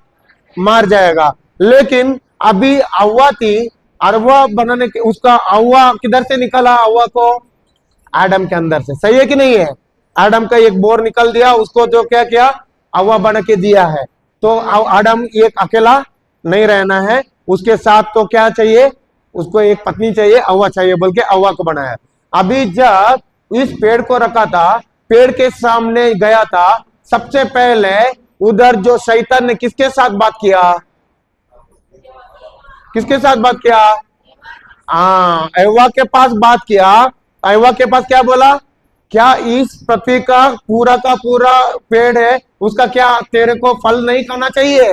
मार जाएगा। लेकिन अभी हव्वा थी, हव्वा बनाने के उसका हव्वा किधर से निकला? हव्वा को आदम के अंदर से। सही है कि नहीं है? आदम का एक बोर निकल दिया, उसको तो क्या किया? हव्वा बना के दिया है। तो आदम एक अकेला नहीं रहना है, उसके साथ तो क्या चाहिए? उसको एक पत्नी चाहिए, हव्वा चाहिए बोल के हव्वा को बनाया। अभी जब इस पेड़ को रखा था, पेड़ के सामने गया था, सबसे पहले उधर जो शैतान ने किसके साथ बात किया? किसके साथ बात किया? हव्वा के पास बात किया। हव्वा के पास क्या बोला? क्या इस पृथ्वी का पूरा पेड़ है, उसका क्या तेरे को फल नहीं खाना चाहिए?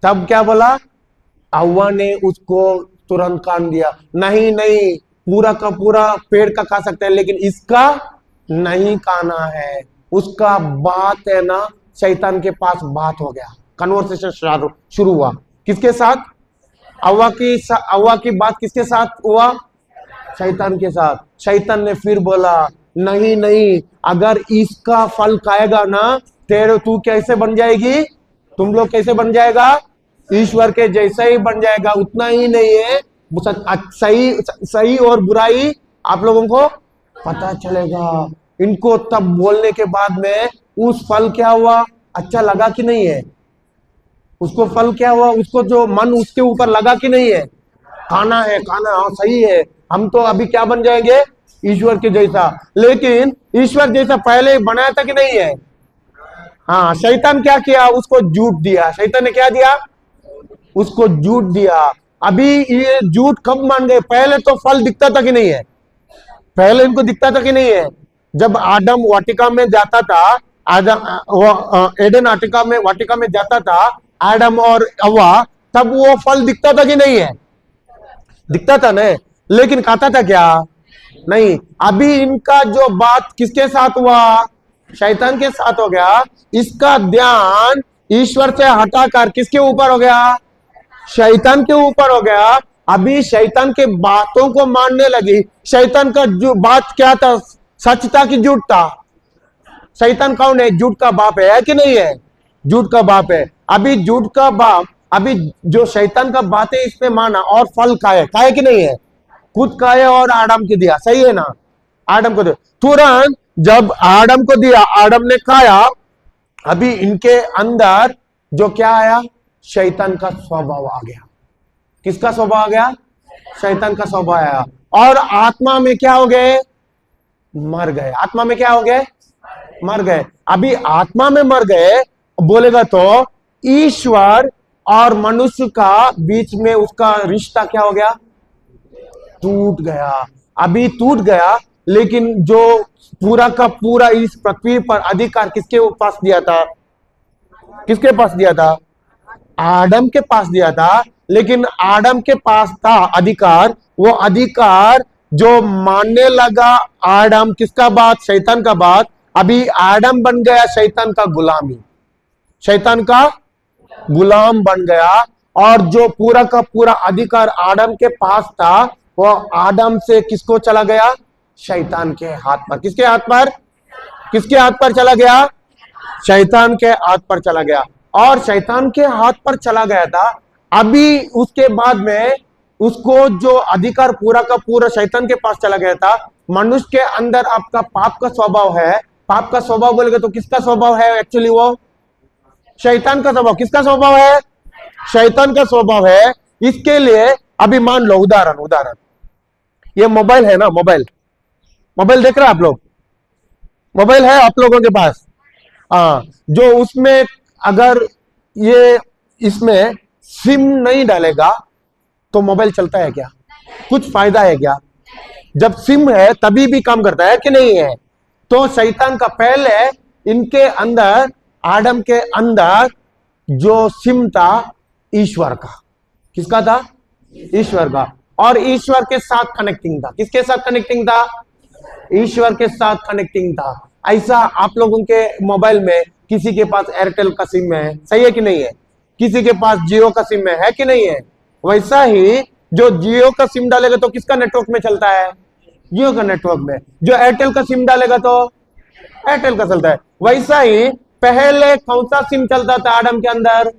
तब क्या बोला? हव्वा ने उसको तुरंत कान दिया, नहीं नहीं, पूरा का पूरा पेड़ का खा सकते हैं, लेकिन इसका नहीं खाना है। उसका बात है ना, शैतान के पास बात हो गया, कन्वर्सेशन शुरू हुआ। किसके साथ? हव्वा की बात किसके साथ हुआ? शैतान के साथ। शैतान ने फिर बोला, नहीं नहीं, अगर इसका फल खाएगा ना, तू कैसे बन जाएगी? तुम लोग कैसे बन जाएगा? ईश्वर के जैसा ही बन जाएगा। उतना ही नहीं है, सही और बुराई आप लोगों को पता चलेगा। इनको तब बोलने के बाद में उस फल क्या हुआ, अच्छा लगा कि नहीं है, उसको फल क्या हुआ, उसको जो मन उसके ऊपर लगा कि नहीं है, खाना है खाना, हाँ सही है, हम तो अभी क्या बन जाएंगे, ईश्वर के जैसा। लेकिन ईश्वर जैसा पहले बनाया था कि नहीं है। हाँ, शैतान क्या किया, उसको झूठ दिया। शैतान ने क्या दिया, उसको झूठ दिया। अभी ये झूठ कब मान गए, पहले तो फल दिखता था कि नहीं है, पहले इनको दिखता था कि नहीं है। जब आदम वाटिका में जाता था, एडन वाटिका में जाता था आदम और हव्वा, तब वो फल दिखता था कि नहीं है, दिखता था ना, लेकिन खाता था क्या, नहीं। अभी इनका जो बात किसके साथ हुआ, शैतान के साथ हो गया। इसका ध्यान ईश्वर से हटाकर किसके ऊपर हो गया, शैतान के ऊपर हो गया। अभी शैतान के बातों को मानने लगी। शैतान का जो बात क्या था, सच था कि झूठ था। शैतान कौन है, झूठ का बाप है कि नहीं है, झूठ का बाप है। अभी झूठ का बाप, अभी जो शैतान का बात है इसने माना और फल खाए, खाए कि नहीं है, खुद खाए और आदम को दिया, सही है ना, आदम को दिया। तुरंत जब आदम को दिया, आदम ने खाया, अभी इनके अंदर जो क्या आया, शैतान का स्वभाव आ गया। किसका स्वभाव आ गया, शैतान का स्वभाव आया। और आत्मा में क्या हो गए, मर गए। आत्मा में क्या हो गए, मर गए। अभी आत्मा में मर गए बोलेगा तो ईश्वर और मनुष्य का बीच में उसका रिश्ता क्या हो गया, टूट गया। अभी टूट गया, लेकिन जो पूरा का पूरा इस पृथ्वी पर अधिकार किसके पास दिया था, किसके पास दिया था, आदम के पास दिया था। लेकिन आदम के पास था अधिकार, वो अधिकार जो मानने लगा आदम किसका बात, शैतान का बात। अभी आदम बन गया शैतान का गुलामी, शैतान का गुलाम बन गया। और जो पूरा का पूरा अधिकार आदम के पास था, वो आदम से किसको चला गया, शैतान के हाथ पर। किसके हाथ पर, किसके हाथ पर चला गया, शैतान के हाथ पर चला गया। और शैतान के हाथ पर चला गया था। अभी उसके बाद में उसको जो अधिकार पूरा का पूरा शैतान के पास चला गया था। मनुष्य के अंदर आपका पाप का स्वभाव है। पाप का स्वभाव बोलेगा तो किसका स्वभाव है, एक्चुअली वो शैतान का स्वभाव। किसका स्वभाव है, शैतान का स्वभाव है। इसके लिए अभी मान लो उदाहरण, ये मोबाइल है ना, मोबाइल देख रहे हैं आप लोग, मोबाइल है आप लोगों के पास, हाँ। जो उसमें अगर ये इसमें सिम नहीं डालेगा तो मोबाइल चलता है क्या, कुछ फायदा है क्या, जब सिम है तभी भी काम करता है कि नहीं है। तो शैतान का पहले इनके अंदर, आदम के अंदर जो सिम था ईश्वर का, किसका था, ईश्वर का। और ईश्वर के साथ कनेक्टिंग था। किसके साथ कनेक्टिंग था, ईश्वर के साथ कनेक्टिंग था। ऐसा आप लोगों के मोबाइल में किसी के पास एयरटेल का सिम है, सही है कि नहीं है, किसी के पास जियो का सिम है कि नहीं है। वैसा ही जो जियो का सिम डालेगा तो किसका नेटवर्क में चलता है, जियो का नेटवर्क में। जो एयरटेल का सिम डालेगा तो एयरटेल का चलता है। वैसा ही पहले कौन सा सिम चलता था आदम के अंदर,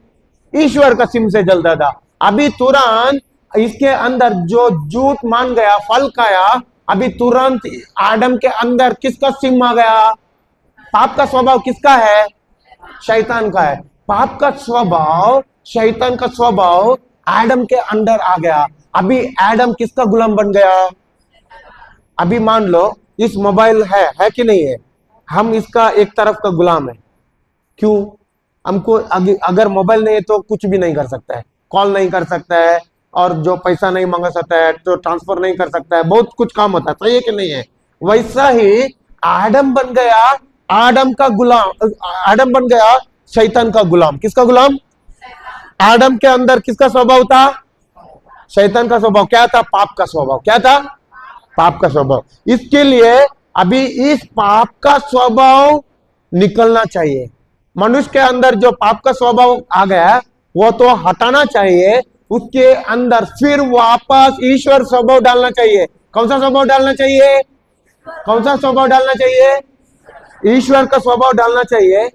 ईश्वर का सिम से चलता था। अभी तुरंत इसके अंदर जो झूठ मान गया, फल खाया, अभी तुरंत आदम के अंदर किसका सिम आ गया, पाप का स्वभाव किसका है, शैतान का है। पाप का स्वभाव, शैतान का स्वभाव आदम के अंदर आ गया। अभी आदम किसका गुलाम बन गया। अभी मान लो इस मोबाइल है कि नहीं है, हम इसका एक तरफ का गुलाम है। क्यों, हमको अगर मोबाइल नहीं है तो कुछ भी नहीं कर सकता है, कॉल नहीं कर सकता है, और जो पैसा नहीं मंगा सकता है तो ट्रांसफर नहीं कर सकता है, बहुत कुछ काम होता है, सही है कि नहीं है। वैसा ही आदम बन गया, आदम का गुलाम, आदम बन गया शैतान का गुलाम। किसका गुलाम, आदम के अंदर किसका स्वभाव था, शैतान का स्वभाव। क्या था, पाप का स्वभाव। क्या था, पाप का स्वभाव। इसके लिए अभी इस पाप का स्वभाव निकलना चाहिए। मनुष्य के अंदर जो पाप का स्वभाव आ गया वो तो हटाना चाहिए, उसके अंदर फिर वापस ईश्वर स्वभाव डालना चाहिए। कौन सा स्वभाव डालना चाहिए, कौन सा स्वभाव डालना चाहिए, ईश्वर का स्वभाव डालना चाहिए।